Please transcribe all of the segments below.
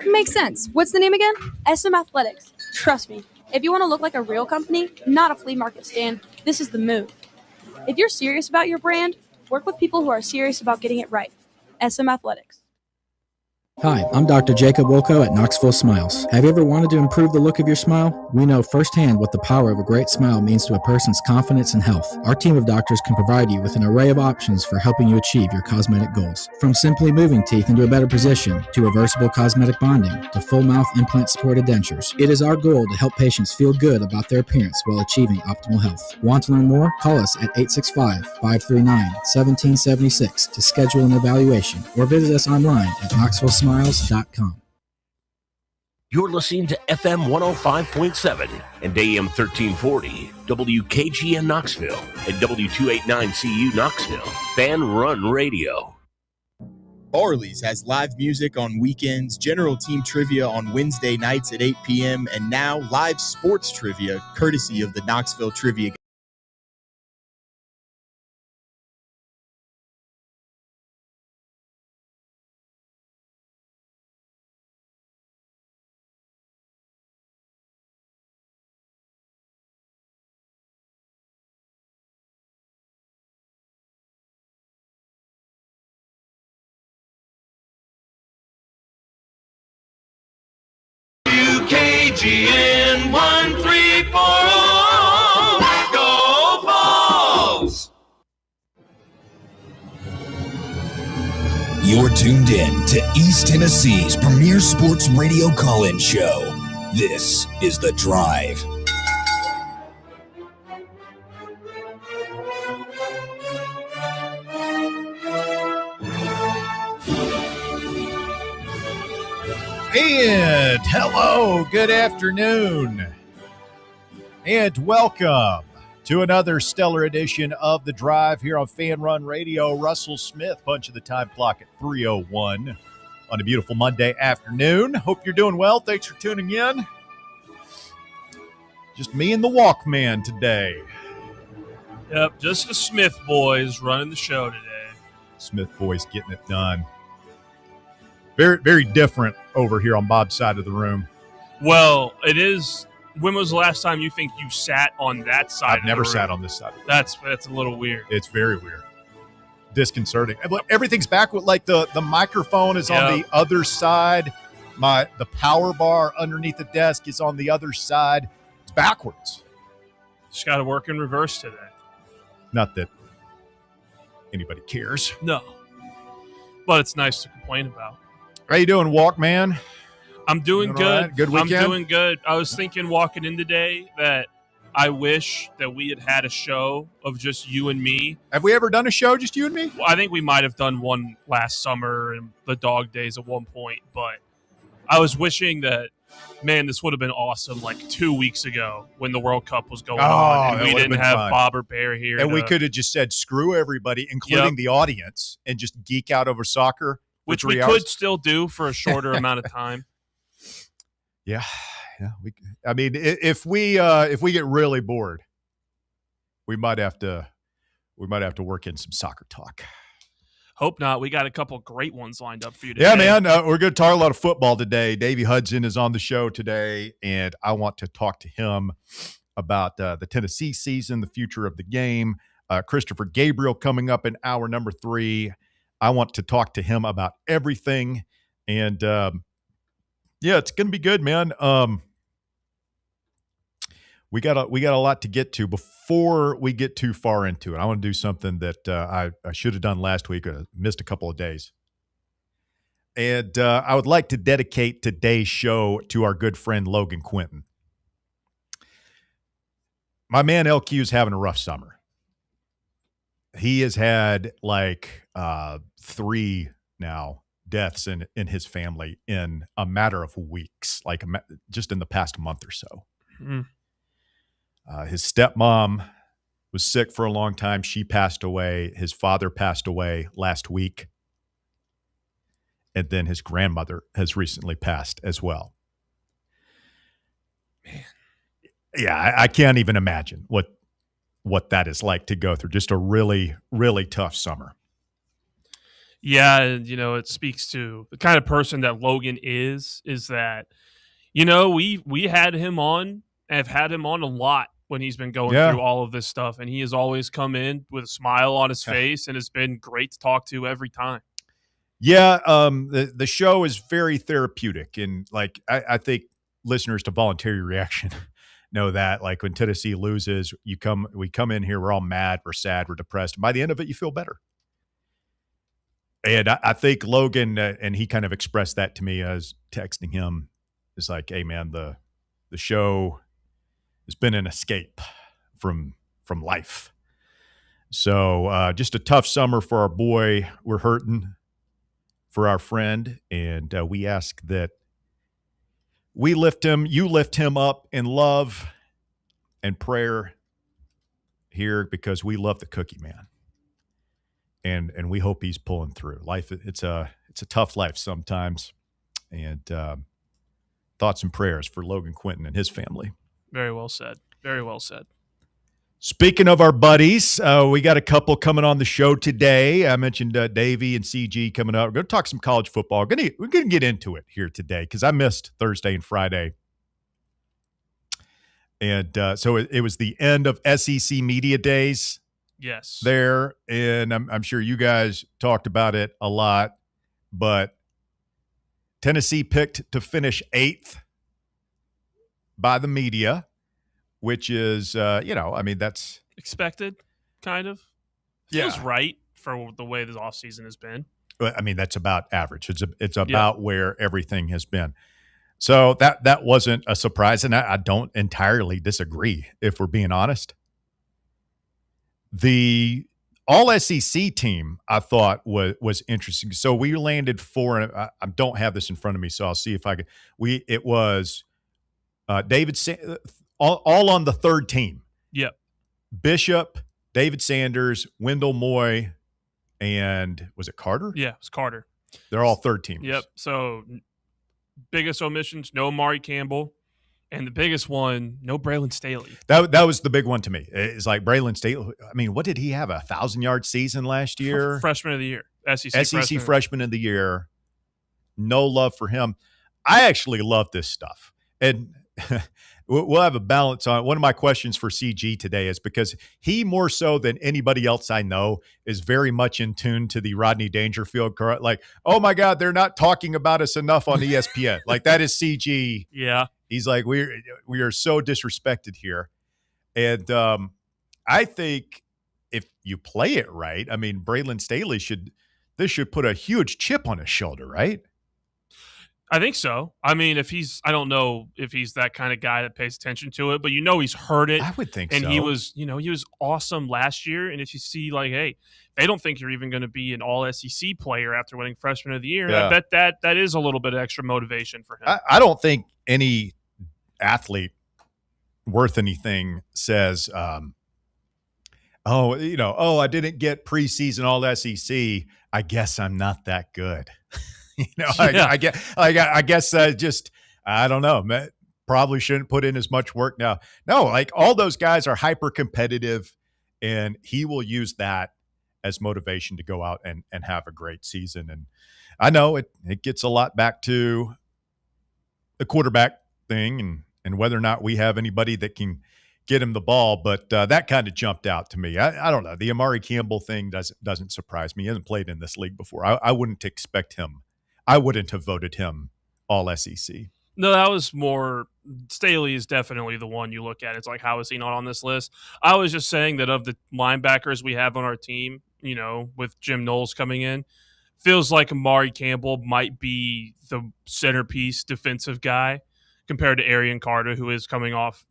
Makes sense. What's the name again? SM Athletics. Trust me, if you want to look like a real company, not a flea market stand, this is the move. If you're serious about your brand, work with people who are serious about getting it right. SM Athletics. Hi, I'm Dr. Jacob Wilco at Knoxville Smiles. Have you ever wanted to improve the look of your smile? We know firsthand what the power of a great smile means to a person's confidence and health. Our team of doctors can provide you with an array of options for helping you achieve your cosmetic goals. From simply moving teeth into a better position, to reversible cosmetic bonding, to full mouth implant-supported dentures. It is our goal to help patients feel good about their appearance while achieving optimal health. Want to learn more? Call us at 865-539-1776 to schedule an evaluation, or visit us online at knoxvillesmiles.com. You're listening to FM 105.7 and AM 1340, WKGN Knoxville, and W289CU Knoxville, Fan Run Radio. Barley's has live music on weekends, general team trivia on Wednesday nights at 8 p.m., and now live sports trivia courtesy of the Knoxville Trivia. WKGN 1340, go Vols! You're tuned in to East Tennessee's premier sports radio call-in show. This is The Drive. And hello, good afternoon, and welcome to another stellar edition of The Drive here on Fan Run Radio. Russell Smith punching the time clock at 3:01 on a beautiful Monday afternoon. Hope you're doing well. Thanks for tuning in. Just me and the Walkman today. Yep, just the Smith boys running the show today. Smith boys getting it done. Very, very different over here on Bob's side of the room. Well, it is. When was the last time you think you sat on that side? I've never sat on this side. That's a little weird. It's very weird. Disconcerting. Everything's back with like the microphone is on the other side. The power bar underneath the desk is on the other side. It's backwards. Just got to work in reverse today. Not that anybody cares. No. But it's nice to complain about. How you doing, Walkman? I'm doing good. Right? Good weekend? I'm doing good. I was thinking walking in today that I wish that we had a show of just you and me. Have we ever done a show just you and me? Well, I think we might have done one last summer and the dog days at one point, but I was wishing that, man, this would have been awesome like 2 weeks ago when the World Cup was going on and we didn't have fun. Bob or Bear here. And we could have just said, screw everybody, including the audience, and just geek out over soccer. Which we could still do for a shorter amount of time. Yeah. I mean, if we get really bored, we might have to work in some soccer talk. Hope not. We got a couple great ones lined up for you today. Yeah, man. We're going to talk a lot of football today. Davey Hudson is on the show today, and I want to talk to him about the Tennessee season, the future of the game. Christopher Gabriel coming up in hour number 3. I want to talk to him about everything, and it's going to be good, man. We got a lot to get to before we get too far into it. I want to do something that I should have done last week. I missed a couple of days, and I would like to dedicate today's show to our good friend Logan Quinton. My man LQ is having a rough summer. He has had like 3 now deaths in his family in a matter of weeks, like just in the past month or so. Mm. His stepmom was sick for a long time. She passed away. His father passed away last week. And then his grandmother has recently passed as well. Man. Yeah, I can't even imagine what that is like to go through. Just a really, really tough summer. Yeah, and it speaks to the kind of person that Logan is that, we had him on, have had him on a lot when he's been going Yeah. through all of this stuff, and he has always come in with a smile on his face, and it's been great to talk to every time. Yeah, the show is very therapeutic, and like I think listeners to Voluntary Reaction know that. Like when Tennessee loses, we come in here, we're all mad, we're sad, we're depressed, and by the end of it, you feel better. And I think Logan, and he kind of expressed that to me as texting him. It's like, hey man, the show has been an escape from life. So just a tough summer for our boy. We're hurting for our friend, and we ask that you lift him up in love and prayer here, because we love the Cookie Man, and we hope he's pulling through. Life, it's a tough life sometimes, and thoughts and prayers for Logan Quinton and his family. Very well said. Very well said. Speaking of our buddies, we got a couple coming on the show today. I mentioned Davey and CG coming up. We're going to talk some college football. We're going to get into it here today because I missed Thursday and Friday. And so it was the end of SEC Media Days. Yes. There, and I'm sure you guys talked about it a lot, but Tennessee picked to finish 8th by the media, which is, that's expected, kind of. Feels right for the way this offseason has been. I mean, that's about average. It's about where everything has been. So that wasn't a surprise, and I don't entirely disagree, if we're being honest. The All-SEC team, I thought, was interesting. So we landed 4. I don't have this in front of me, so I'll see if I can. It was David all on the third team. Yep. Bishop, David Sanders, Wendell Moy, and was it Carter? Yeah, it's Carter. They're all third teamers. Yep. So biggest omissions, no Amari Campbell. And the biggest one, no Braylon Staley. That was the big one to me. It's like Braylon Staley. I mean, what did he have? 1,000-yard season last year? Freshman of the year. SEC freshman of the year. No love for him. I actually love this stuff. And we'll have a balance on it. One of my questions for CG today is because he, more so than anybody else I know, is very much in tune to the Rodney Dangerfield. Like, oh my God, they're not talking about us enough on ESPN. Like, that is CG. Yeah. He's like, we are so disrespected here. And I think if you play it right, I mean, Braylon Staley should put a huge chip on his shoulder, right? I think so. I mean, I don't know if he's that kind of guy that pays attention to it, but he's heard it. I would think so. And he was awesome last year. And if you see, like, hey, they don't think you're even going to be an all-SEC player after winning Freshman of the Year, I bet that is a little bit of extra motivation for him. I don't think any athlete worth anything says, I didn't get preseason all-SEC. I guess I'm not that good. I guess I don't know. Probably shouldn't put in as much work now. No, like all those guys are hyper competitive, and he will use that as motivation to go out and have a great season. And I know it gets a lot back to the quarterback thing and whether or not we have anybody that can get him the ball, but that kind of jumped out to me. I don't know. The Amari Campbell thing doesn't surprise me. He hasn't played in this league before. I wouldn't expect him. I wouldn't have voted him all SEC. No, that was more – Staley is definitely the one you look at. It's like, how is he not on this list? I was just saying that of the linebackers we have on our team, with Jim Knowles coming in, feels like Amari Campbell might be the centerpiece defensive guy compared to Arian Carter, who is coming off,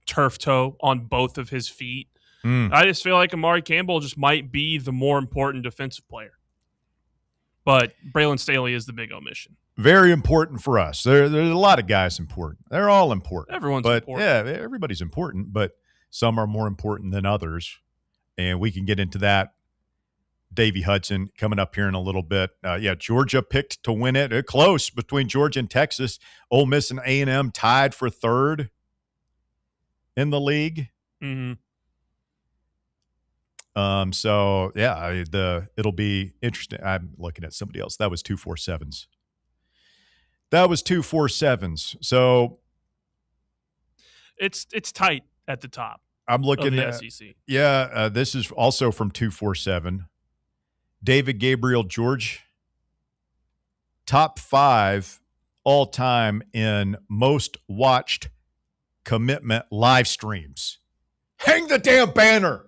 turf toe on both of his feet. I just feel like Amari Campbell just might be the more important defensive player. But Braylon Staley is the big omission. Very important for us. There's a lot of guys important. They're all important. Everyone's important. Yeah, everybody's important, but some are more important than others. And we can get into that. Davey Hudson coming up here in a little bit. Georgia picked to win it. Close between Georgia and Texas. Ole Miss and A&M tied for third in the league. Mm-hmm. So yeah, it'll be interesting. I'm looking at somebody else. That was 247s. So It's tight at the top I'm of looking the at SEC. this is also from 247. David Gabriel George, top 5 all time in most watched commitment live streams. Hang the damn banner.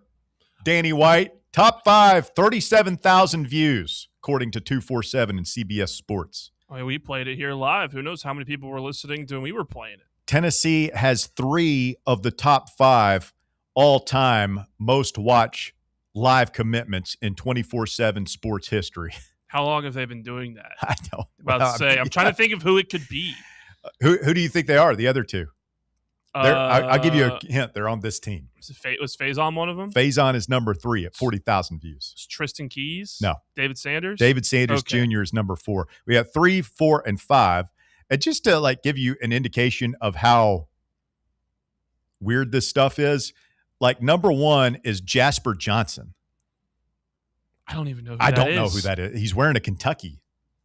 Danny White, top 5, 37,000 views, according to 247 and CBS Sports. I mean, we played it here live. Who knows how many people were listening to when we were playing it? Tennessee has 3 of the top 5 all-time most watched live commitments in 24/7 sports history. How long have they been doing that? I don't. I'm trying to think of who it could be. Who do you think they are? The other two? I'll give you a hint. They're on this team. Was Faison one of them? Faison is number 3 at 40,000 views. Was Tristan Keys? No. David Sanders? David Sanders Okay. Jr. is number 4. We have 3, 4, and 5. And just to give you an indication of how weird this stuff is, number 1 is Jasper Johnson. I don't even know who I that don't is. know who that is. He's wearing a Kentucky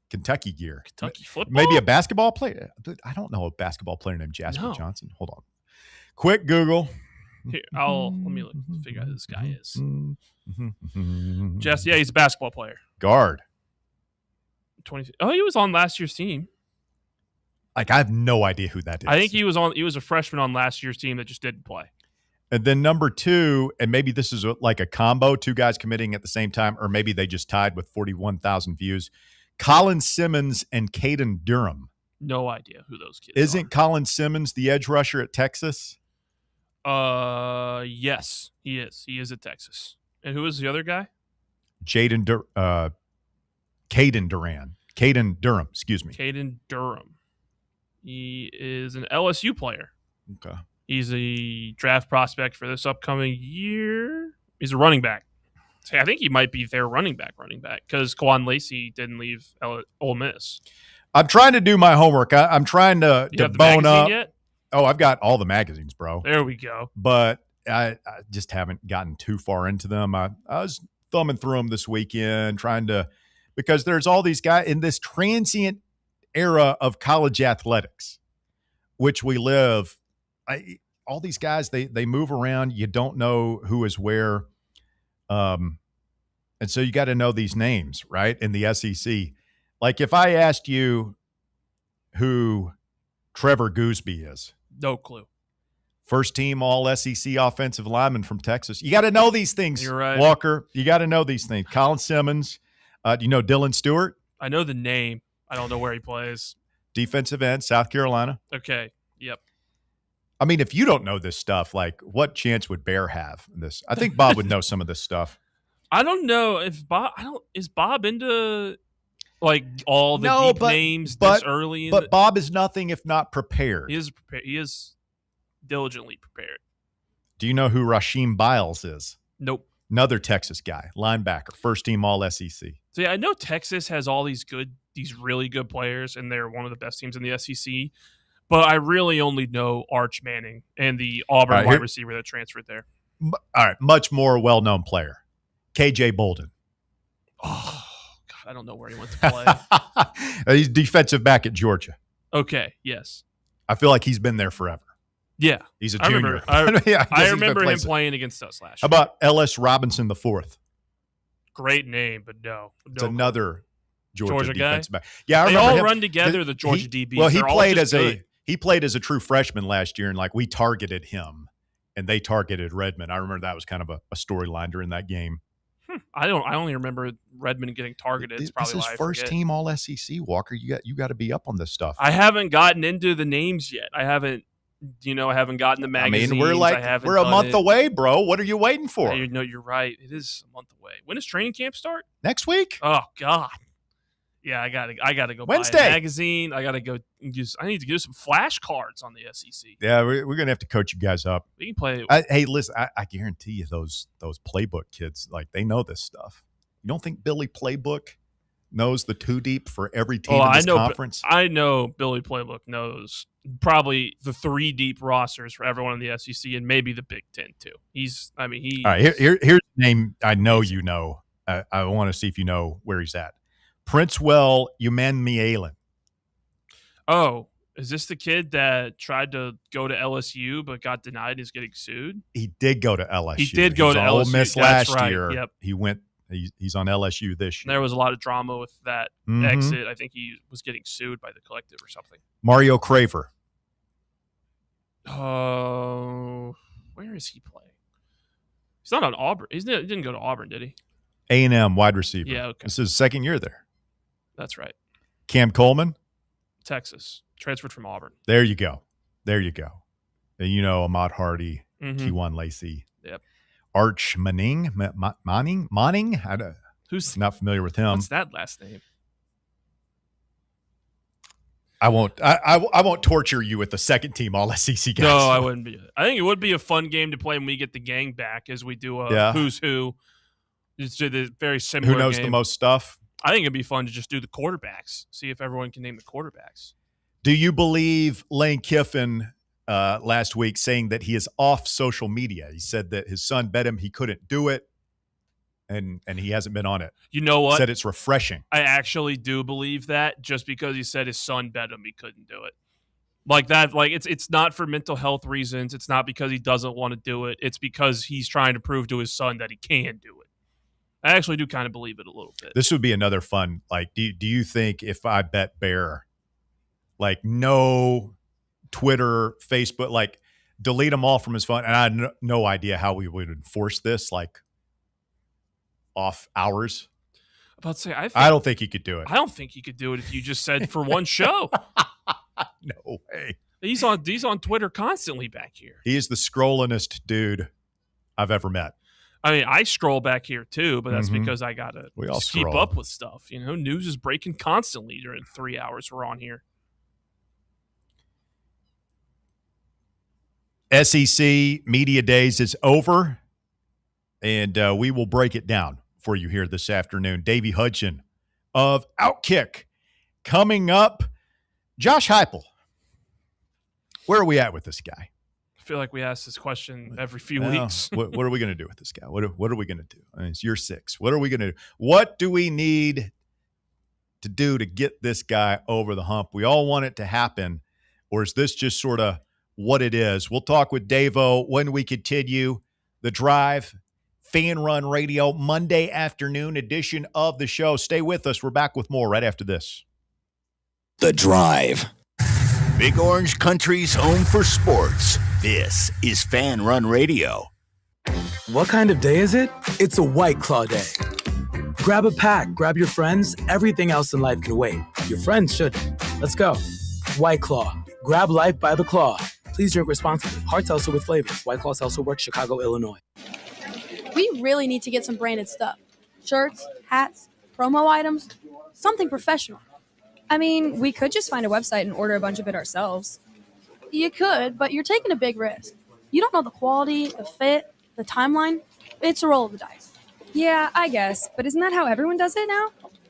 gear. Kentucky football? Maybe a basketball player. I don't know a basketball player named Jasper Johnson. Hold on. Quick Google. Here, let me figure out who this guy is. Yeah, he's a basketball player. Guard. 20. Oh, he was on last year's team. I have no idea who that is. I think he was a freshman on last year's team that just didn't play. And then number 2, and maybe this is like a combo, 2 guys committing at the same time, or maybe they just tied with 41,000 views. Colin Simmons and Caden Durham. No idea who those kids Isn't Colin Simmons the edge rusher at Texas? Yes, he is. He is at Texas. And who is the other guy? Caden Durham, excuse me. Caden Durham. He is an LSU player. Okay. He's a draft prospect for this upcoming year. He's a running back. I think he might be their running back, because Quan Lacey didn't leave Ole Miss. I'm trying to do my homework. I'm trying to You have the bone magazine up. yet? Oh, I've got all the magazines, bro. There we go. But I just haven't gotten too far into them. I was thumbing through them this weekend, because there's all these guys in this transient era of college athletics, which we live. All these guys, they move around. You don't know who is where. And so you got to know these names, right? In the SEC. Like if I asked you who Trevor Gooseby is. No clue. First team all SEC offensive lineman from Texas. You got to know these things, You're right. Walker. You got to know these things. Colin Simmons. Do you know Dylan Stewart? I know the name. I don't know where he plays. Defensive end, South Carolina. Okay. Yep. I mean, if you don't know this stuff, what chance would Bear have in this? I think Bob would know some of this stuff. I don't know if Bob. Is Bob into all the deep names this early? But Bob is nothing if not prepared. He is prepared. He is diligently prepared. Do you know who Rasheem Biles is? Nope. Another Texas guy, linebacker, first team all SEC. So yeah, I know Texas has all these really good players, and they're one of the best teams in the SEC. But I really only know Arch Manning and the Auburn wide receiver that transferred there. All right, much more well-known player, KJ Bolden. Oh, God, I don't know where he went to play. He's defensive back at Georgia. Okay, yes. I feel like he's been there forever. Yeah. He's a junior. I remember him playing against us last year. How about Ellis Robinson IV? Great name, but no. It's another Georgia defensive back. Yeah, I remember they all run together, the Georgia DBs. Well, he played as a true freshman last year, and we targeted him, and they targeted Redmond. I remember that was kind of a storyline during that game. I only remember Redmond getting targeted. It's probably this is first team all SEC, Walker. You got to be up on this stuff. I haven't gotten into the names yet. I haven't gotten the magazines. I mean, we're a month away, bro. What are you waiting for? No, you're right. It is a month away. When does training camp start? Next week. Oh God. Yeah, I gotta go Wednesday. Buy a magazine. I gotta go I need to do some flashcards on the SEC. Yeah, we're gonna have to coach you guys up. We can play. Hey, listen, I guarantee you those playbook kids, they know this stuff. You don't think Billy Playbook knows the two deep for every team in this conference? I know Billy Playbook knows probably the three deep rosters for everyone in the SEC and maybe the Big Ten too. All right, here's the name I know you know. I want to see if you know where he's at. Princewell Umanmielen. Oh, is this the kid that tried to go to LSU but got denied and is getting sued? He did go to LSU. He did go to LSU. Ole Miss last right. year. Yep. He went. He's on LSU this year. There was a lot of drama with that exit. I think he was getting sued by the collective or something. Mario Craver. Where is he playing? He's not on Auburn. He didn't go to Auburn, did he? A&M wide receiver. Yeah, okay. This is his second year there. That's right. Cam Coleman. Texas. Transferred from Auburn. There you go. And you know Ahmad Hardy, T1 Lacey. Yep. Arch Manning? Who's not familiar with him? What's that last name? I won't torture you with the second team all SEC guys. No, I wouldn't be. I think it would be a fun game to play when we get the gang back as we do a who's who. It's a very similar Who knows game. the most stuff? I think it'd be fun to just do the quarterbacks. See if everyone can name the quarterbacks. Do you believe Lane Kiffin last week saying that he is off social media? He said that his son bet him he couldn't do it, and he hasn't been on it. You know what? Said it's refreshing. I actually do believe that just because he said his son bet him he couldn't do it. Like that, like it's not for mental health reasons. It's not because he doesn't want to do it. It's because he's trying to prove to his son that he can do it. I actually do kind of believe it a little bit. This would be another fun, like, do you think if I bet Bear, like no Twitter, Facebook, like delete them all from his phone, and I had no idea how we would enforce this, like off hours. About to say, I don't think he could do it. I don't think he could do it if you just said for one show. No way. He's on Twitter constantly back here. He is the scrollingest dude I've ever met. I mean, I scroll back here too, but that's because I gotta keep up with stuff. You know, news is breaking constantly during 3 hours we're on here. SEC Media Days is over, and we will break it down for you here this afternoon. Davey Hudson of Outkick coming up. Josh Heupel, where are we at with this guy? I feel like we ask this question every few weeks. What are we going to do with this guy? What are we going to do? I mean, it's year 6. What are we going to do? What do we need to do to get this guy over the hump? We all want it to happen, or is this just sort of what it is? We'll talk with Davo when we continue the drive. Fan Run Radio, Monday afternoon edition of the show. Stay with us. We're back with more right after this. The Drive. Big Orange Country's home for sports. This is Fan Run Radio. What kind of day is it? It's a White Claw day. Grab a pack, grab your friends. Everything else in life can wait. Your friends shouldn't. Let's go. White Claw. Grab life by the claw. Please drink responsibly. Hard seltzer with flavors. White Claw Seltzer Works, Chicago, Illinois. We really need to get some branded stuff. Shirts, hats, promo items, something professional. I mean, we could just find a website and order a bunch of it ourselves. You could, but you're taking a big risk. You don't know the quality, the fit, the timeline. It's a roll of the dice. Yeah, I guess. But isn't that how everyone does it now?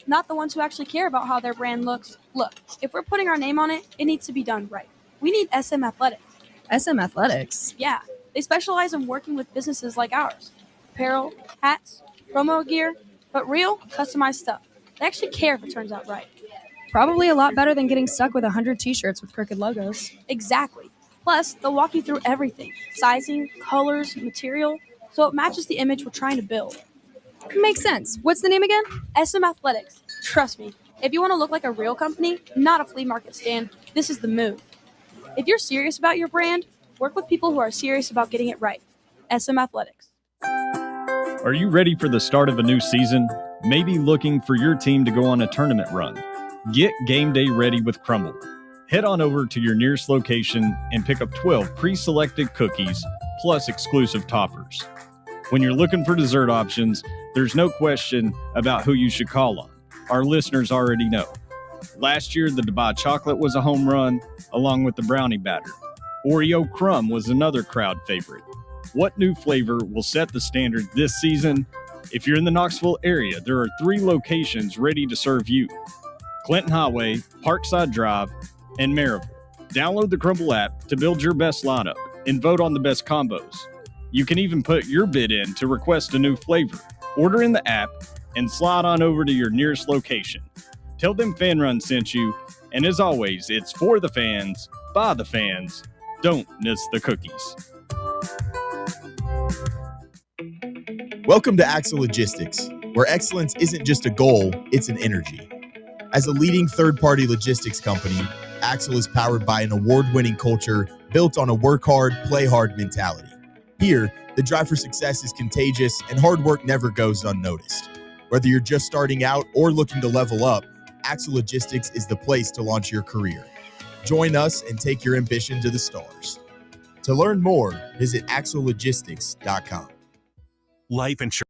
Not the ones who actually care about how their brand looks. Look, if we're putting our name on it, it needs to be done right. We need SM Athletics. SM Athletics? Yeah, they specialize in working with businesses like ours. Apparel, hats, promo gear, but real, customized stuff. They actually care if it turns out right. Probably a lot better than getting stuck with 100 t-shirts with crooked logos. Exactly. Plus, they'll walk you through everything. Sizing, colors, material, so it matches the image we're trying to build. Makes sense. What's the name again? SM Athletics. Trust me, if you want to look like a real company, not a flea market stand, this is the move. If you're serious about your brand, work with people who are serious about getting it right. SM Athletics. Are you ready for the start of a new season? Maybe looking for your team to go on a tournament run? Get game day ready with Crumble. Head on over to your nearest location and pick up 12 pre-selected cookies plus exclusive toppers. When you're looking for dessert options, there's no question about who you should call on. Our listeners already know. Last year, the Dubai chocolate was a home run, along with the brownie batter. Oreo crumb was another crowd favorite. What new flavor will set the standard this season? If you're in the Knoxville area, there are 3 locations ready to serve you: Clinton Highway, Parkside Drive, and Maryville. Download the Crumble app to build your best lineup and vote on the best combos. You can even put your bid in to request a new flavor. Order in the app and slide on over to your nearest location. Tell them Fan Run sent you, and as always, it's for the fans, by the fans. Don't miss the cookies. Welcome to Axle Logistics, where excellence isn't just a goal, it's an energy. As a leading third-party logistics company, Axle is powered by an award-winning culture built on a work hard, play hard mentality. Here, the drive for success is contagious and hard work never goes unnoticed. Whether you're just starting out or looking to level up, Axle Logistics is the place to launch your career. Join us and take your ambition to the stars. To learn more, visit axlelogistics.com. Life insurance.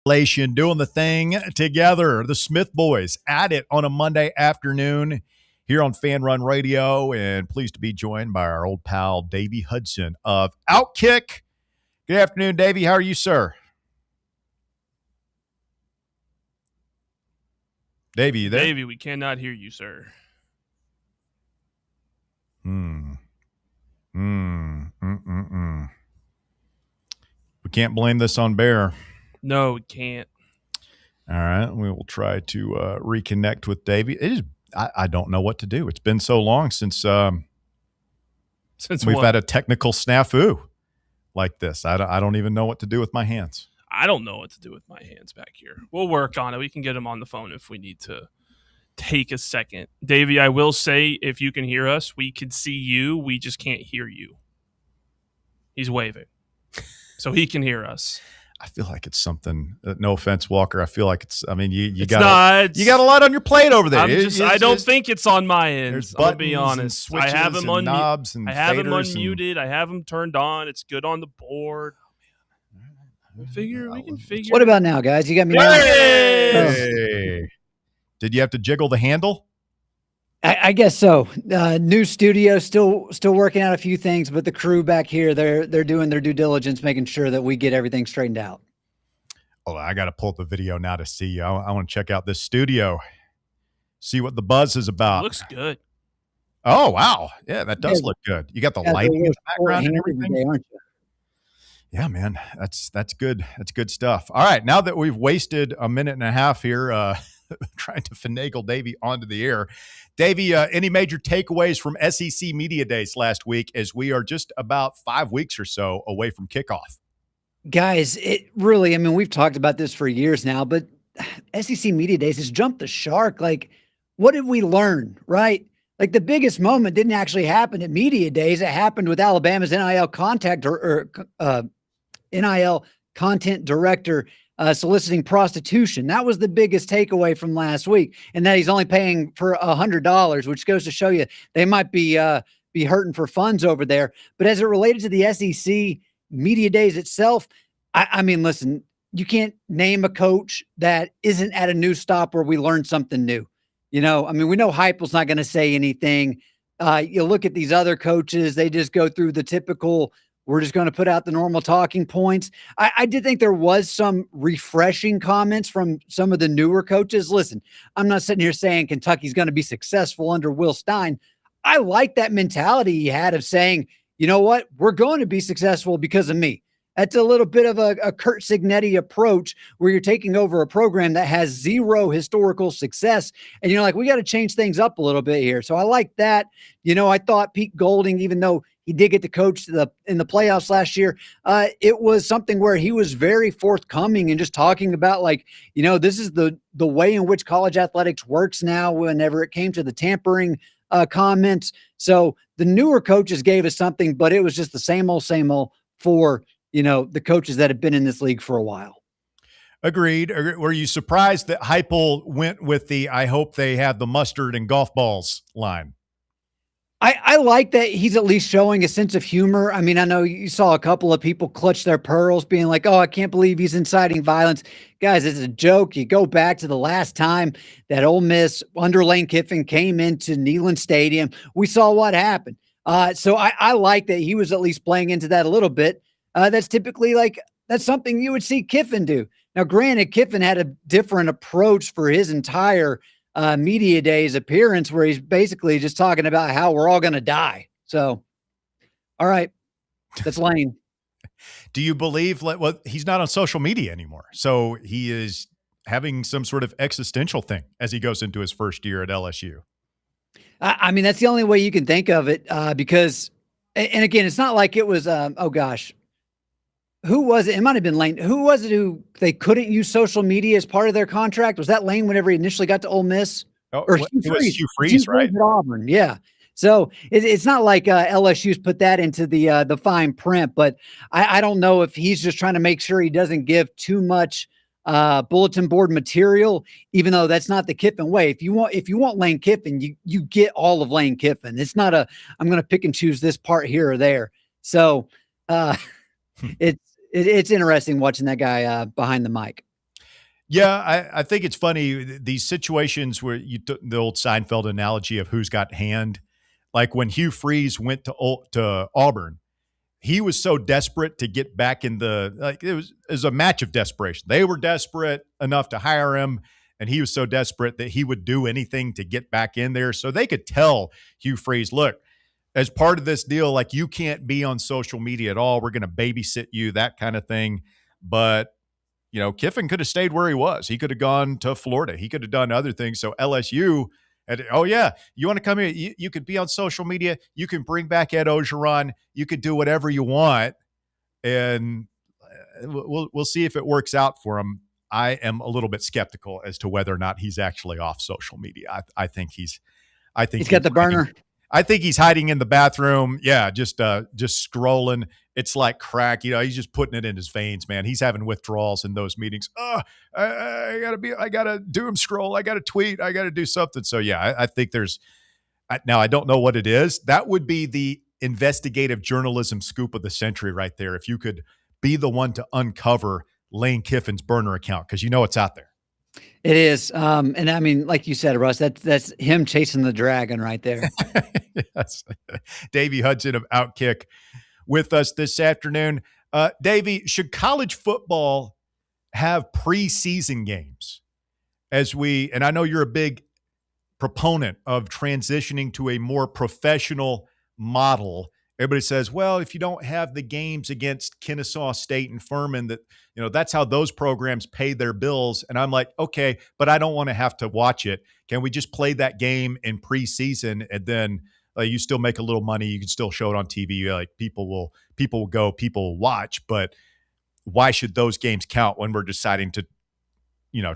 Doing the thing together. The Smith boys at it on a Monday afternoon here on Fan Run Radio, and pleased to be joined by our old pal Davey Hudson of Outkick. Good afternoon, Davey. How are you, sir? Davey, you there? Davey, we cannot hear you, sir. We can't blame this on Bear. No, we can't. All right, we will try to reconnect with Davey. It is. I don't know what to do. It's been so long since we've had a technical snafu like this. I don't even know what to do with my hands. I don't know what to do with my hands back here. We'll work on it. We can get him on the phone if we need to take a second. Davey, I will say, if you can hear us, we can see you. We just can't hear you. He's waving. So he can hear us. I feel like it's something. No offense, Walker. I feel like it's. I mean, you got a lot on your plate over there. I don't think it's on my end. I'll be honest. I have him on knobs and I have him unmuted. I have him turned on. It's good on the board. We can figure. What about now, guys? You got me. Hey! Did you have to jiggle the handle? I guess so. New studio, still working out a few things, but the crew back here, they're doing their due diligence, making sure that we get everything straightened out. Oh, I got to pull up the video now to see. I want to check out this studio, see what the buzz is about. It looks good. Oh, wow. Yeah, that does look good. You got the lighting in the background and everything. Today, aren't you? Yeah, man, that's good. That's good stuff. All right, now that we've wasted a minute and a half here trying to finagle Davey onto the air, Davey, any major takeaways from SEC Media Days last week, as we are just about 5 weeks or so away from kickoff? Guys, it really, I mean, we've talked about this for years now, but SEC Media Days has jumped the shark. Like, what did we learn, right? Like, the biggest moment didn't actually happen at Media Days. It happened with Alabama's NIL NIL content director soliciting prostitution. That was the biggest takeaway from last week, and that he's only paying for $100, which goes to show you they might be hurting for funds over there. But as it related to the SEC Media Days itself, I mean, listen, you can't name a coach that isn't at a new stop where we learned something new. You know, I mean, we know Heupel's not going to say anything. You look at these other coaches, they just go through the typical, we're just going to put out the normal talking points. I did think there was some refreshing comments from some of the newer coaches. Listen, I'm not sitting here saying Kentucky's going to be successful under Will Stein. I like that mentality he had of saying, you know what, we're going to be successful because of me. That's a little bit of a Kurt Signetti approach where you're taking over a program that has zero historical success. And you're like, we got to change things up a little bit here. So I like that. I thought Pete Golding, even though he did get to coach in the playoffs last year, it was something where he was very forthcoming and just talking about this is the way in which college athletics works now whenever it came to the tampering comments. So the newer coaches gave us something, but it was just the same old for the coaches that have been in this league for a while. Agreed. Were you surprised that Heupel went with the "I hope they have the mustard and golf balls" line? I like that he's at least showing a sense of humor. I mean, I know you saw a couple of people clutch their pearls being like, oh, I can't believe he's inciting violence. Guys, it's a joke. You go back to the last time that Ole Miss under Lane Kiffin came into Neyland Stadium. We saw what happened. So I like that he was at least playing into that a little bit. That's typically that's something you would see Kiffin do. Now, granted, Kiffin had a different approach for his entire media day's appearance where he's basically just talking about how we're all going to die. So, all right, that's Lane. Do you believe he's not on social media anymore? So he is having some sort of existential thing as he goes into his first year at LSU. I mean, that's the only way you can think of it because, and again, it's not like it was, oh gosh, who was it? It might have been Lane. Who was it who they couldn't use social media as part of their contract? Was that Lane whenever he initially got to Ole Miss? Or Hugh Freeze, right? At Auburn, yeah. So it's not like LSU's put that into the fine print, but I don't know if he's just trying to make sure he doesn't give too much bulletin board material, even though that's not the Kiffin way. If you want Lane Kiffin, you get all of Lane Kiffin. It's not I'm going to pick and choose this part here or there. So it's interesting watching that guy behind the mic. Yeah, I think it's funny, these situations where the old Seinfeld analogy of who's got hand. Like when Hugh Freeze went to Auburn, he was so desperate to get back in it was a match of desperation. They were desperate enough to hire him, and he was so desperate that he would do anything to get back in there. So they could tell Hugh Freeze, look, as part of this deal, you can't be on social media at all. We're going to babysit you, that kind of thing. But, Kiffin could have stayed where he was. He could have gone to Florida. He could have done other things. So LSU, oh, yeah, you want to come here? You could be on social media. You can bring back Ed Ogeron. You could do whatever you want. And we'll see if it works out for him. I am a little bit skeptical as to whether or not he's actually off social media. I think he's got the burner. I think he's hiding in the bathroom. Yeah, just scrolling. It's like crack. He's just putting it in his veins, man. He's having withdrawals in those meetings. Oh, I gotta doom scroll. I gotta tweet. I gotta do something. So yeah, I think now I don't know what it is. That would be the investigative journalism scoop of the century right there. If you could be the one to uncover Lane Kiffin's burner account, because it's out there. It is. And I mean, like you said, Russ, that's him chasing the dragon right there. Yes. Davey Hudson of Outkick with us this afternoon. Davey, should college football have preseason games? And I know you're a big proponent of transitioning to a more professional model. Everybody says, well, if you don't have the games against Kennesaw State and Furman, that's how those programs pay their bills. And I'm like, okay, but I don't want to have to watch it. Can we just play that game in preseason and then you still make a little money? You can still show it on TV. People will go, people will watch. But why should those games count when we're deciding to,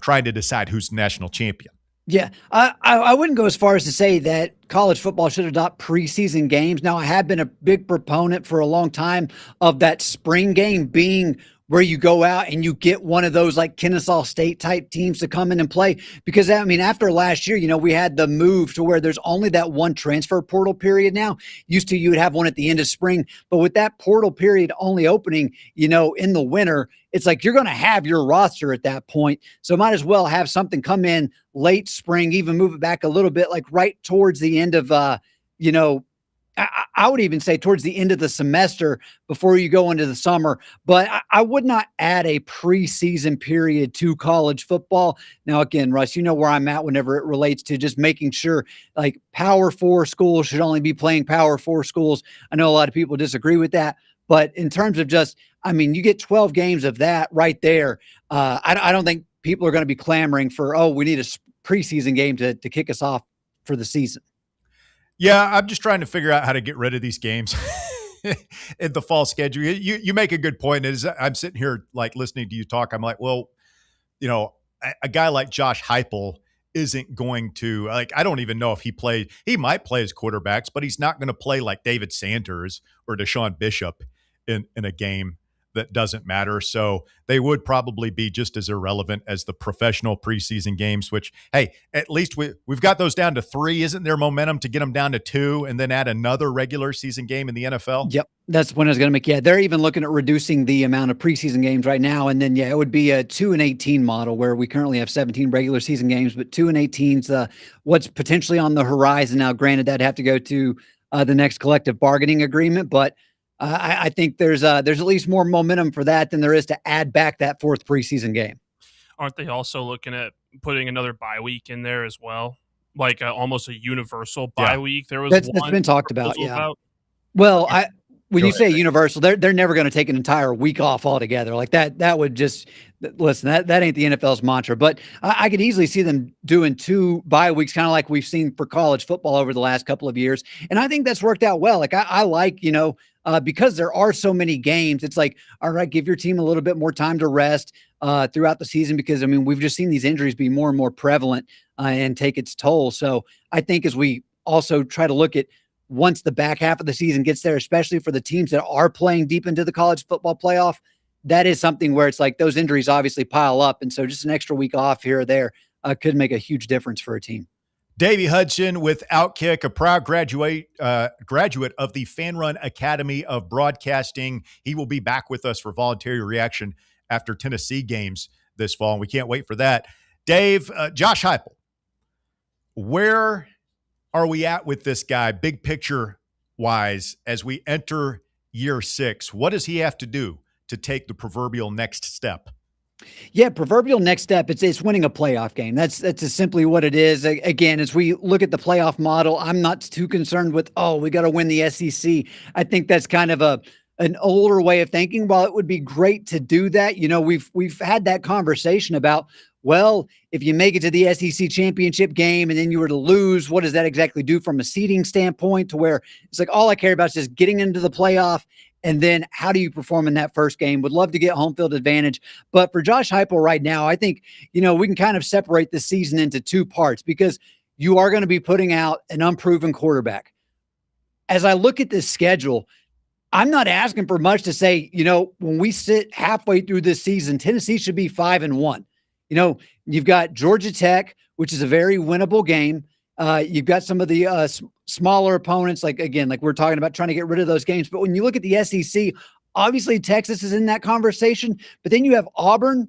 trying to decide who's national champion? Yeah, I wouldn't go as far as to say that college football should adopt preseason games. Now, I have been a big proponent for a long time of that spring game being where you go out and you get one of those like Kennesaw State type teams to come in and play. Because, I mean, after last year, we had the move to where there's only that one transfer portal period now. Used to, you would have one at the end of spring. But with that portal period only opening, in the winter, it's like you're going to have your roster at that point. So might as well have something come in late spring, even move it back a little bit, like right towards the end of, I would even say towards the end of the semester before you go into the summer. But I would not add a preseason period to college football. Now, again, Russ, you know where I'm at whenever it relates to just making sure like Power 4 schools should only be playing Power 4 schools. I know a lot of people disagree with that. But in terms of just, I mean, you get 12 games of that right there. I don't think people are going to be clamoring for, oh, we need a preseason game to kick us off for the season. Yeah, I'm just trying to figure out how to get rid of these games in the fall schedule. You make a good point. As I'm sitting here like listening to you talk, I'm like, well, a guy like Josh Heupel isn't going to, like, I don't even know if he might play as quarterbacks, but he's not going to play like David Sanders or Deshaun Bishop in a game that doesn't matter. So they would probably be just as irrelevant as the professional preseason games, which, hey, at least we've got those down to 3. Isn't there momentum to get them down to 2 and then add another regular season game in the NFL? Yep. That's when I was going to make. Yeah, they're even looking at reducing the amount of preseason games right now. And then, yeah, it would be a 2 and 18 model where we currently have 17 regular season games, but 2 and 18's what's potentially on the horizon. Now, granted, that'd have to go to the next collective bargaining agreement, but I think there's at least more momentum for that than there is to add back that 4th preseason game. Aren't they also looking at putting another bye week in there as well? Like almost a universal bye week. There was that's been talked about. Yeah. Well, when you say universal, they're never going to take an entire week off altogether. Like that would just listen. That ain't the NFL's mantra. But I could easily see them doing 2 bye weeks, kind of like we've seen for college football over the last couple of years. And I think that's worked out well. Like I like, because there are so many games, it's like, all right, give your team a little bit more time to rest throughout the season, because, I mean, we've just seen these injuries be more and more prevalent and take its toll. So I think as we also try to look at once the back half of the season gets there, especially for the teams that are playing deep into the college football playoff, that is something where it's like those injuries obviously pile up. And so just an extra week off here or there could make a huge difference for a team. Davey Hudson with Outkick, a proud graduate of the Fan Run Academy of Broadcasting. He will be back with us for Voluntary Reaction after Tennessee games this fall, and we can't wait for that. Dave, Josh Heupel, where are we at with this guy, big picture wise, as we enter year 6? What does he have to do to take the proverbial next step? Yeah, proverbial next step, it's winning a playoff game. That's just simply what it is. Again, as we look at the playoff model, I'm not too concerned with, we got to win the SEC. I think that's kind of an older way of thinking. While it would be great to do that, we've had that conversation about, well, if you make it to the SEC championship game and then you were to lose, what does that exactly do from a seeding standpoint, to where it's like, all I care about is just getting into the playoff. And then how do you perform in that first game? Would love to get home field advantage. But for Josh Heupel right now, I think, we can kind of separate the season into 2 parts, because you are going to be putting out an unproven quarterback. As I look at this schedule, I'm not asking for much to say, when we sit halfway through this season, Tennessee should be 5-1. You've got Georgia Tech, which is a very winnable game. You've got some of the smaller opponents, like we're talking about trying to get rid of those games. But when you look at the SEC, obviously Texas is in that conversation. But then you have Auburn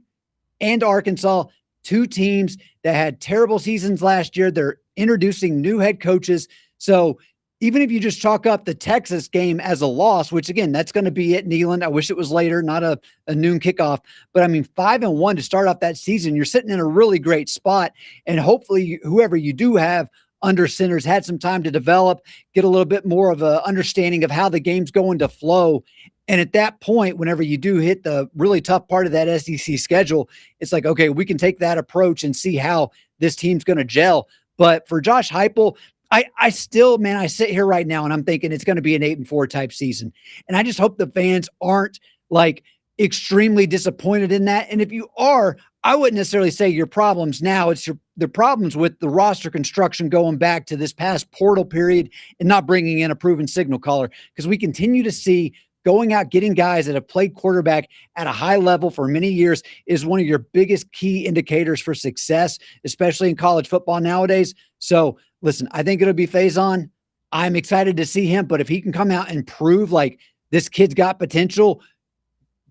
and Arkansas, 2 teams that had terrible seasons last year. They're introducing new head coaches. So even if you just chalk up the Texas game as a loss, which again, that's going to be at Neyland. I wish it was later, not a noon kickoff. But I mean, 5-1 to start off that season, you're sitting in a really great spot. And hopefully whoever you do have under center's had some time to develop, get a little bit more of a understanding of how the game's going to flow. And at that point, whenever you do hit the really tough part of that SEC schedule, it's like, okay, we can take that approach and see how this team's going to gel. But for Josh Heupel, I still, man, I sit here right now and I'm thinking it's going to be an 8-4 type season. And I just hope the fans aren't like extremely disappointed in that. And if you are, I wouldn't necessarily say your problems now. It's the problems with the roster construction going back to this past portal period and not bringing in a proven signal caller, because we continue to see going out, getting guys that have played quarterback at a high level for many years is one of your biggest key indicators for success, especially in college football nowadays. So listen, I think it'll be Faison. I'm excited to see him, but if he can come out and prove like this kid's got potential,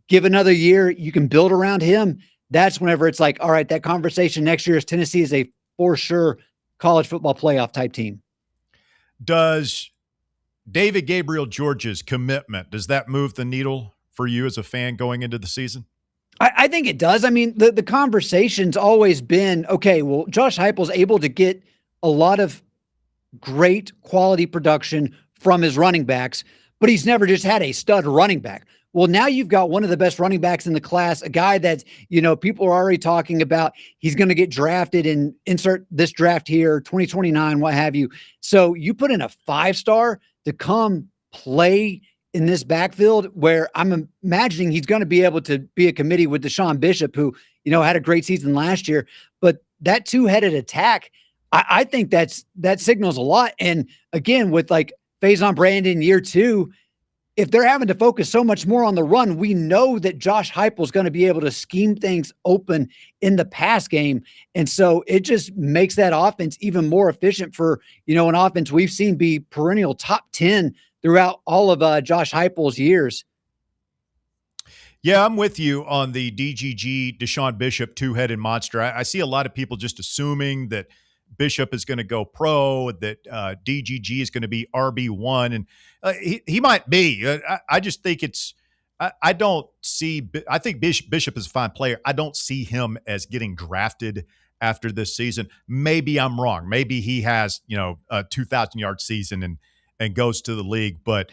give another year, you can build around him. That's whenever it's like, all right, that conversation next year is Tennessee is a for sure college football playoff type team. Does David Gabriel George's commitment, does that move the needle for you as a fan going into the season? I think it does. I mean, the conversation's always been, okay, well, Josh Heupel's able to get a lot of great quality production from his running backs, but he's never just had a stud running back. Well, now you've got one of the best running backs in the class, a guy that, people are already talking about. He's going to get drafted and insert this draft here, 2029, what have you. So you put in a 5-star to come play in this backfield where I'm imagining he's going to be able to be a committee with Deshaun Bishop, who, had a great season last year. But that two-headed attack, I think that signals a lot. And again, with like Faison Brandon year 2, if they're having to focus so much more on the run, we know that Josh Heupel is going to be able to scheme things open in the pass game. And so it just makes that offense even more efficient for, an offense we've seen be perennial top 10 throughout all of Josh Heupel's years. Yeah, I'm with you on the DGG Deshaun Bishop two-headed monster. I see a lot of people just assuming that Bishop is going to go pro, that DGG is going to be RB1, and he might be. I just think I don't see – I think Bishop is a fine player. I don't see him as getting drafted after this season. Maybe I'm wrong. Maybe he has, a 2,000-yard season and goes to the league, but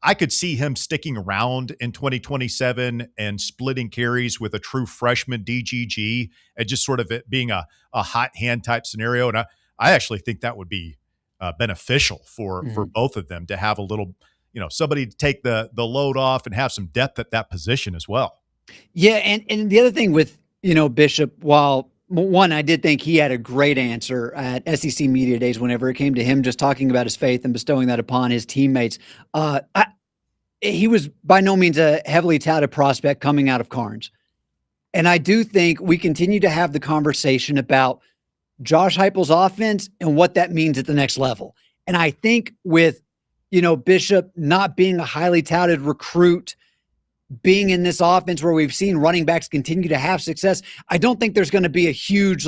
I could see him sticking around in 2027 and splitting carries with a true freshman DGG and just sort of it being a hot hand type scenario. And I actually think that would be beneficial for both of them to have a little, somebody to take the load off and have some depth at that position as well. Yeah. And the other thing with, Bishop, while one, I did think he had a great answer at SEC Media Days whenever it came to him just talking about his faith and bestowing that upon his teammates. He was by no means a heavily touted prospect coming out of Carnes. And I do think we continue to have the conversation about Josh Heupel's offense and what that means at the next level. And I think with, Bishop not being a highly touted recruit, being in this offense where we've seen running backs continue to have success, I don't think there's going to be a huge,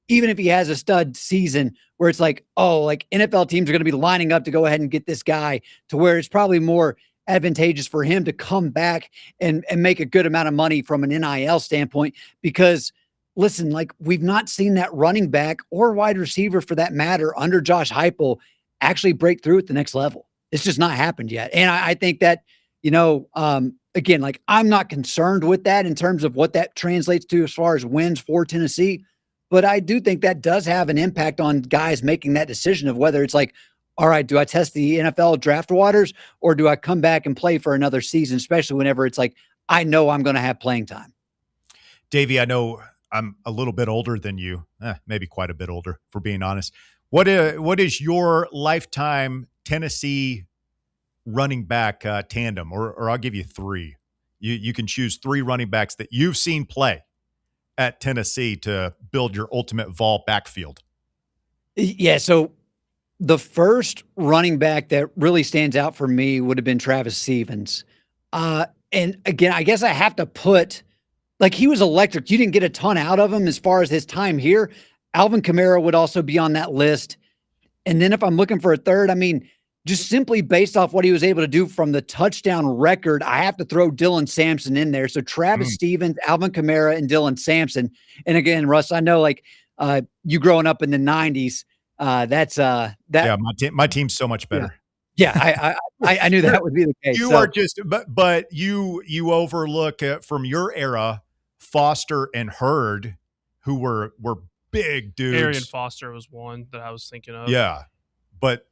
even if he has a stud season where it's NFL teams are going to be lining up to go ahead and get this guy, to where it's probably more advantageous for him to come back and make a good amount of money from an NIL standpoint. Because listen, we've not seen that running back or wide receiver for that matter under Josh Heupel actually break through at the next level. It's just not happened yet. And I think that, again, I'm not concerned with that in terms of what that translates to as far as wins for Tennessee. But I do think that does have an impact on guys making that decision of whether it's all right, do I test the NFL draft waters or do I come back and play for another season, especially whenever it's I know I'm going to have playing time. Davey, I know I'm a little bit older than you, maybe quite a bit older, for being honest. What is your lifetime Tennessee running back tandem? Or I'll give you 3. You can choose 3 running backs that you've seen play at Tennessee to build your ultimate Vol backfield. Yeah, so the first running back that really stands out for me would have been Travis Stevens. And again, I guess I have to put, he was electric. You didn't get a ton out of him as far as his time here. Alvin Kamara would also be on that list. And then if I'm looking for a third, just simply based off what he was able to do from the touchdown record, I have to throw Dylan Sampson in there. So Travis Stevens, Alvin Kamara, and Dylan Sampson. And again, Russ, I know you growing up in the 90s, Yeah, my team's so much better. Yeah, I knew that would be the case. You are just, but you overlook from your era, Foster and Hurd, who were big dudes. Arian Foster was one that I was thinking of. Yeah, but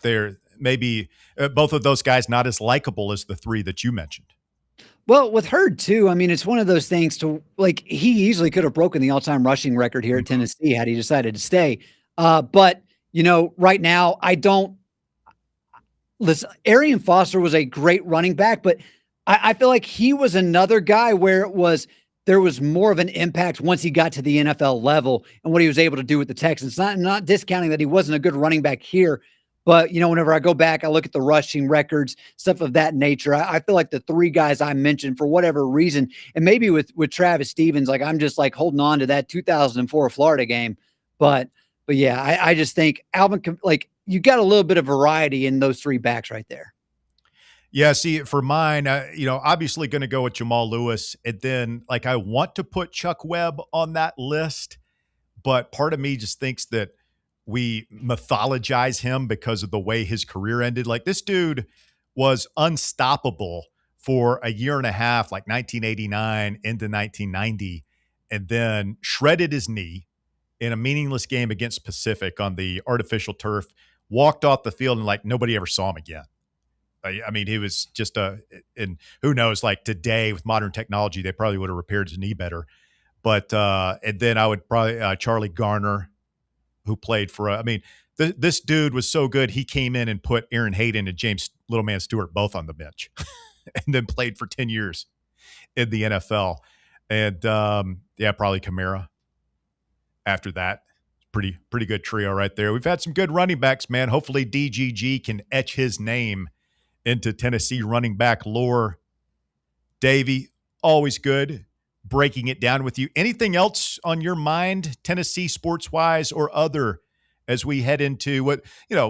they're maybe both of those guys not as likable as the 3 that you mentioned. Well, with Hurd too, it's one of those things to he easily could have broken the all-time rushing record here at Tennessee had he decided to stay. But right now I don't listen. Arian Foster was a great running back, but I feel like he was another guy where there was more of an impact once he got to the NFL level and what he was able to do with the Texans. Not discounting that he wasn't a good running back here, but whenever I go back, I look at the rushing records, stuff of that nature. I feel like the 3 guys I mentioned, for whatever reason, and maybe with Travis Stevens, I'm just holding on to that 2004 Florida game, but yeah, I just think Alvin, you got a little bit of variety in those 3 backs right there. Yeah, see, for mine, obviously going to go with Jamal Lewis. And then, I want to put Chuck Webb on that list, but part of me just thinks that we mythologize him because of the way his career ended. This dude was unstoppable for a year and a half, like 1989 into 1990, and then shredded his knee in a meaningless game against Pacific on the artificial turf, walked off the field, and like nobody ever saw him again. I mean, he was just and who knows, like today with modern technology, they probably would have repaired his knee better. But, and then I would probably, Charlie Garner, who played for, this dude was so good. He came in and put Aaron Hayden and James Littleman Stewart both on the bench and then played for 10 years in the NFL. And, probably Kamara after that. Pretty good trio right there. We've had some good running backs, man. Hopefully DGG can etch his name into Tennessee running back lore. Davey, always good breaking it down with you. Anything else on your mind, Tennessee sports-wise or other, as we head into what,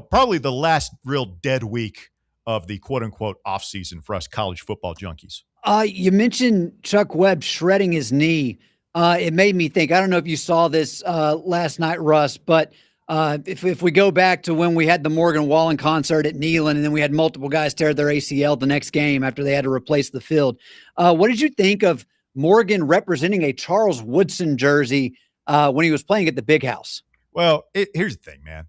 probably the last real dead week of the quote-unquote off-season for us college football junkies? You mentioned Chuck Webb shredding his knee. It made me think, I don't know if you saw this last night, Russ, but if we go back to when we had the Morgan Wallen concert at Neyland, and then we had multiple guys tear their ACL the next game after they had to replace the field. What did you think of Morgan representing a Charles Woodson jersey when he was playing at the Big House? Well, here's the thing, man.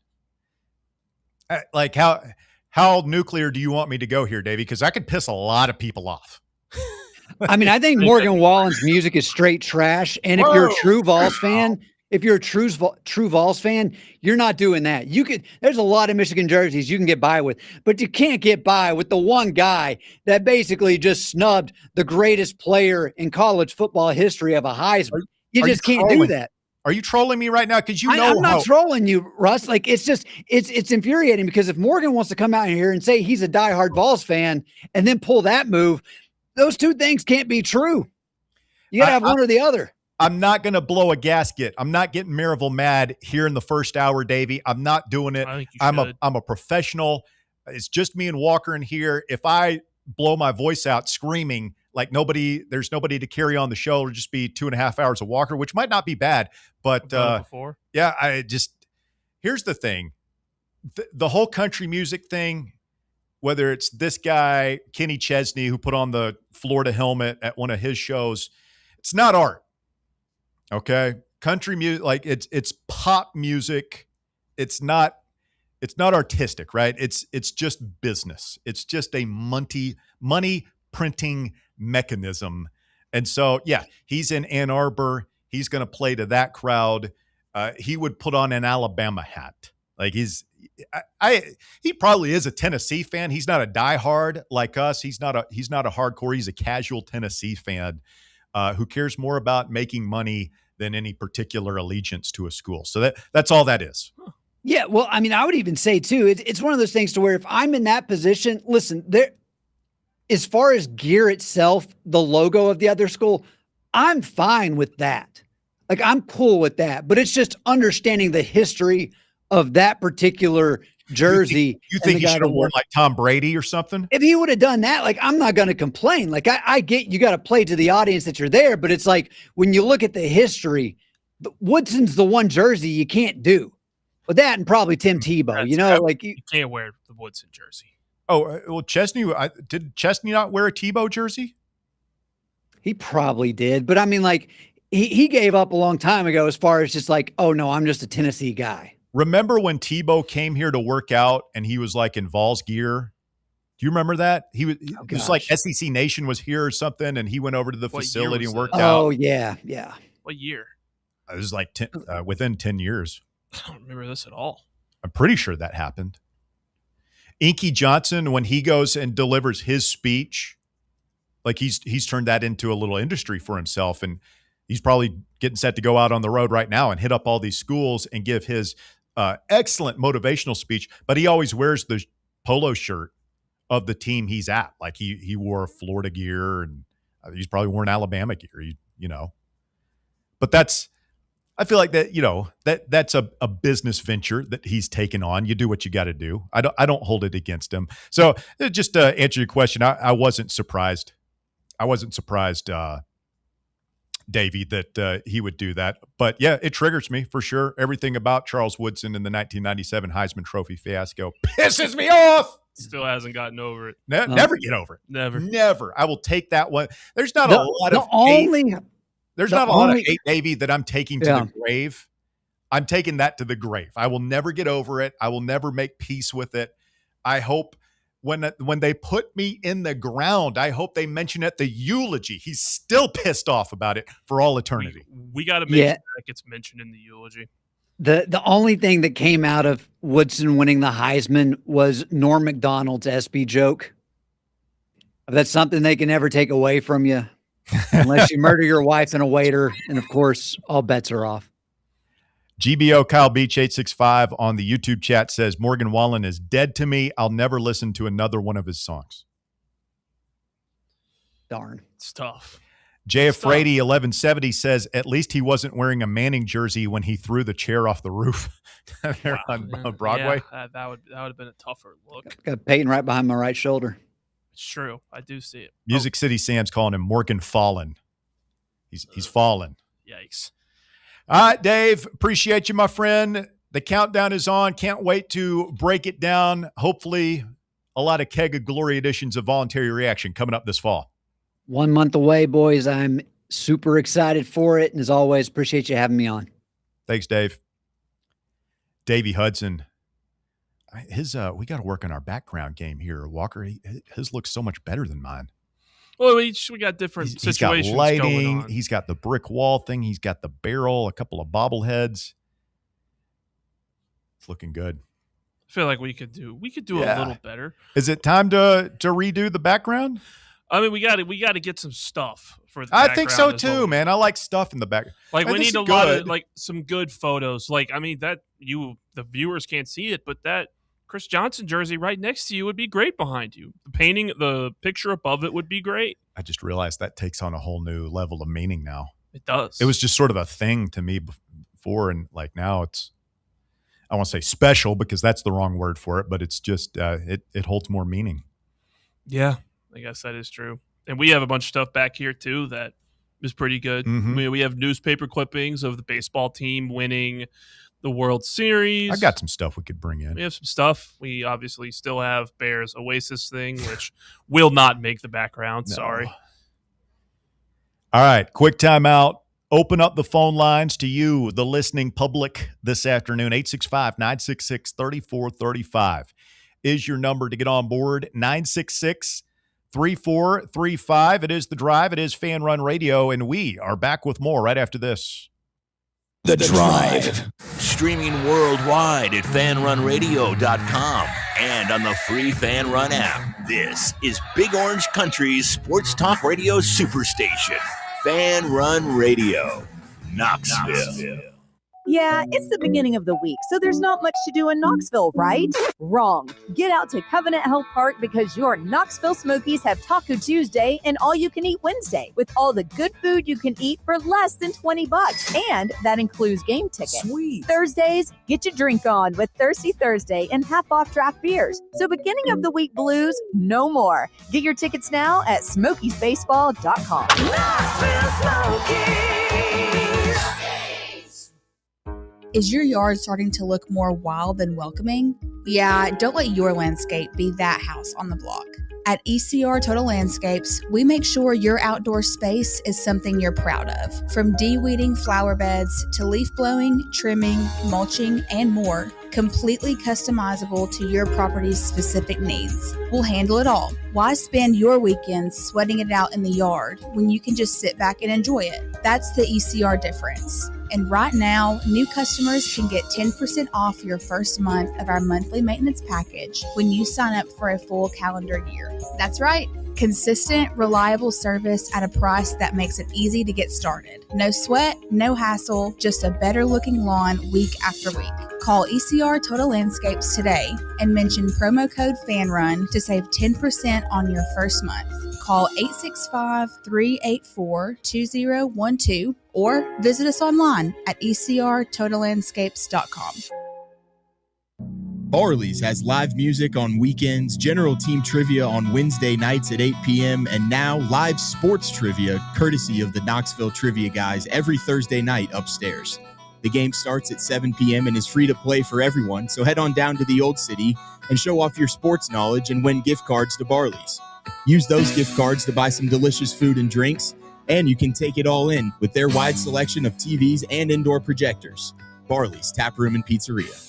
Like how nuclear do you want me to go here, Davey? Because I could piss a lot of people off. I mean, I think Morgan Wallen's music is straight trash. And if you're a true Vols fan, you're not doing that. There's a lot of Michigan jerseys you can get by with, but you can't get by with the one guy that basically just snubbed the greatest player in college football history of a Heisman. You just can't do that. Are you trolling me right now? Because I'm not trolling you, Russ. Like it's infuriating because if Morgan wants to come out here and say he's a diehard Vols fan and then pull that move, those two things can't be true. You got to have one or the other. I'm not going to blow a gasket. I'm not getting Maryville mad here in the first hour, Davey. I'm not doing it. I'm a professional. It's just me and Walker in here. If I blow my voice out screaming like there's nobody to carry on the show, it'll just be 2.5 hours of Walker, which might not be bad. But here's the thing. The whole country music thing, whether it's this guy, Kenny Chesney, who put on the Florida helmet at one of his shows, it's not art. Okay. Country music, like it's pop music. It's not artistic, right? It's just business. It's just a money printing mechanism. And so, he's in Ann Arbor. He's going to play to that crowd. He would put on an Alabama hat. Like he probably is a Tennessee fan. He's not a diehard like us. He's not a hardcore. He's a casual Tennessee fan who cares more about making money than any particular allegiance to a school. So that's all that is. Yeah, well, I mean, I would even say too, it's one of those things to where if I'm in that position, listen, as far as gear itself, the logo of the other school, I'm fine with that. Like I'm cool with that, but it's just understanding the history of that particular jersey. You think he should have worn like Tom Brady or something? If he would have done that, like I'm not going to complain. Like I get you got to play to the audience that you're there, but it's like when you look at the history, Woodson's the one jersey you can't do. But that and probably Tim Tebow, you can't wear the Woodson jersey. Oh, well, Chesney, did Chesney not wear a Tebow jersey? He probably did. But I mean, like he gave up a long time ago as far as just like, oh no, I'm just a Tennessee guy. Remember when Tebow came here to work out and he was like in Vols gear? Do you remember that? It was like SEC Nation was here or something, and he went over to the facility and worked out. Oh, yeah. What year? It was like within 10 years. I don't remember this at all. I'm pretty sure that happened. Inky Johnson, when he goes and delivers his speech, like he's turned that into a little industry for himself, and he's probably getting set to go out on the road right now and hit up all these schools and give his excellent motivational speech. But he always wears the polo shirt of the team he's at. Like he wore Florida gear, and he's probably worn Alabama gear. But I feel like that that's a business venture that he's taken on. You do what you got to do. I don't hold it against him. So just to answer your question, I wasn't surprised. Davey, that he would do that. But yeah, it triggers me for sure. Everything about Charles Woodson in the 1997 Heisman Trophy fiasco pisses me off. Still hasn't gotten over it. Never get over it. Never. I will take that one. There's not a lot of hate, Davey, that I'm taking to the grave. I'm taking that to the grave. I will never get over it. I will never make peace with it. I hope when they put me in the ground, I hope they mention it, the eulogy. He's still pissed off about it for all eternity. We got to make sure that gets mentioned in the eulogy. The only thing that came out of Woodson winning the Heisman was Norm Macdonald's SB joke. That's something they can never take away from you unless you murder your wife and a waiter. And, of course, all bets are off. GBO Kyle Beach 865 on the YouTube chat says, Morgan Wallen is dead to me. I'll never listen to another one of his songs. Darn. It's tough. JF Frady 1170 says, at least he wasn't wearing a Manning jersey when he threw the chair off the roof there on Broadway. Yeah, that would have been a tougher look. Got Peyton right behind my right shoulder. It's true. I do see it. Music City Sam's calling him Morgan Fallen. He's fallen. Yikes. All right, Dave, appreciate you, my friend. The countdown is on. Can't wait to break it down. Hopefully, a lot of Keg of Glory editions of Voluntary Reaction coming up this fall. 1 month away, boys. I'm super excited for it. And as always, appreciate you having me on. Thanks, Dave. Davey Hudson. We got to work on our background game here, Walker. His looks so much better than mine. Well, we got different situations. He's got lighting. Going on. He's got the brick wall thing. He's got the barrel, a couple of bobbleheads. It's looking good. I feel like we could do a little better. Is it time to redo the background? I mean, we got to get some stuff for the I think so too, man. I like stuff in the back. Like we need a lot of some good photos. Like, I mean, the viewers can't see it, but that Chris Johnson jersey right next to you would be great behind you. The picture above it would be great. I just realized that takes on a whole new level of meaning now. It does. It was just sort of a thing to me before, and like now it's, I won't say special because that's the wrong word for it, but it's just it holds more meaning. Yeah, I guess that is true. And we have a bunch of stuff back here too that is pretty good. Mm-hmm. I mean, we have newspaper clippings of the baseball team winning the World Series. I got some stuff we could bring in. We have some stuff. We obviously still have Bears Oasis thing, which will not make the background. No. Sorry. All right, quick timeout. Open up the phone lines to you, the listening public, this afternoon. 865-966-3435 is your number to get on board. 966-3435. It is The Drive. It is Fan Run Radio, and we are back with more right after this. The Drive. Streaming worldwide at fanrunradio.com and on the free Fan Run app. This is Big Orange Country's sports talk radio superstation. Fan Run Radio, Knoxville. Yeah, it's the beginning of the week, so there's not much to do in Knoxville, right? Wrong. Get out to Covenant Health Park because your Knoxville Smokies have Taco Tuesday and All-You-Can-Eat Wednesday with all the good food you can eat for less than $20. And that includes game tickets. Sweet. Thursdays, get your drink on with Thirsty Thursday and half-off draft beers. So beginning of the week blues, no more. Get your tickets now at SmokiesBaseball.com. Knoxville Smokies! Is your yard starting to look more wild than welcoming? Yeah, don't let your landscape be that house on the block. At ECR Total Landscapes, we make sure your outdoor space is something you're proud of. From de-weeding flower beds to leaf blowing, trimming, mulching, and more, completely customizable to your property's specific needs. We'll handle it all. Why spend your weekends sweating it out in the yard when you can just sit back and enjoy it? That's the ECR difference. And right now, new customers can get 10% off your first month of our monthly maintenance package when you sign up for a full calendar year. That's right. Consistent, reliable service at a price that makes it easy to get started. No sweat, no hassle, just a better looking lawn week after week. Call ECR Total Landscapes today and mention promo code FANRUN to save 10% on your first month. Call 865-384-2012 or visit us online at ecrtotallandscapes.com. Barley's has live music on weekends, general team trivia on Wednesday nights at 8 p.m., and now live sports trivia courtesy of the Knoxville Trivia Guys every Thursday night upstairs. The game starts at 7 p.m. and is free to play for everyone, so head on down to the Old City and show off your sports knowledge and win gift cards to Barley's. Use those gift cards to buy some delicious food and drinks, and you can take it all in with their wide selection of TVs and indoor projectors. Barley's Tap Room and Pizzeria.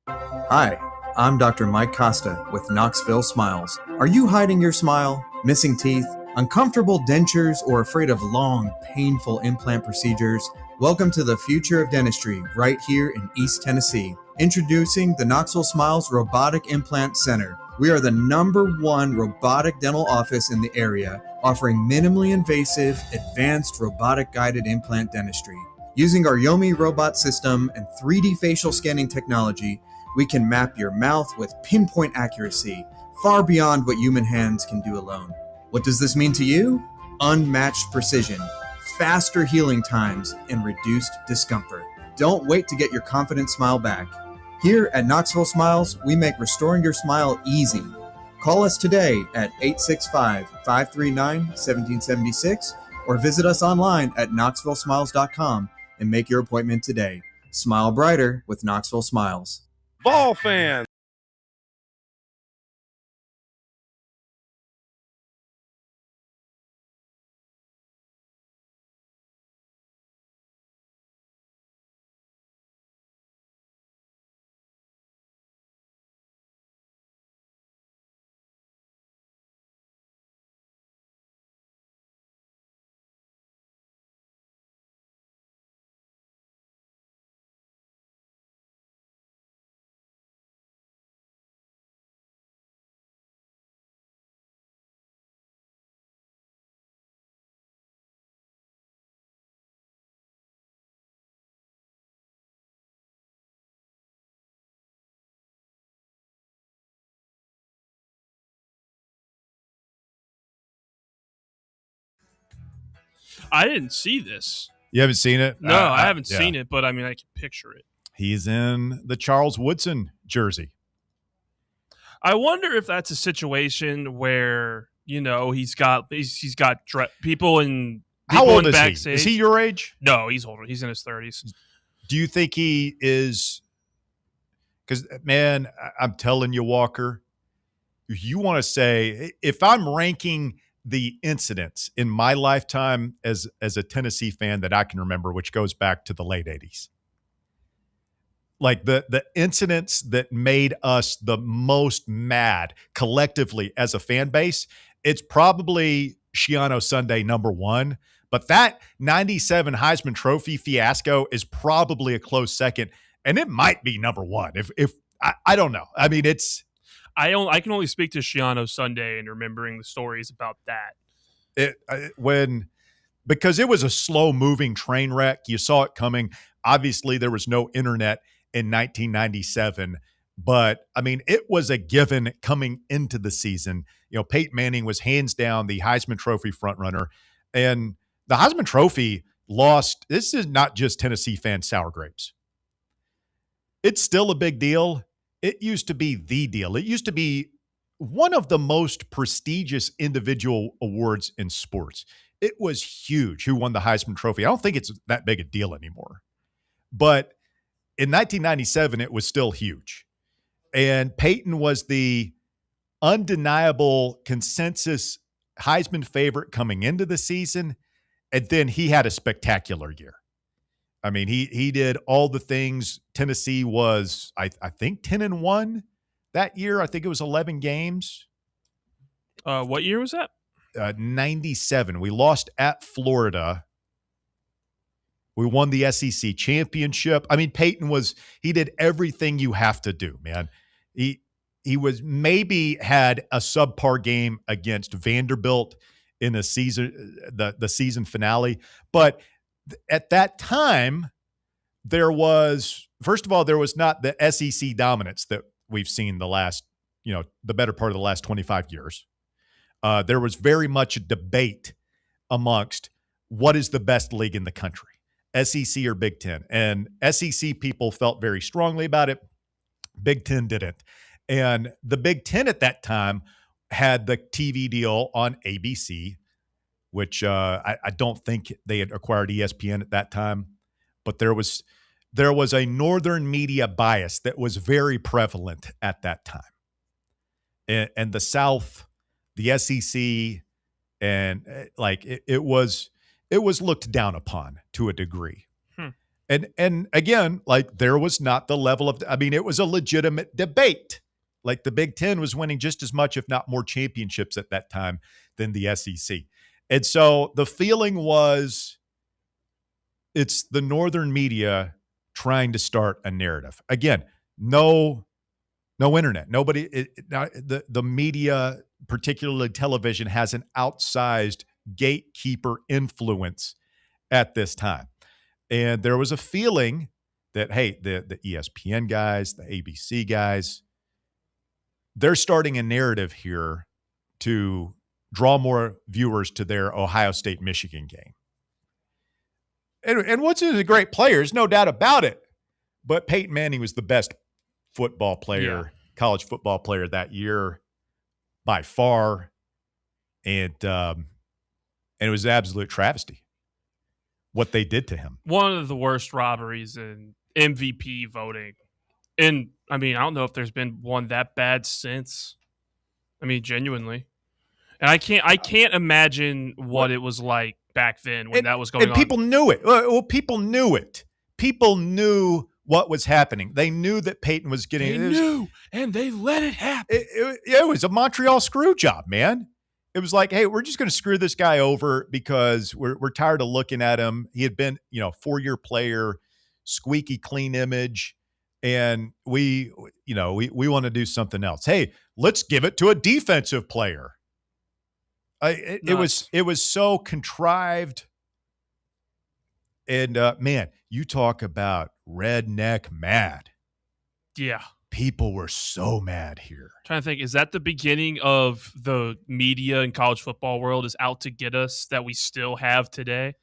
Hi, I'm Dr. Mike Costa with Knoxville Smiles. Are you hiding your smile, missing teeth, uncomfortable dentures, or afraid of long, painful implant procedures? Welcome to the future of dentistry right here in East Tennessee. Introducing the Knoxville Smiles Robotic Implant Center. We are the #1 robotic dental office in the area, offering minimally invasive, advanced robotic guided implant dentistry. Using our Yomi robot system and 3D facial scanning technology, we can map your mouth with pinpoint accuracy, far beyond what human hands can do alone. What does this mean to you? Unmatched precision, faster healing times, and reduced discomfort. Don't wait to get your confident smile back. Here at Knoxville Smiles, we make restoring your smile easy. Call us today at 865-539-1776 or visit us online at knoxvillesmiles.com and make your appointment today. Smile brighter with Knoxville Smiles. Vol fans. I didn't see this. You haven't seen it? No, I haven't seen it, but I mean, I can picture it. He's in the Charles Woodson jersey. I wonder if that's a situation where, you know, he's got people in How old is backstage. he? Is he your age? No, he's older. He's in his 30s. Do you think he is? Because, man, I'm telling you, Walker, you want to say, if I'm ranking the incidents in my lifetime as a Tennessee fan that I can remember, which goes back to the late 80s, like the incidents that made us the most mad collectively as a fan base, it's probably Schiano Sunday #1. But that 97 Heisman Trophy fiasco is probably a close second, and it might be #1. If I don't know. I mean, it's I can only speak to Schiano Sunday and remembering the stories about that. Because it was a slow moving train wreck. You saw it coming. Obviously, there was no internet in 1997, but I mean, it was a given coming into the season. You know, Peyton Manning was hands down the Heisman Trophy frontrunner, and the Heisman Trophy lost. This is not just Tennessee fan sour grapes. It's still a big deal. It used to be the deal. It used to be one of the most prestigious individual awards in sports. It was huge who won the Heisman Trophy. I don't think it's that big a deal anymore. But in 1997, it was still huge. And Peyton was the undeniable consensus Heisman favorite coming into the season. And then he had a spectacular year. I mean, he did all the things. Tennessee was, I think, 10-1 that year. I think it was 11 games. What year was that? 97. We lost at Florida. We won the SEC championship. I mean, Peyton he did everything you have to do, man. He was maybe had a subpar game against Vanderbilt in the season finale. But at that time, there was not the SEC dominance that we've seen the better part of the last 25 years. There was very much a debate amongst what is the best league in the country, SEC or Big Ten. And SEC people felt very strongly about it. Big Ten didn't. And the Big Ten at that time had the TV deal on ABC, which I don't think they had acquired ESPN at that time. but there was a northern media bias that was very prevalent at that time. And the South, the SEC, and it was looked down upon to a degree. And again, like there was not the level of, it was a legitimate debate. Like the Big Ten was winning just as much, if not more, championships at that time than the SEC. And so the feeling was it's the northern media trying to start a narrative. Again, no internet. Nobody, the media, particularly television, has an outsized gatekeeper influence at this time. And there was a feeling that, hey, the ESPN guys, the ABC guys, they're starting a narrative here to draw more viewers to their Ohio State-Michigan game. And Woodson is a great player, there's no doubt about it. But Peyton Manning was the best football player, college football player that year by far. And it was an absolute travesty what they did to him. One of the worst robberies in MVP voting. And, I don't know if there's been one that bad since. Genuinely. And I can't imagine what it was like back then when that was going on. And people knew it. Well, people knew it. People knew what was happening. They knew that Peyton was getting it. They knew, and they let it happen. It was a Montreal screw job, man. It was like, hey, we're just going to screw this guy over because we're tired of looking at him. He had been, 4-year player, squeaky clean image, and we want to do something else. Hey, let's give it to a defensive player. It was so contrived. And man, you talk about redneck mad. Yeah. People were so mad here. Trying to think, is that the beginning of the media and college football world is out to get us that we still have today?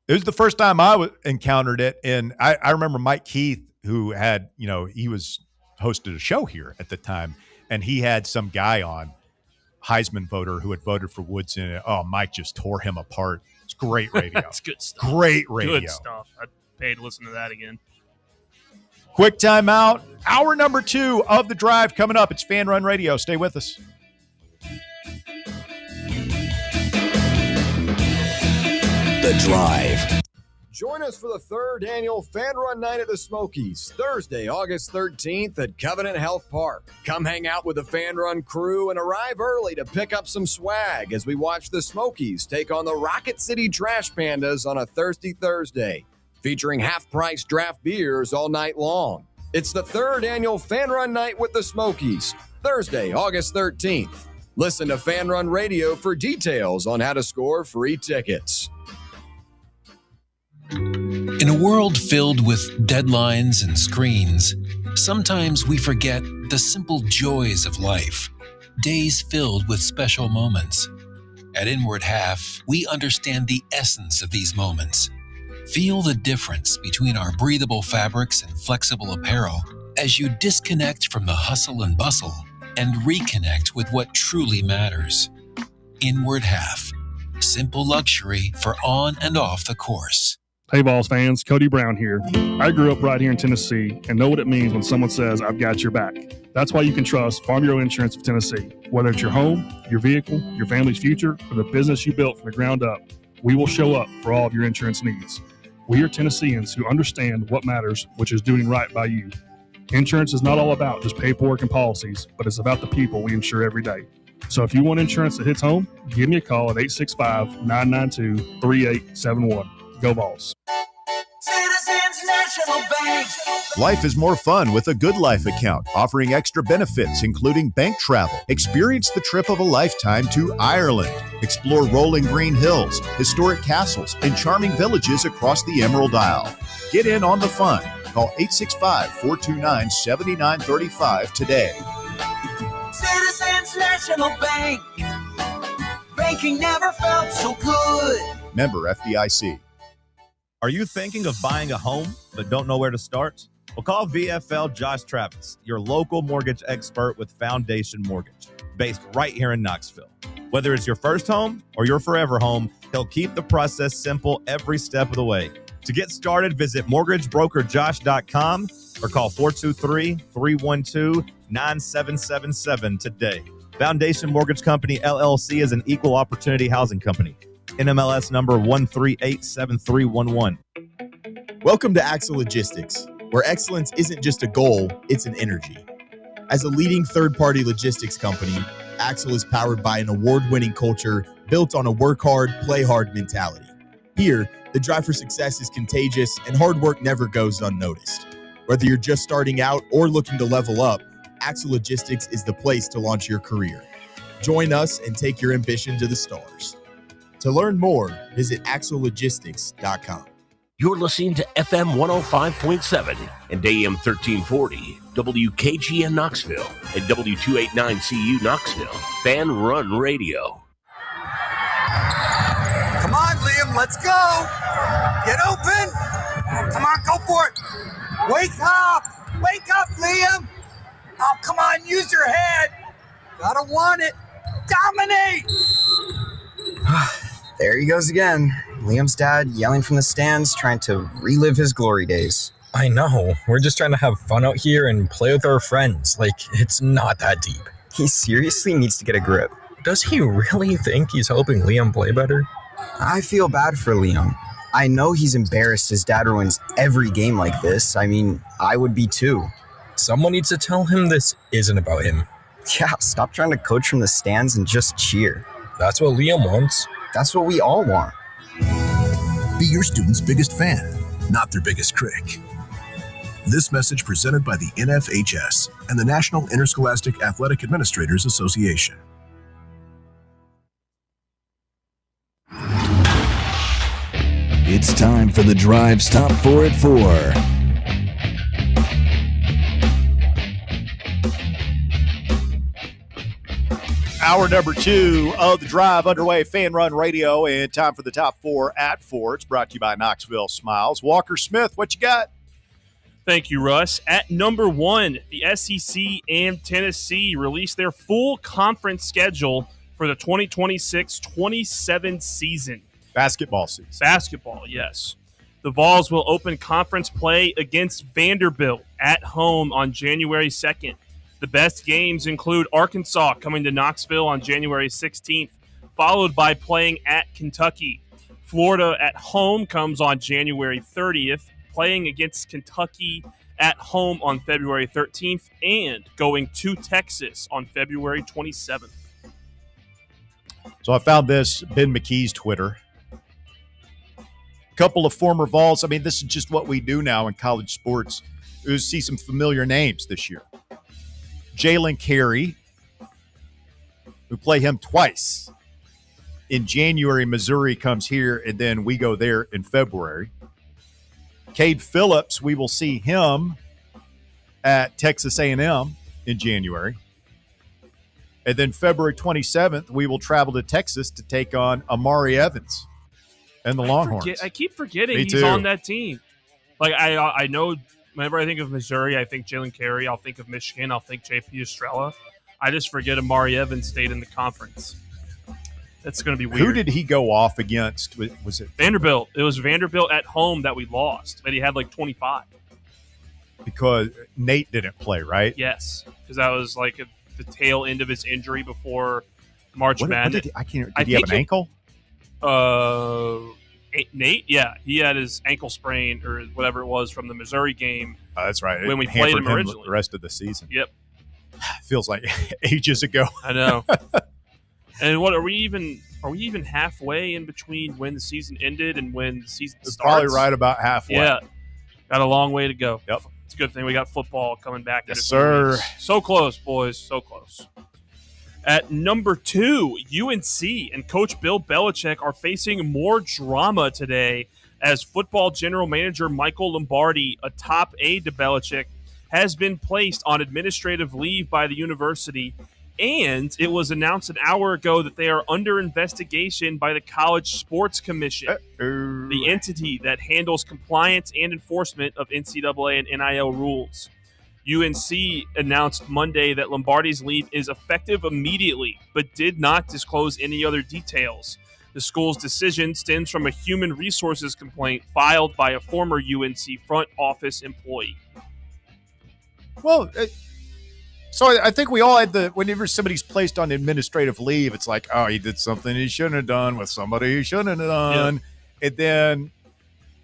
It was the first time I encountered it. And I remember Mike Keith, who had, he was hosted a show here at the time, and he had some guy on, Heisman voter, who had voted for Woodson. And, Mike just tore him apart. It's great radio. That's good stuff. Great radio. Good stuff. I'd pay to listen to that again. Quick timeout. Hour number 2 of The Drive coming up. It's Fan Run Radio. Stay with us. The Drive. Join us for the 3rd annual Fan Run Night at the Smokies, Thursday, August 13th at Covenant Health Park. Come hang out with the Fan Run crew and arrive early to pick up some swag as we watch the Smokies take on the Rocket City Trash Pandas on a Thirsty Thursday, featuring half-price draft beers all night long. It's the 3rd annual Fan Run Night with the Smokies, Thursday, August 13th. Listen to Fan Run Radio for details on how to score free tickets. In a world filled with deadlines and screens, sometimes we forget the simple joys of life, days filled with special moments. At Inward Half, we understand the essence of these moments. Feel the difference between our breathable fabrics and flexible apparel as you disconnect from the hustle and bustle and reconnect with what truly matters. Inward Half, simple luxury for on and off the course. Hey, Vols fans, Cody Brown here. I grew up right here in Tennessee and know what it means when someone says, I've got your back. That's why you can trust Farm Bureau Insurance of Tennessee. Whether it's your home, your vehicle, your family's future, or the business you built from the ground up, we will show up for all of your insurance needs. We are Tennesseans who understand what matters, which is doing right by you. Insurance is not all about just paperwork and policies, but it's about the people we insure every day. So if you want insurance that hits home, give me a call at 865-992-3871. Go Vols. Citizens National Bank. Life is more fun with a Good Life account, offering extra benefits, including bank travel. Experience the trip of a lifetime to Ireland. Explore rolling green hills, historic castles, and charming villages across the Emerald Isle. Get in on the fun. Call 865-429-7935 today. Citizens National Bank. Banking never felt so good. Member FDIC. Are you thinking of buying a home but don't know where to start? Well, call VFL Josh Travis, your local mortgage expert with Foundation Mortgage, based right here in Knoxville. Whether it's your first home or your forever home, he'll keep the process simple every step of the way. To get started, visit mortgagebrokerjosh.com or call 423-312-9777 today. Foundation Mortgage Company, LLC is an equal opportunity housing company. NMLS number 1387311. Welcome to Axle Logistics, where excellence isn't just a goal, it's an energy. As a leading third-party logistics company, Axle is powered by an award-winning culture built on a work hard, play hard mentality. Here, the drive for success is contagious and hard work never goes unnoticed. Whether you're just starting out or looking to level up, Axle Logistics is the place to launch your career. Join us and take your ambition to the stars. To learn more, visit axlelogistics.com. You're listening to FM 105.7 and AM 1340, WKGN Knoxville, and W289CU Knoxville, Fan Run Radio. Come on, Liam, let's go. Get open. Come on, go for it. Wake up. Wake up, Liam. Oh, come on, use your head. Gotta want it. Dominate. There he goes again. Liam's dad yelling from the stands, trying to relive his glory days. I know. We're just trying to have fun out here and play with our friends. Like, it's not that deep. He seriously needs to get a grip. Does he really think he's helping Liam play better? I feel bad for Liam. I know he's embarrassed his dad ruins every game like this. I mean, I would be too. Someone needs to tell him this isn't about him. Yeah, stop trying to coach from the stands and just cheer. That's what Liam wants. That's what we all want. Be your student's biggest fan, not their biggest critic. This message presented by the NFHS and the National Interscholastic Athletic Administrators Association. It's time for the Drive Stop 4 at 4. Hour number 2 of the drive underway, Fan Run Radio, and time for the top 4 at 4. It's brought to you by Knoxville Smiles. Walker Smith, what you got? Thank you, Russ. At number 1, the SEC and Tennessee released their full conference schedule for the 2026-27 season. Basketball season. Basketball, yes. The Vols will open conference play against Vanderbilt at home on January 2nd. The best games include Arkansas coming to Knoxville on January 16th, followed by playing at Kentucky. Florida at home comes on January 30th, playing against Kentucky at home on February 13th, and going to Texas on February 27th. So I found this, Ben McKee's Twitter. A couple of former Vols. I mean, this is just what we do now in college sports. We see some familiar names this year. Jalen Carey, we play him twice. In January, Missouri comes here, and then we go there in February. Cade Phillips, we will see him at Texas A&M in January. And then February 27th, we will travel to Texas to take on Amari Evans and the Longhorns. I keep forgetting Me he's too. on that team. Like, I know whenever I think of Missouri, I think Jalen Carey. I'll think of Michigan. I'll think J.P. Estrella. I just forget Amari Evans stayed in the conference. That's going to be weird. Who did he go off against? Was it Vanderbilt? It was Vanderbilt at home that we lost, but he had like 25. Because Nate didn't play, right? Yes, because that was like the tail end of his injury before March Madness. Did he have an ankle? Nate, yeah, he had his ankle sprain or whatever it was from the Missouri game. Oh, that's right. When we It played hampered him originally. the rest of the season. Yep. Feels like ages ago. I know. And what are we even halfway in between when the season ended and when the season starts? Probably right about halfway. Yeah. Got a long way to go. Yep. It's a good thing we got football coming back. Yes, sir. So close, boys. So close. At number 2, UNC and Coach Bill Belichick are facing more drama today as football general manager Michael Lombardi, a top aide to Belichick, has been placed on administrative leave by the university, and it was announced an hour ago that they are under investigation by the College Sports Commission, the entity that handles compliance and enforcement of NCAA and NIL rules. UNC announced Monday that Lombardi's leave is effective immediately, but did not disclose any other details. The school's decision stems from a human resources complaint filed by a former UNC front office employee. Well, so I think we all had whenever somebody's placed on administrative leave, it's like, oh, he did something he shouldn't have done with somebody he shouldn't have done. Yeah. And then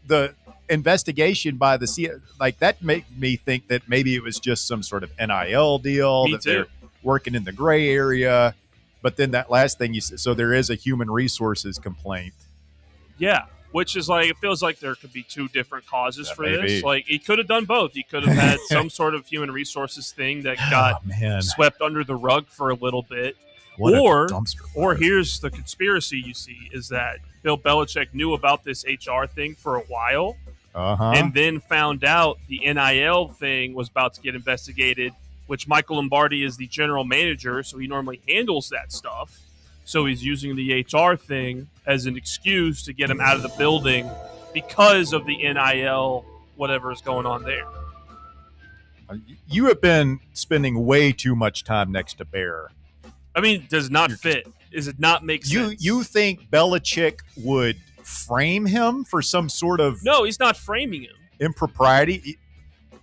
the investigation by the like that made me think that maybe it was just some sort of NIL deal, that they're working in the gray area. But then that last thing you said, so there is a human resources complaint. Yeah, which is like, it feels like there could be two different causes for this. Like, he could have done both. He could have had some sort of human resources thing that got swept under the rug for a little bit. Or here's the conspiracy you see, is that Bill Belichick knew about this HR thing for a while, and then found out the NIL thing was about to get investigated, which Michael Lombardi is the general manager, so he normally handles that stuff. So he's using the HR thing as an excuse to get him out of the building because of the NIL, whatever is going on there. You have been spending way too much time next to Bear. I mean, does not fit. Does it not make sense? You think Belichick would frame him for some sort of... No, he's not framing him. Impropriety?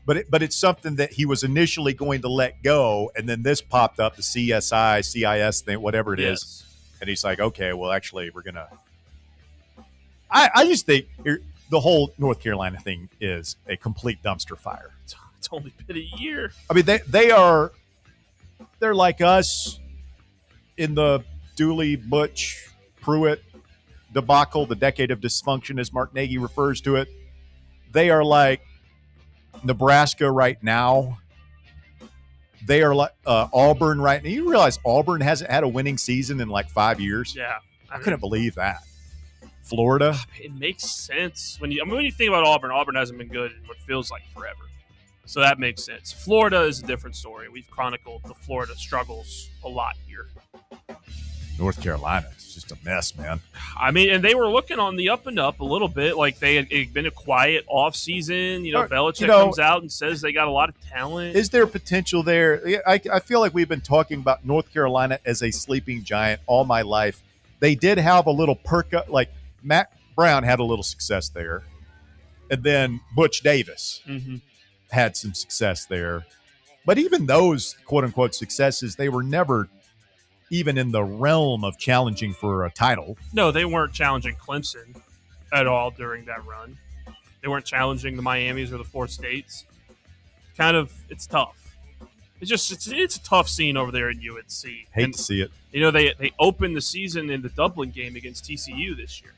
But it's something that he was initially going to let go, and then this popped up, the CIS thing, whatever it is. And he's like, okay, well, actually, we're going to... I just think the whole North Carolina thing is a complete dumpster fire. It's only been a year. I mean, they're like us in the Dooley, Butch, Pruitt debacle, the decade of dysfunction, as Mark Nagy refers to it. They are like Nebraska right now. They are like Auburn right now. You realize Auburn hasn't had a winning season in like 5 years? Yeah. I couldn't believe that. Florida. It makes sense. When you think about Auburn hasn't been good in what feels like forever. So that makes sense. Florida is a different story. We've chronicled the Florida struggles a lot here. North Carolina is just a mess, man. I mean, and they were looking on the up and up a little bit. Like, they had been a quiet offseason. Belichick comes out and says they got a lot of talent. Is there potential there? I feel like we've been talking about North Carolina as a sleeping giant all my life. They did have a little perk up. Like, Matt Brown had a little success there. And then Butch Davis had some success there. But even those quote-unquote successes, they were never even in the realm of challenging for a title. No, they weren't challenging Clemson at all during that run. They weren't challenging the Miamis or the four states. It's tough. It's a tough scene over there in UNC. Hate to see it. They opened the season in the Dublin game against TCU this year.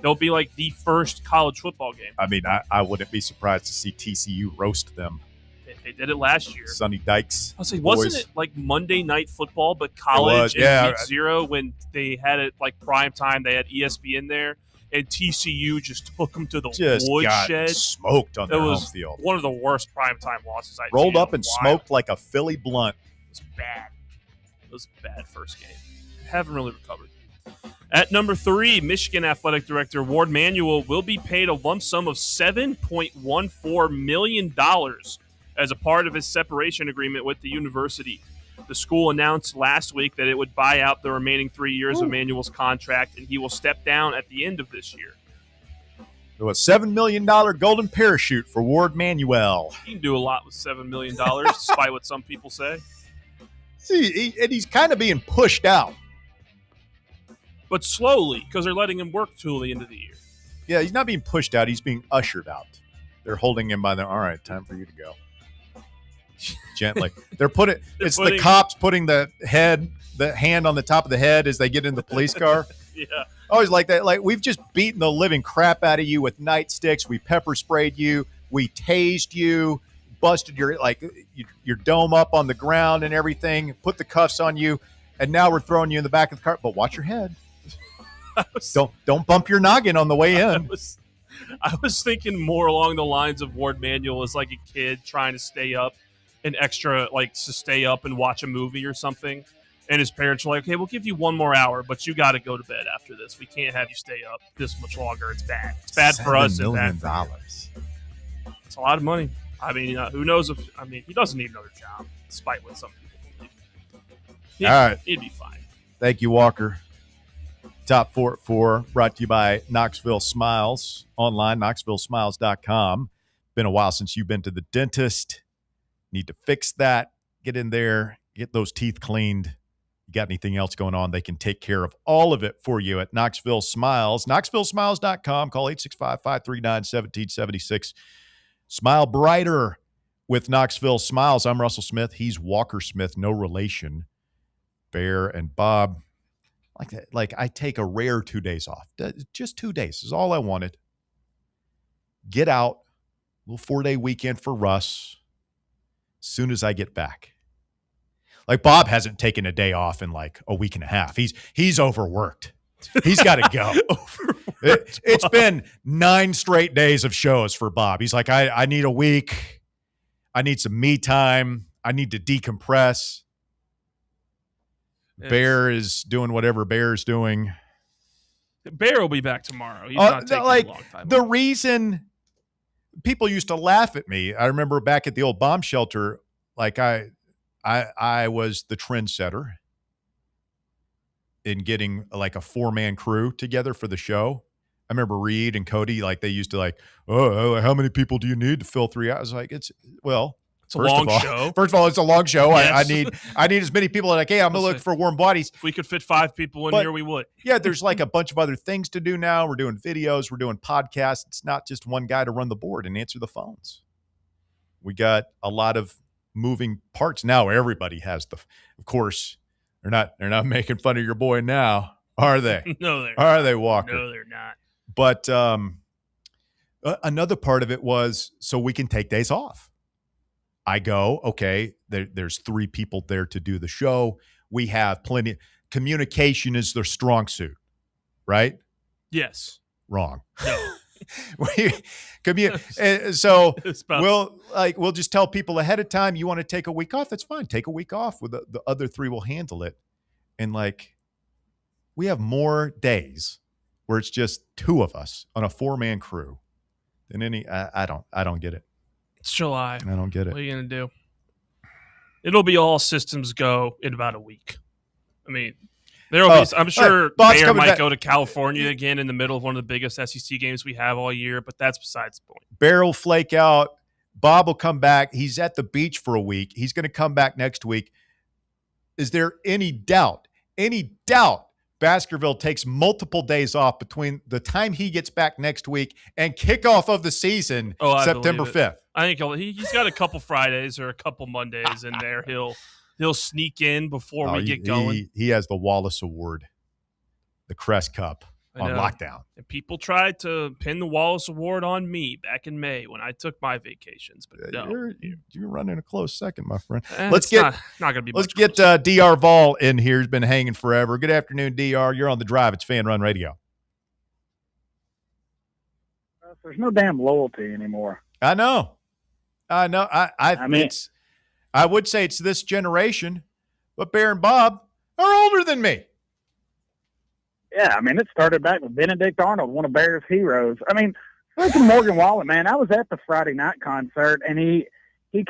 They'll be like the first college football game. I mean, I wouldn't be surprised to see TCU roast them. They did it last year. Sonny Dykes. I was like, wasn't it like Monday Night Football, but college in week 0 when they had it like prime time? They had ESPN there, and TCU just took them to the woodshed. Got smoked on their home field. One of the worst primetime losses I've rolled seen up and smoked like a Philly blunt. It was bad. It was a bad first game. Haven't really recovered. At number 3, Michigan Athletic Director Ward Manuel will be paid a lump sum of $7.14 million as a part of his separation agreement with the university. The school announced last week that it would buy out the remaining 3 years of Manuel's contract, and he will step down at the end of this year. It was a $7 million golden parachute for Ward Manuel. You can do a lot with $7 million, despite what some people say. See, and he's kind of being pushed out. But slowly, because they're letting him work till the end of the year. Yeah, he's not being pushed out. He's being ushered out. They're holding him by the, all right, time for you to go. Gently. It's the cops putting the hand on the top of the head as they get in the police car. Yeah. Always like that. Like, we've just beaten the living crap out of you with nightsticks. We pepper sprayed you. We tased you. Busted your dome up on the ground and everything. Put the cuffs on you. And now we're throwing you in the back of the car. But watch your head. Don't bump your noggin on the way in. I was thinking more along the lines of Ward Manuel as like a kid trying to stay up an extra, like to stay up and watch a movie or something. And his parents were like, okay, we'll give you 1 more hour, but you got to go to bed after this. We can't have you stay up this much longer. It's bad. It's bad for us. $7 million. It's a lot of money. I mean, who knows he doesn't need another job, despite what some people believe. All right. He'd be fine. Thank you, Walker. Top 4 at 4, brought to you by Knoxville Smiles, online, knoxvillesmiles.com. Been a while since you've been to the dentist. Need to fix that. Get in there, get those teeth cleaned. You got anything else going on, they can take care of all of it for you at Knoxville Smiles. knoxvillesmiles.com. Call 865-539-1776. Smile brighter with Knoxville Smiles. I'm Russell Smith. He's Walker Smith, no relation. Bear and Bob, like I take a rare 2 days off. Just 2 days is all I wanted. Get out, a little 4-day weekend for Russ as soon as I get back. Like Bob hasn't taken a day off in like a week and a half. He's overworked. He's got to go. It's been 9 straight days of shows for Bob. He's like, I need a week. I need some me time. I need to decompress. Bear is doing whatever Bear's doing. Bear will be back tomorrow. He's not taking a long time. The reason people used to laugh at me, I remember back at the old bomb shelter, like I was the trendsetter in getting like a 4-man crew together for the show. I remember Reed and Cody, like they used to like, oh, how many people do you need to fill 3 hours? Like it's a long show. First of all, it's a long show. Yes. I need as many people as I can. I'm gonna look for warm bodies. If we could fit 5 people in here, we would. Yeah, there's like a bunch of other things to do now. We're doing videos, we're doing podcasts. It's not just one guy to run the board and answer the phones. We got a lot of moving parts now. Everybody has of course, they're not making fun of your boy now, are they? No, they're not. Are they, Walker? No, they're not. But another part of it was so we can take days off. I go, okay, there's 3 people there to do the show. We have plenty. Communication is their strong suit, right? Yes. Wrong. No. So we'll just tell people ahead of time, you want to take a week off? That's fine. Take a week off. With the other 3 will handle it. And like we have more days where it's just 2 of us on a 4-man crew than any. I don't get it. It's July. I don't get it. What are you going to do? It'll be all systems go in about a week. I mean, I'm sure Bear might go to California again in the middle of one of the biggest SEC games we have all year, but that's besides the point. Bear will flake out. Bob will come back. He's at the beach for a week. He's going to come back next week. Is there any doubt Baskerville takes multiple days off between the time he gets back next week and kickoff of the season, September 5th? I think he's got a couple Fridays or a couple Mondays in there. He'll sneak in before we get going. He has the Wallace Award, the Crest Cup on lockdown. And people tried to pin the Wallace Award on me back in May when I took my vacations, but no. You're running a close second, my friend. Let's get not going to be. Let's get Dr. Vol in here. He's been hanging forever. Good afternoon, Dr. You're on the drive. It's Fan Run Radio. There's no damn loyalty anymore. I know. I would say it's this generation, but Bear and Bob are older than me. Yeah, I mean, it started back with Benedict Arnold, one of Bear's heroes. I mean, freaking Morgan Wallen, man, I was at the Friday night concert, and he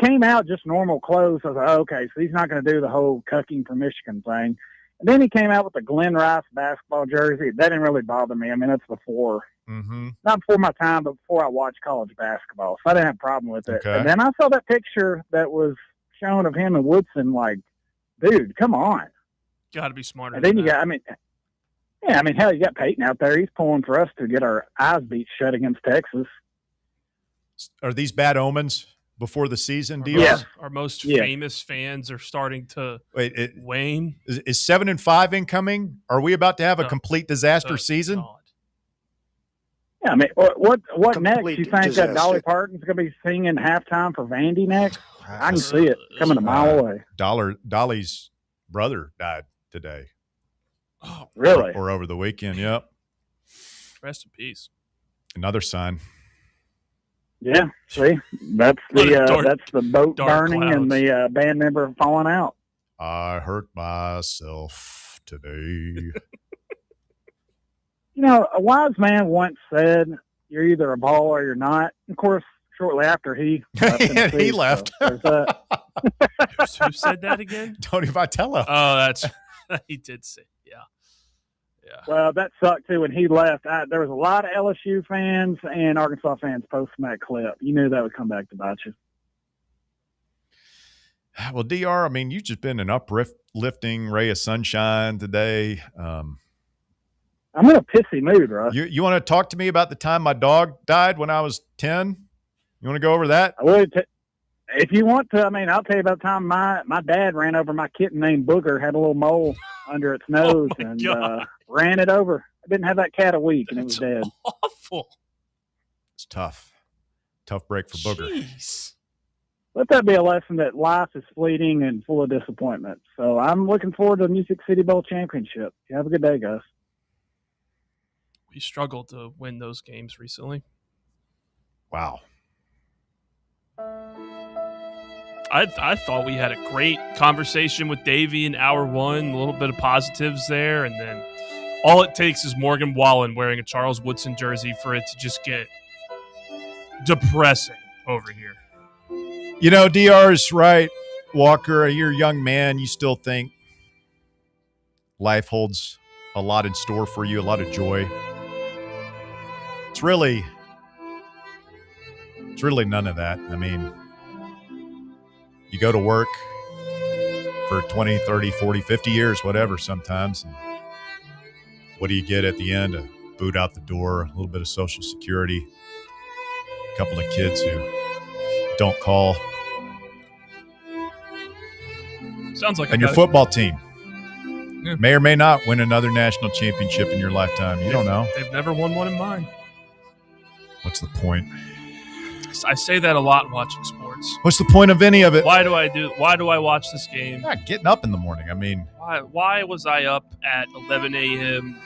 came out just normal clothes. I was like, okay, so he's not going to do the whole cucking for Michigan thing. And then he came out with the Glenn Rice basketball jersey. That didn't really bother me. I mean, that's before. Mm-hmm. Not before my time, but before I watched college basketball. So I didn't have a problem with it. Okay. And then I saw that picture that was shown of him and Woodson, like, dude, come on. Got to be smarter. And then you got, hell, you got Peyton out there. He's pulling for us to get our eyes beat shut against Texas. Are these bad omens before the season, Dr.? Yes. Our most famous fans are starting to wane. Is 7-5 incoming? Are we about to have a complete disaster season? God. Yeah, I mean, what next? You think that Dolly Parton's going to be singing halftime for Vandy next? I can see it coming a mile away. Dolly's brother died today. Oh, really? Or over the weekend, yep. Rest in peace. Another sign. Yeah, see, that's the boat burning clouds. and the band member falling out. I hurt myself today. You know, a wise man once said, "You're either a Vol or you're not." Of course, shortly after he left, he left. So Who said that again? Tony Vitello. Oh, that's he did say, yeah. Well, that sucked too when he left. There was a lot of LSU fans and Arkansas fans posting that clip. You knew that would come back to bite you. Well, DR, I mean, you've just been an uplifting ray of sunshine today. I'm in a pissy mood, Russ. You want to talk to me about the time my dog died when I was 10? You want to go over that? I would. If you want to, I mean, I'll tell you about the time my dad ran over my kitten named Booger, had a little mole under its nose, and ran it over. I didn't have that cat a week, and it was dead. Awful. It's tough. Tough break for Booger. Jeez. Let that be a lesson that life is fleeting and full of disappointment. So I'm looking forward to the Music City Bowl championship. You have a good day, guys. We struggled to win those games recently. Wow. I thought we had a great conversation with Davey in hour one, a little bit of positives there, and then all it takes is Morgan Wallen wearing a Charles Woodson jersey for it to just get depressing over here. You know, DR's right, Walker. You're a young man. You still think life holds a lot in store for you, a lot of joy. It's really none of that. I mean, you go to work for 20, 30, 40, 50 years, whatever sometimes. And what do you get at the end? A boot out the door, a little bit of Social Security, a couple of kids who don't call. Sounds like and your football team may or may not win another national championship in your lifetime. You don't know. They've never won one in mine. What's the point? I say that a lot watching sports. What's the point of any of it? Why do I watch this game? Not getting up in the morning. I mean, why was I up at 11 a.m.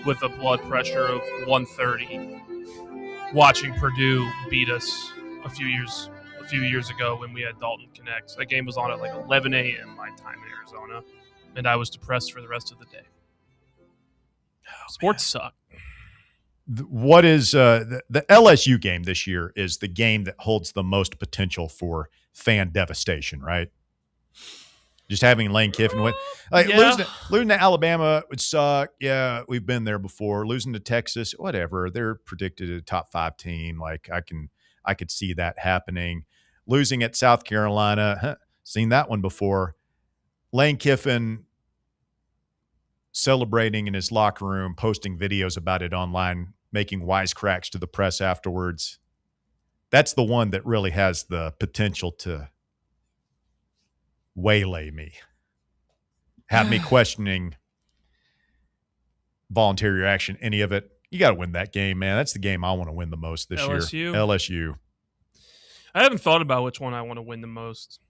with a blood pressure of 130 watching Purdue beat us a few years ago when we had Dalton Connect? That game was on at like 11 a.m. my time in Arizona, and I was depressed for the rest of the day. Sports suck. What is the LSU game this year is the game that holds the most potential for devastation, right? Just having Lane Kiffin win. Losing to Alabama would suck. Yeah, we've been there before. Losing to Texas, whatever. They're predicted a top 5 team. Like I could see that happening. Losing at South Carolina, seen that one before. Lane Kiffin celebrating in his locker room, posting videos about it online, making wisecracks to the press afterwards. That's the one that really has the potential to waylay me, have me questioning voluntary action, any of it. You got to win that game, man. That's the game I want to win the most this year. LSU. I haven't thought about which one I want to win the most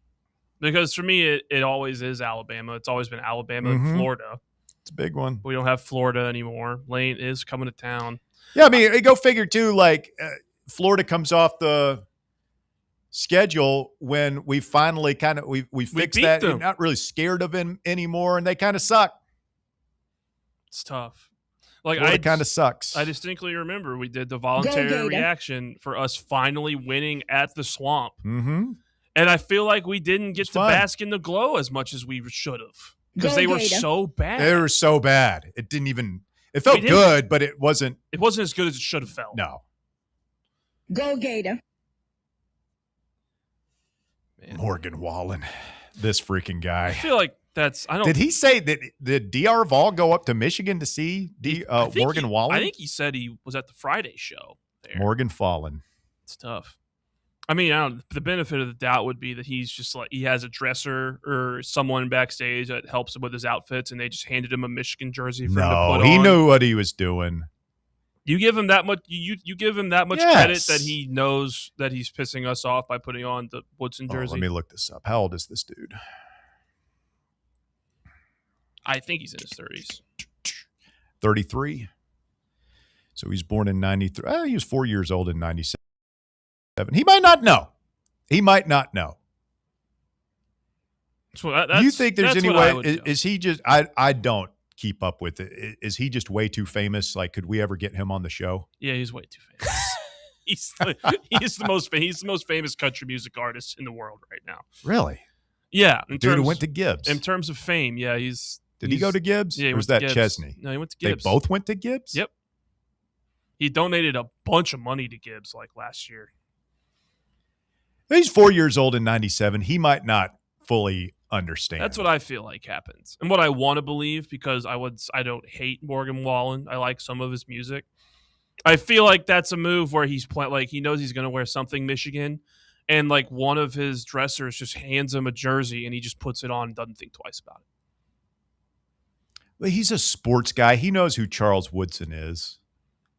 because for me, it always is Alabama. It's always been Alabama and Florida. It's a big one. We don't have Florida anymore. Lane is coming to town. Yeah, I mean, go figure too. Like Florida comes off the schedule when we finally we fixed that. We're not really scared of him anymore, and they kind of suck. It's tough. Like Florida kind of sucks. I distinctly remember we did the voluntary reaction for us finally winning at the Swamp, and I feel like we didn't get to bask in the glow as much as we should have. Because they were so bad. They were so bad. It didn't even – it felt good, but it wasn't – It wasn't as good as it should have felt. No. Go Gator. Man. Morgan Wallen. This freaking guy. I feel like that's – I don't – Did he say that did DR Vol go up to Michigan to see Morgan Wallen? I think he said he was at the Friday show there. Morgan Fallen. It's tough. I mean, I don't. The benefit of the doubt would be that he's just like he has a dresser or someone backstage that helps him with his outfits, and they just handed him a Michigan jersey for him to put on. He knew what he was doing. You give him that much. You give him that much credit that he knows that he's pissing us off by putting on the Woodson jersey. Let me look this up. How old is this dude? I think he's in his 30s. 33. So he's born in 93. He was 4 years old in 97. He might not know. So do you think there's any way? Is he just? I don't keep up with it. Is he just way too famous? Like, could we ever get him on the show? Yeah, he's way too famous. he's the most famous country music artist in the world right now. Really? Yeah. Dude who went to Gibbs. In terms of fame, yeah, he's Did he go to Gibbs? Yeah, he or was went that to Gibbs. Chesney? No, he went to Gibbs. They both went to Gibbs? Yep. He donated a bunch of money to Gibbs like last year. He's 4 years old in 97. He might not fully understand. That's what I feel like happens. And what I want to believe, because I don't hate Morgan Wallen. I like some of his music. I feel like that's a move where he's he knows he's going to wear something Michigan, and like one of his dressers just hands him a jersey and he just puts it on and doesn't think twice about it. Well, he's a sports guy. He knows who Charles Woodson is.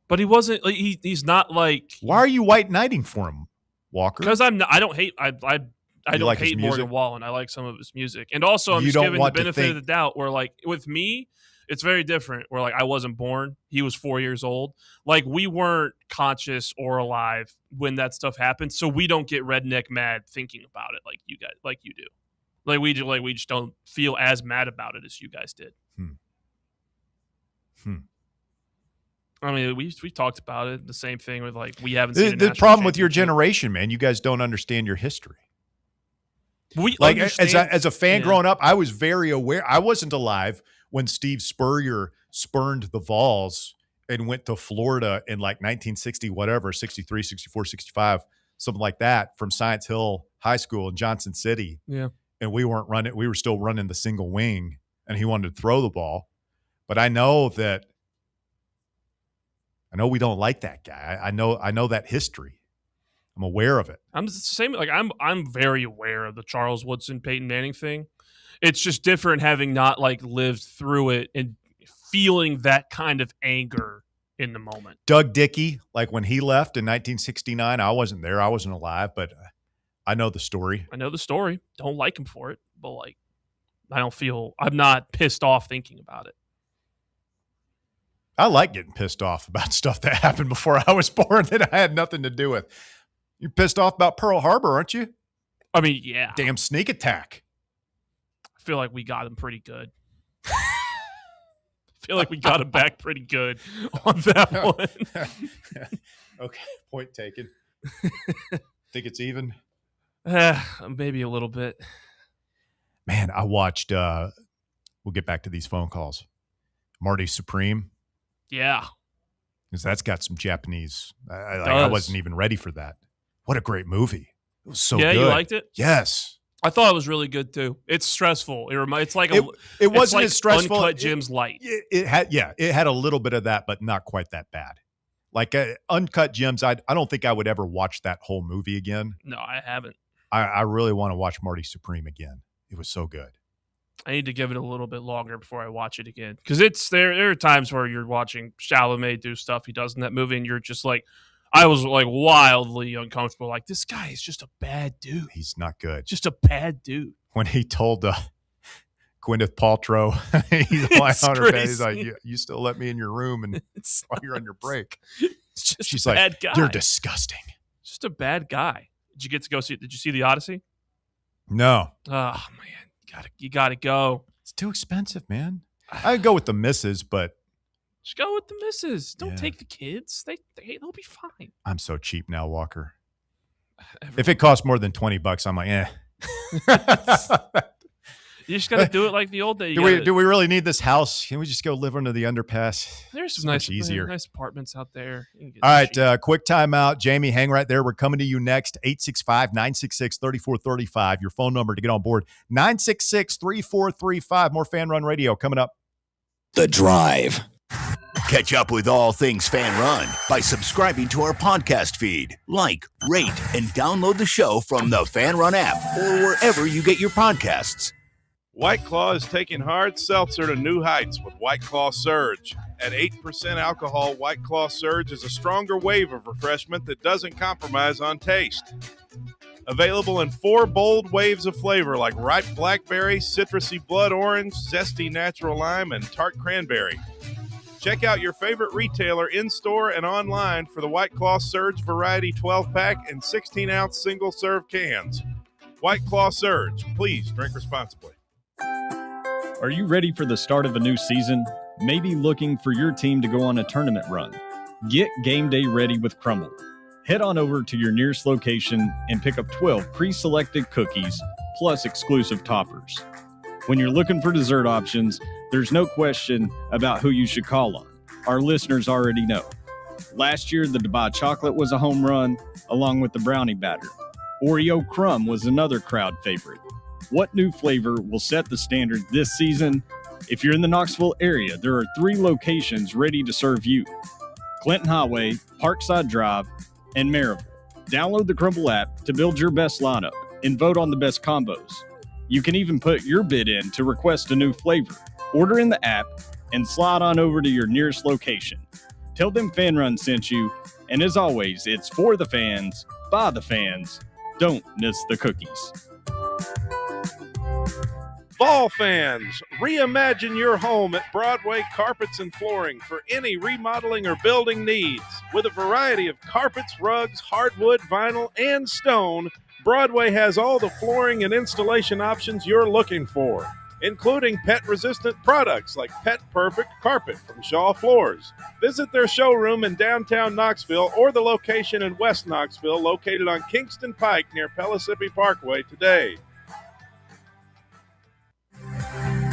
But he wasn't. Like, he's not like. Why are you white knighting for him, Walker? Because I don't hate. I don't like hate his music? Morgan Wallen. I like some of his music, and also I'm You just don't giving the want to benefit of think- the doubt. Where like with me, it's very different. Where like I wasn't born. He was 4 years old. Like we weren't conscious or alive when that stuff happened, so we don't get redneck mad thinking about it like you guys, like you do. Like we just don't feel as mad about it as you guys did. I mean, we talked about it. The same thing with like we haven't seen The problem with your generation, man, you guys don't understand your history. We like understand- as a fan yeah. growing up, I was very aware. I wasn't alive when Steve Spurrier spurned the Vols and went to Florida in like 1960, whatever, 63, 64, 65, something like that, from Science Hill High School in Johnson City. Yeah. And we weren't running. We were still running the single wing, and he wanted to throw the ball. But I know we don't like that guy. I know that history. I'm aware of it. I'm the same. Like I'm very aware of the Charles Woodson, Peyton Manning thing. It's just different having not like lived through it and feeling that kind of anger in the moment. Doug Dickey, like when he left in 1969, I wasn't there. I wasn't alive, but I know the story. I know the story. Don't like him for it, but like I'm not pissed off thinking about it. I like getting pissed off about stuff that happened before I was born that I had nothing to do with. You're pissed off about Pearl Harbor, aren't you? I mean, yeah. Damn sneak attack. I feel like we got him pretty good. I feel like we got him back pretty good on that one. Okay, point taken. Think it's even? Maybe a little bit. Man, I watched, we'll get back to these phone calls. Marty Supreme. Yeah. Because that's got some Japanese. I wasn't even ready for that. What a great movie. It was so good. Yeah, you liked it? Yes. I thought it was really good too. It's stressful. It's like it wasn't like as stressful. Uncut Gems light. It had a little bit of that, but not quite that bad. Like Uncut Gems, I don't think I would ever watch that whole movie again. No, I haven't. I really want to watch Marty Supreme again. It was so good. I need to give it a little bit longer before I watch it again. Because there are times where you're watching Chalamet do stuff he does in that movie, and you're just like, I was like wildly uncomfortable. Like, this guy is just a bad dude. He's not good. Just a bad dude. When he told Gwyneth Paltrow, he's like, you still let me in your room and while you're on your break. She's a like, bad guy. You're disgusting. Just a bad guy. Did you see The Odyssey? No. Oh, man. You gotta go. It's too expensive, man. I'd go with the missus, but just go with the missus. Don't take the kids. They'll be fine. I'm so cheap now, Walker. If it costs more than $20, I'm like, eh. You just gotta do it like the old days. Do we really need this house? Can we just go live under the underpass? There's some much easier. nice apartments out there. All right, quick timeout. Jamie, hang right there. We're coming to you next. 865-966-3435. Your phone number to get on board. 966-3435. More Fan Run Radio coming up. The Drive. Catch up with all things Fan Run by subscribing to our podcast feed. Like, rate, and download the show from the Fan Run app or wherever you get your podcasts. White Claw is taking hard seltzer to new heights with White Claw Surge. At 8% alcohol, White Claw Surge is a stronger wave of refreshment that doesn't compromise on taste. Available in 4 bold waves of flavor like ripe blackberry, citrusy blood orange, zesty natural lime, and tart cranberry. Check out your favorite retailer in-store and online for the White Claw Surge Variety 12-pack and 16-ounce single-serve cans. White Claw Surge. Please drink responsibly. Are you ready for the start of a new season? Maybe looking for your team to go on a tournament run? Get game day ready with Crumble. Head on over to your nearest location and pick up 12 pre-selected cookies plus exclusive toppers. When you're looking for dessert options, there's no question about who you should call on. Our listeners already know. Last year, the Dubai chocolate was a home run, along with the brownie batter. Oreo crumb was another crowd favorite. What new flavor will set the standard this season? If you're in the Knoxville area, there are 3 locations ready to serve you: Clinton Highway, Parkside Drive, and Maryville. Download the Crumble app to build your best lineup and vote on the best combos. You can even put your bid in to request a new flavor. Order in the app and slide on over to your nearest location. Tell them Fan Run sent you, and as always, it's for the fans, by the fans. Don't miss the cookies. Vol fans, reimagine your home at Broadway Carpets and Flooring for any remodeling or building needs. With a variety of carpets, rugs, hardwood, vinyl, and stone, Broadway has all the flooring and installation options you're looking for, including pet-resistant products like Pet Perfect Carpet from Shaw Floors. Visit their showroom in downtown Knoxville or the location in West Knoxville located on Kingston Pike near Pellissippi Parkway today.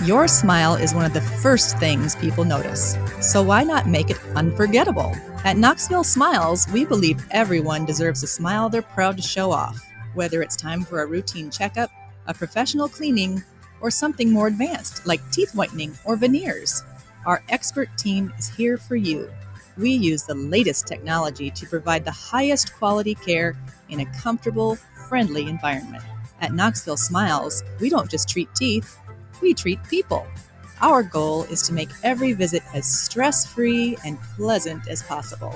Your smile is one of the first things people notice, so why not make it unforgettable? At Knoxville Smiles, we believe everyone deserves a smile they're proud to show off, whether it's time for a routine checkup, a professional cleaning, or something more advanced like teeth whitening or veneers. Our expert team is here for you. We use the latest technology to provide the highest quality care in a comfortable, friendly environment. At Knoxville Smiles, we don't just treat teeth, we treat people. Our goal is to make every visit as stress-free and pleasant as possible.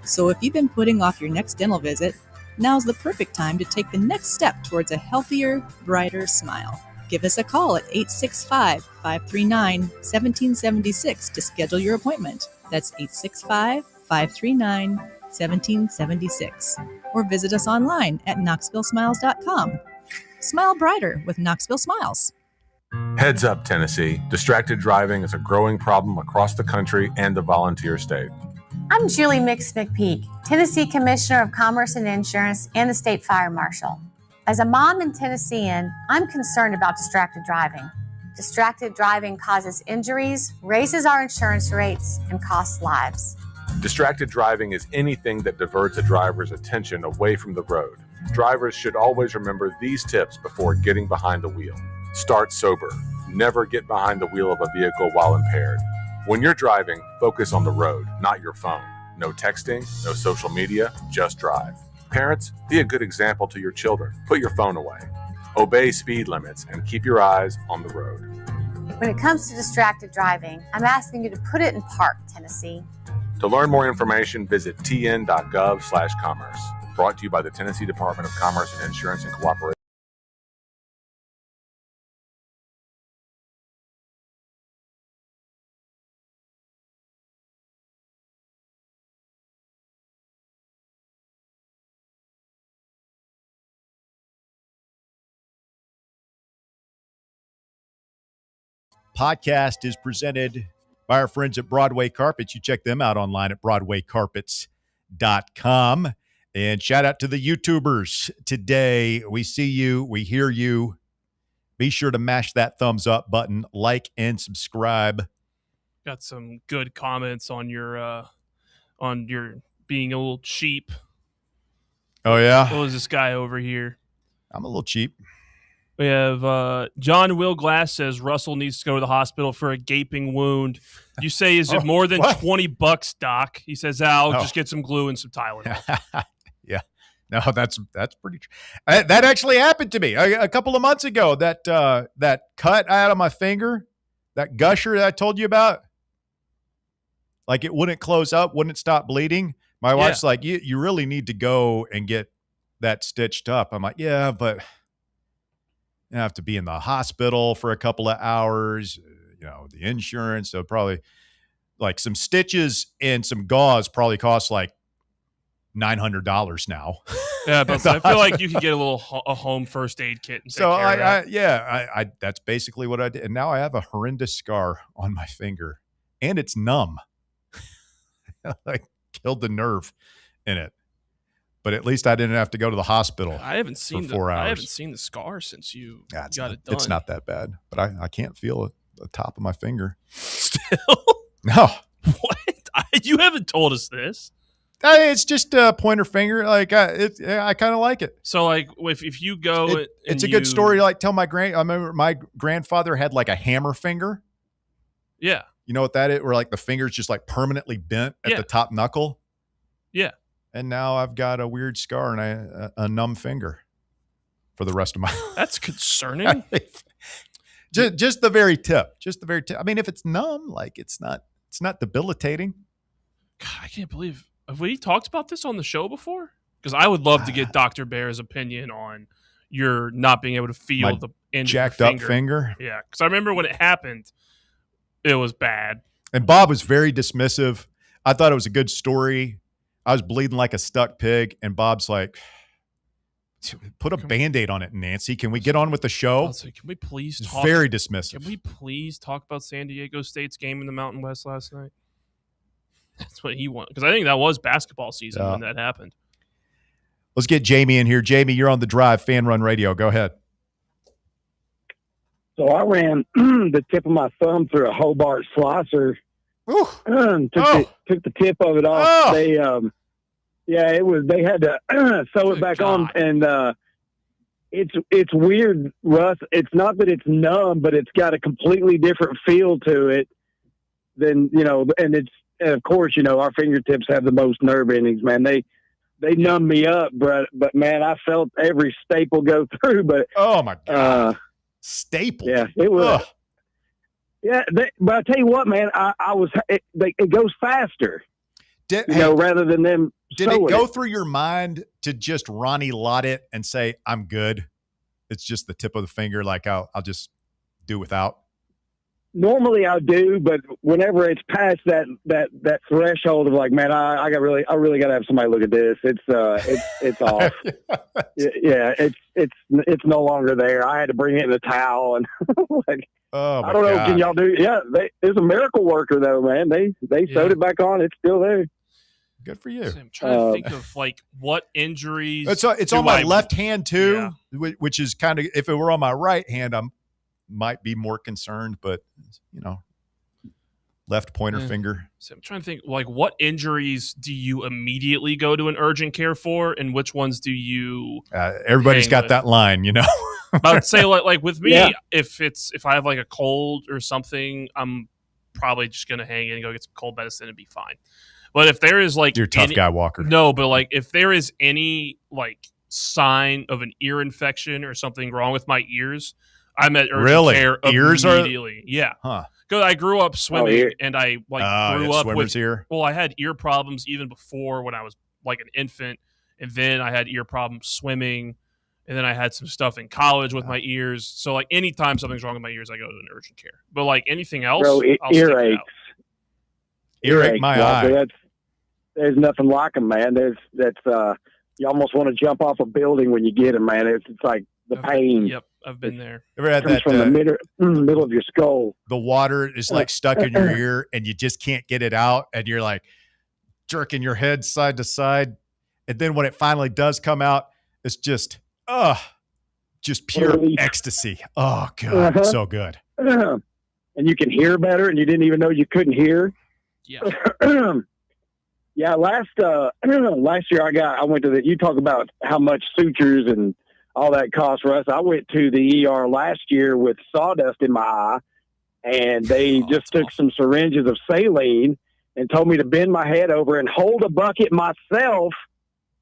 So if you've been putting off your next dental visit, now's the perfect time to take the next step towards a healthier, brighter smile. Give us a call at 865-539-1776 to schedule your appointment. That's 865-539-1776. Or visit us online at knoxvillesmiles.com. Smile brighter with Knoxville Smiles. Heads up, Tennessee. Distracted driving is a growing problem across the country and the volunteer state. I'm Julie Mix McPeak, Tennessee Commissioner of Commerce and Insurance and the State Fire Marshal. As a mom and Tennessean, I'm concerned about distracted driving. Distracted driving causes injuries, raises our insurance rates, and costs lives. Distracted driving is anything that diverts a driver's attention away from the road. Drivers should always remember these tips before getting behind the wheel. Start sober. Never get behind the wheel of a vehicle while impaired. When you're driving, focus on the road, not your phone. No texting, no social media, just drive. Parents, be a good example to your children. Put your phone away. Obey speed limits and keep your eyes on the road. When it comes to distracted driving, I'm asking you to put it in park, Tennessee. To learn more information, visit tn.gov/commerce. Brought to you by the Tennessee Department of Commerce and Insurance in cooperation. Podcast is presented by our friends at Broadway Carpets. You check them out online at broadwaycarpets.com. And shout out to the YouTubers today. We see you. We hear you. Be sure to mash that thumbs up button, like and subscribe. Got some good comments on your being a little cheap. Oh, yeah? What was this guy over here? I'm a little cheap. We have John Will Glass says Russell needs to go to the hospital for a gaping wound. You say, is it more than $20, Doc? He says, I'll just get some glue and some Tylenol. Yeah. No, that's pretty true. That actually happened to me a couple of months ago. That cut I had on my finger, that gusher that I told you about, like it wouldn't close up, wouldn't stop bleeding. My wife's like, you really need to go and get that stitched up. I'm like, yeah, but I have to be in the hospital for a couple of hours, the insurance. So probably like some stitches and some gauze probably cost like $900 now. Yeah, but I feel like you could get a home first aid kit. And so I that's basically what I did. And now I have a horrendous scar on my finger and it's numb. I killed the nerve in it. but at least I didn't have to go to the hospital. I haven't seen for 4 hours. I haven't seen the scar since you got it done. It's not that bad, but I can't feel the top of my finger. Still? No. What? You haven't told us this. It's just a pointer finger. Like I kind of like it. So like if you go, it's a good story. Like tell I remember my grandfather had like a hammer finger. Yeah. You know what that is? Where like the finger's just like permanently bent at the top knuckle. Yeah. And now I've got a weird scar and a numb finger for the rest of my life. That's concerning. just the very tip. Just the very tip. I mean, if it's numb, like it's not debilitating. God, I can't believe. Have we talked about this on the show before? Because I would love to get Dr. Bear's opinion on your not being able to feel the end jacked of your up finger. Yeah, because I remember when it happened, it was bad. And Bob was very dismissive. I thought it was a good story. I was bleeding like a stuck pig, and Bob's like, put a Band-Aid on it, Nancy. Can we get on with the show? Can we please talk? Very dismissive. Can we please talk about San Diego State's game in the Mountain West last night? That's what he wanted. Because I think that was basketball season when that happened. Let's get Jamie in here. Jamie, you're on the drive, Fan Run Radio. Go ahead. So I ran the tip of my thumb through a Hobart slicer. Took the tip of it off. They they had to sew it back on, and it's weird, Russ. It's not that it's numb, but it's got a completely different feel to it than, and of course, our fingertips have the most nerve endings, man. They numb me up, but man, I felt every staple go through, but oh my God. Staple. Yeah, it was. Ugh. Yeah, but I tell you what, man, it goes faster. Rather than them. Did it go through your mind to just Ronnie Lott it and say, I'm good? It's just the tip of the finger. Like I'll just do without. Normally I do, but whenever it's past that threshold of like, man, I really got to have somebody look at this. It's off. Yeah, it's no longer there. I had to bring it in a towel and like, I don't know. God. Can y'all do? Yeah, it's a miracle worker though, man. They sewed it back on. It's still there. Good for you. I'm trying to think of like what injuries. It's on my left hand too, which is kind of, if it were on my right hand, might be more concerned, but left pointer finger. So I'm trying to think, like, what injuries do you immediately go to an urgent care for, and which ones do you? Everybody's got that line, I would say, like with me, if I have like a cold or something, I'm probably just gonna hang in and go get some cold medicine and be fine. But if there is like you're a tough guy, Walker. No, but like if there is any like sign of an ear infection or something wrong with my ears, I'm at urgent care immediately. Yeah. Huh. Because I grew up swimming and I grew up with ear. Well, I had ear problems even before when I was like an infant, and then I had ear problems swimming, and then I had some stuff in college with my ears. So like anytime something's wrong with my ears, I go to an urgent care. But like anything else, I'll earaches. Earache my eye. There's nothing like them, man. You almost want to jump off a building when you get them, man. It's like the pain. Yep, I've been there. Ever had that from the middle of your skull? The water is like stuck in your ear, and you just can't get it out, and you're like jerking your head side to side, and then when it finally does come out, it's just pure ecstasy. Oh God, it's so good. And you can hear better, and you didn't even know you couldn't hear. Yeah. Yeah, last year I went to you talk about how much sutures and all that costs, Russ. I went to the ER last year with sawdust in my eye, and they just took some syringes of saline and told me to bend my head over and hold a bucket myself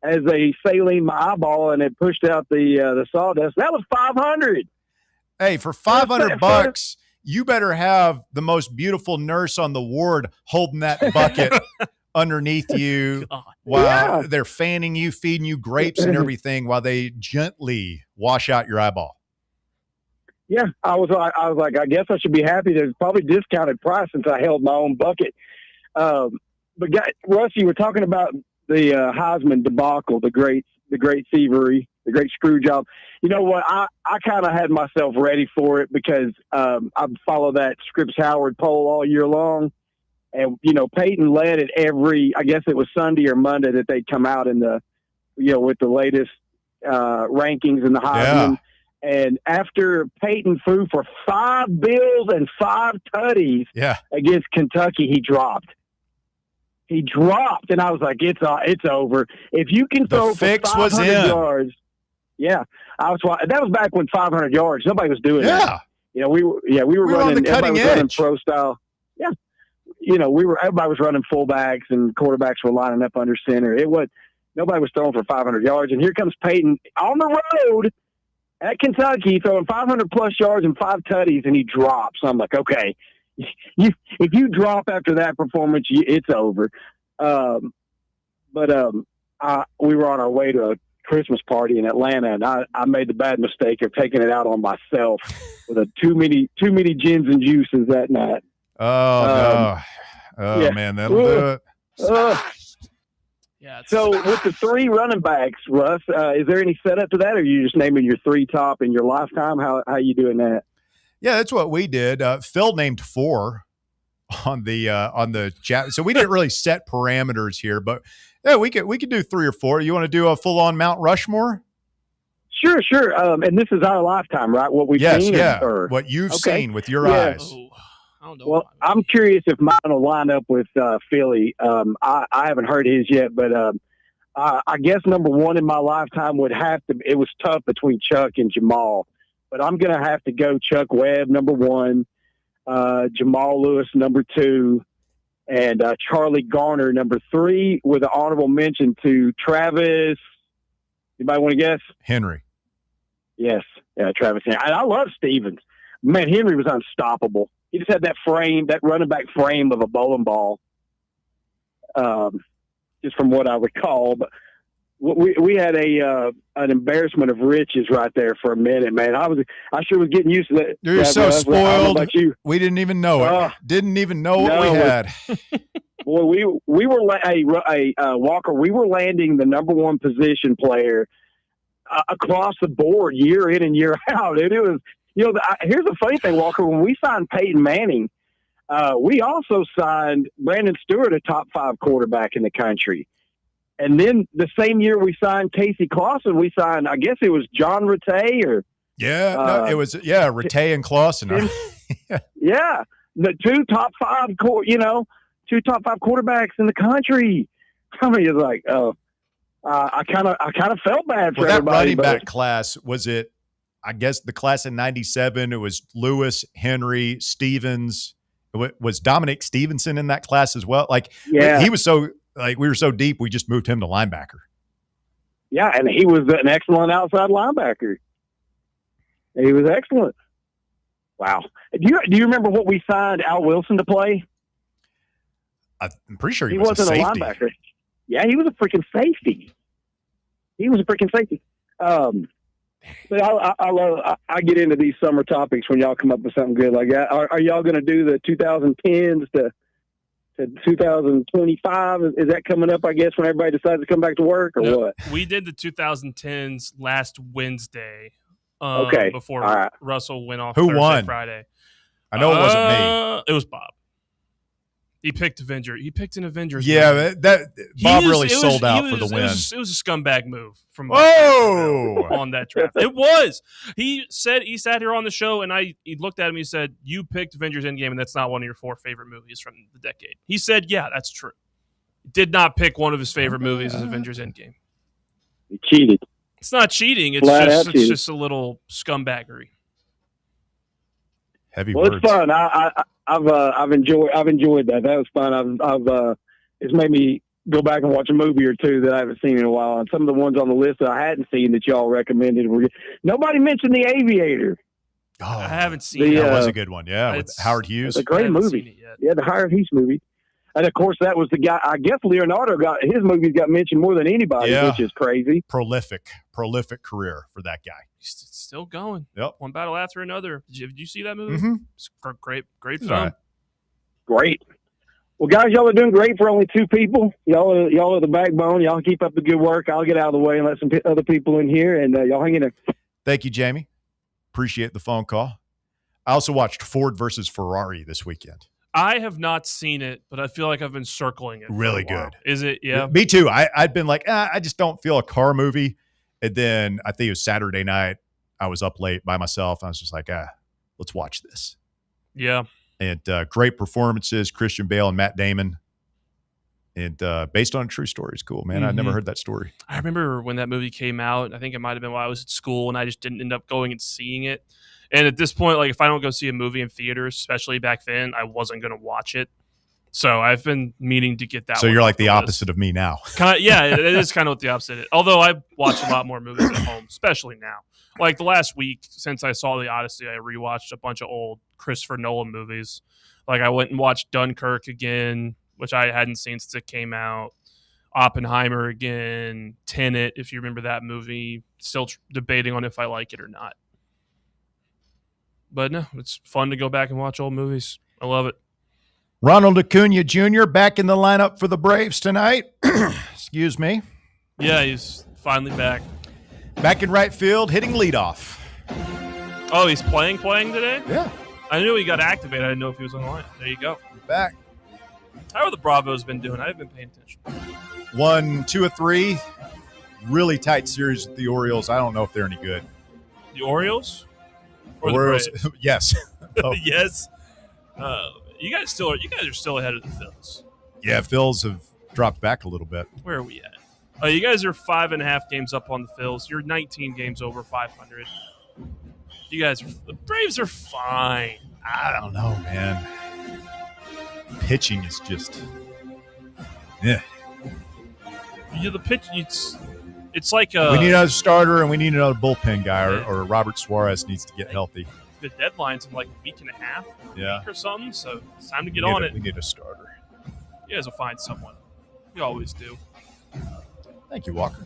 as they saline my eyeball, and it pushed out the sawdust. That was $500. Hey, for $500, you better have the most beautiful nurse on the ward holding that bucket underneath you while they're fanning you, feeding you grapes and everything while they gently wash out your eyeball. Yeah, I was like, I guess I should be happy. There's probably discounted price since I held my own bucket. But Russ, you were talking about the Heisman debacle, the great thievery, the great screw job. You know what? I kind of had myself ready for it because I follow that Scripps Howard poll all year long. And, Peyton led it I guess it was Sunday or Monday that they'd come out in the with the latest rankings in the Heisman. And after Peyton threw for 5 bills and 5 tutties against Kentucky, he dropped. And I was like, it's over. If you can throw for 500 yards, that was back when 500 yards, nobody was doing that. We were running, everybody was running pro style. Yeah. Everybody was running fullbacks and quarterbacks were lining up under center. Nobody was throwing for 500 yards. And here comes Peyton on the road at Kentucky throwing 500 plus yards and 5 tutties, and he drops. I'm like, okay, if you drop after that performance, it's over. We were on our way to a Christmas party in Atlanta, and I made the bad mistake of taking it out on myself with too many gins and juices that night. No. Man, that'll do it. So with the 3 running backs, Russ, is there any setup to that, or are you just naming your 3 top in your lifetime? How are you doing that? Yeah, that's what we did. Phil named 4 on the chat, so we didn't really set parameters here, but yeah, we could do 3 or 4. You want to do a full on Mount Rushmore? Sure. And this is our lifetime, right? What we've seen? Or what you've seen with your eyes. I don't know. Well, I'm curious if mine will line up with Philly. I haven't heard his yet, but I guess number 1 in my lifetime would have to. It was tough between Chuck and Jamal, but I'm going to have to go Chuck Webb number 1, Jamal Lewis number 2, and Charlie Garner number 3, with an honorable mention to Travis. Anybody want to guess? Henry. Yes, Travis Henry. I love Stevens. Man, Henry was unstoppable. He just had that frame, that running back frame of a bowling ball, just from what I recall. But we had an embarrassment of riches right there for a minute, man. I sure was getting used to that. You're so spoiled. Like you. We didn't even know it. Didn't even know what we had. Boy, we were Walker. We were landing the number 1 position player across the board, year in and year out, and it was. Here's the funny thing, Walker. When we signed Peyton Manning, we also signed Brandon Stewart, a top 5 quarterback in the country. And then the same year we signed Casey Clausen, we signed, I guess it was John Rattay or. It was Rattay and Clausen. The 2 top 5, 2 top 5 quarterbacks in the country. I mean, it's like, I kind of felt bad for everybody. That running back class, was it? I guess the class in 97, it was Lewis, Henry, Stevens. Was Dominic Stevenson in that class as well? He was we were so deep, we just moved him to linebacker. Yeah, and he was an excellent outside linebacker. He was excellent. Wow. Do you remember what we signed Al Wilson to play? I'm pretty sure he wasn't a linebacker. Yeah, he was a freaking safety. But I get into these summer topics when y'all come up with something good like that. Are y'all going to do the 2010s to 2025? Is that coming up, I guess, when everybody decides to come back to work or what? We did the 2010s last Wednesday before Russell went off. Who Thursday, won? Friday. I know it wasn't me. It was Bob. He picked Avengers. He picked an Avengers. Yeah, Bob really sold out for the win. It was a scumbag move from Bob on that draft. It was. He sat here on the show, and he looked at him. He said, "You picked Avengers Endgame, and that's not one of your 4 favorite movies from the decade." He said, "Yeah, that's true." Did not pick one of his favorite movies as Avengers Endgame. He cheated. It's not cheating. It's just a little scumbaggery. Heavy words. It's fun. I've enjoyed that. That was fun. It's made me go back and watch a movie or 2 that I haven't seen in a while. And some of the ones on the list that I hadn't seen that y'all recommended were. Nobody mentioned The Aviator. Oh, I haven't seen it. That was a good one. Yeah, with Howard Hughes. It's a great movie. Yeah, the Howard Hughes movie. And of course, that was the guy. I guess Leonardo his movies got mentioned more than anybody, which is crazy. Prolific career for that guy. He's still going. Yep. One battle after another. Did you see that movie? Mm-hmm. It's great film. Right. Great. Well, guys, y'all are doing great for only 2 people. Y'all are the backbone. Y'all keep up the good work. I'll get out of the way and let some other people in here, and y'all hang in there. Thank you, Jamie. Appreciate the phone call. I also watched Ford versus Ferrari this weekend. I have not seen it, but I feel like I've been circling it. Really for a while. good. Is it? Yeah. Me too. I'd been like, I just don't feel a car movie. And then I think it was Saturday night. I was up late by myself. I was just like, let's watch this. Yeah. And great performances, Christian Bale and Matt Damon. And based on a true story. It's cool, man. I'd never heard that story. I remember when that movie came out. I think it might have been while I was at school, and I just didn't end up going and seeing it. And at this point, like if I don't go see a movie in theaters, especially back then, I wasn't going to watch it. So I've been meaning to get that. So you're like the opposite of me now. Yeah, it is kind of what the opposite is. Although I watch a lot more movies at home, especially now. Like the last week since I saw The Odyssey, I rewatched a bunch of old Christopher Nolan movies. Like I went and watched Dunkirk again, which I hadn't seen since it came out. Oppenheimer again. Tenet, if you remember that movie. Still debating on if I like it or not. But no, it's fun to go back and watch old movies. I love it. Ronald Acuna Jr. back in the lineup for the Braves tonight. Excuse me. Yeah, he's finally back. Back in right field, hitting leadoff. Oh, he's playing today? Yeah. I knew he got activated. I didn't know if he was on the line. There you go. Back. How are the Bravos been doing? I haven't been paying attention. 1, 2 of 3. Really tight series with the Orioles. I don't know if they're any good. The Orioles? Or Orioles? the Braves? Yes. Oh. Yes. You guys are still ahead of the Phils. Yeah, Phils have dropped back a little bit. Where are we at? You guys are 5.5 games up on the Phils. You're 19 games over 500. The Braves are fine. I don't know, man. Pitching is just, yeah. The pitch. It's like we need another starter and we need another bullpen guy, or Robert Suarez needs to get healthy. The deadline's in like a week and a half, week or something. So it's time to get on it. We need a starter. You guys will find someone. You always do. Thank you, Walker.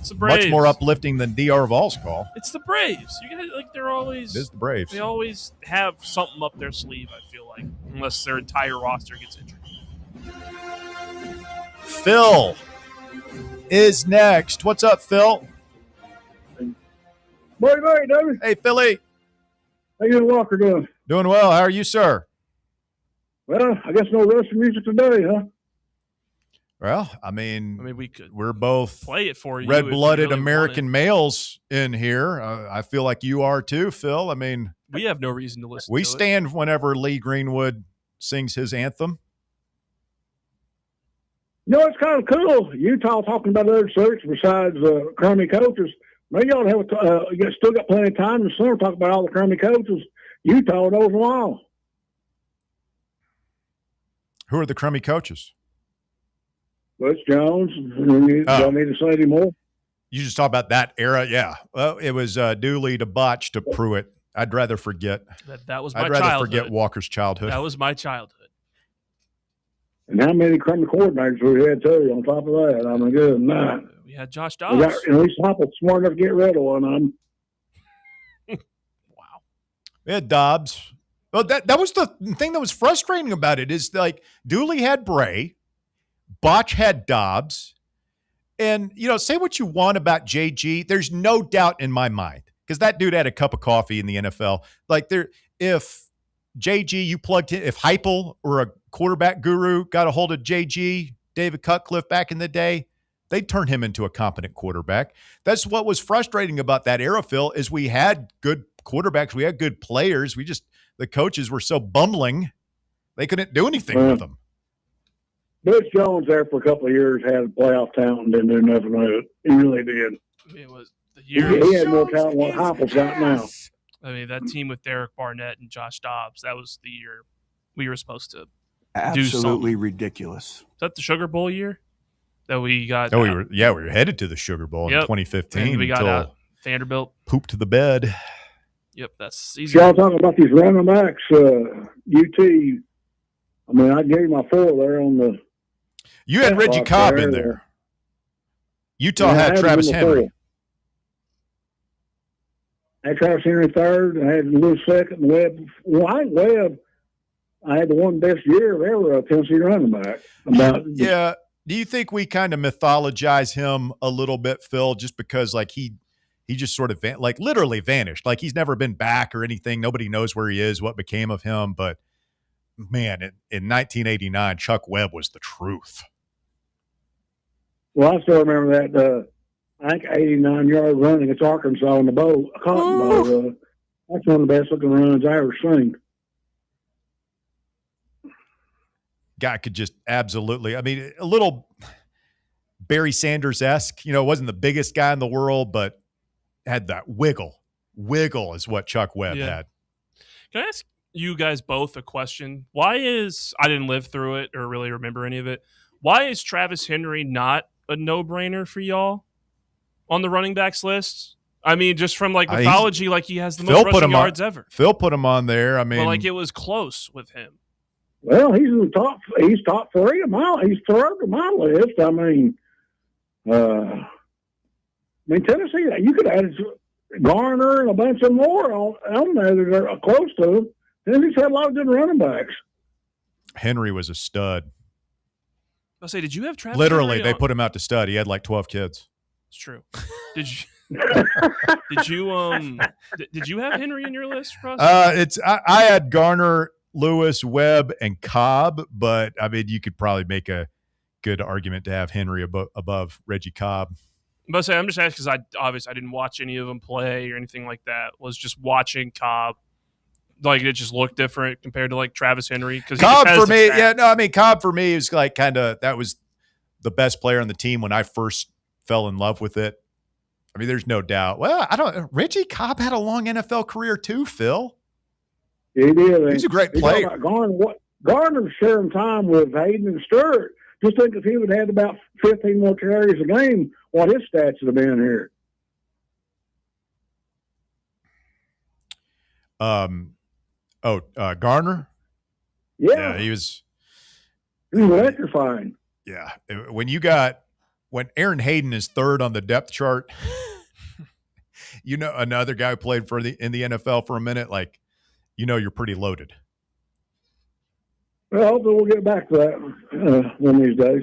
It's the Braves. Much more uplifting than DR Vols call. It's the Braves. You guys they're always. It is the Braves. They always have something up their sleeve. I feel like, unless their entire roster gets injured. Phil is next. What's up, Phil? Morning, David. Hey, Philly. How you and Walker doing? Doing well. How are you, sir? Well, I guess no wrestling music today, huh? Well, I mean, we're both play it for you. Red-blooded American males in here. I feel like you are too, Phil. I mean, we have no reason to listen. We stand whenever Lee Greenwood sings his anthem. You know, it's kind of cool. Utah talking about other search besides crummy coaches. Maybe y'all have you still got plenty of time in the summer to talk about all the crummy coaches. Utah knows them all. Who are the crummy coaches? Butch Jones. Don't need to say anymore. You just talk about that era, yeah. Well, it was Dooley to Botch to Pruitt. I'd rather forget. That was my childhood. I'd rather childhood. forget Walker's childhood. That was my childhood. And how many crummy coordinators we had too? On top of that, I mean, good night. We had Josh Dobbs. At least Hopple's smart enough to get rid of one of them. Wow. We had Dobbs. Well, that was the thing that was frustrating about it is like Dooley had Bray, Botch had Dobbs, and say what you want about JG. There's no doubt in my mind because that dude had a cup of coffee in the NFL. Like if JG you plugged in, if Heupel or a quarterback guru got a hold of JG, David Cutcliffe back in the day, they'd turn him into a competent quarterback. That's what was frustrating about that era, Phil, is we had good quarterbacks, we had good players. The coaches were so bumbling, they couldn't do anything with them. Butch Jones there for a couple of years had a playoff talent and didn't do nothing with it. He really did. It was the year. He had more talent than what Heupel's got now. I mean, that team with Derek Barnett and Josh Dobbs, that was the year we were supposed to absolutely ridiculous. Is that the Sugar Bowl year that we got? Oh, we were headed to the Sugar Bowl in 2015. And we got out. Vanderbilt pooped the bed. Yep, that's easy. Y'all talking about these running backs, UT. I mean, I gave my 4 there on the. You had Reggie Cobb in there. Utah had Travis Henry. I had Travis Henry third. I had Lewis second. Webb. Well, I think Webb. I had the one best year of ever Tennessee running back. Yeah. Do you think we kind of mythologize him a little bit, Phil, just because like he just sort of literally vanished. Like he's never been back or anything. Nobody knows where he is, what became of him. But man, in 1989, Chuck Webb was the truth. Well, I still remember that. I think 89-yard run against Arkansas in the Cotton Bowl. That's one of the best looking runs I ever seen. Guy could just absolutely, I mean, a little Barry Sanders-esque. Wasn't the biggest guy in the world, but had that wiggle. Wiggle is what Chuck Webb had. Can I ask you guys both a question? I didn't live through it or really remember any of it. Why is Travis Henry not a no-brainer for y'all on the running backs list? I mean, just from mythology, he has the most rushing yards ever. Phil put him on there. I mean, but it was close with him. Well, he's in the top. He's top 3 of my. He's third of my list. I mean, Tennessee. You could add Garner and a bunch of more on there that are close to him. Tennessee's had a lot of good running backs. Henry was a stud. I'll say, did you have Travis? Literally, they put him out to stud. He had 12 kids. It's true. Did you? Did you have Henry in your list, Russ? I had Garner, Lewis, Webb, and Cobb, but I mean, you could probably make a good argument to have Henry above Reggie Cobb. I'm just asking because I didn't watch any of them play or anything like that. Was just watching Cobb. It just looked different compared to Travis Henry. Because Cobb for me, Cobb for me is that was the best player on the team when I first fell in love with it. I mean, there's no doubt. Well, Reggie Cobb had a long NFL career too, Phil. He did. He's a great player. Garner sharing time with Hayden and Stewart. Just think if he would have had about 15 more carries a game, what his stats would have been here. Garner? Yeah. He was electrifying. Yeah. When Aaron Hayden is third on the depth chart, another guy who played in the NFL for a minute, you're pretty loaded. Well, hopefully we'll get back to that one of these days.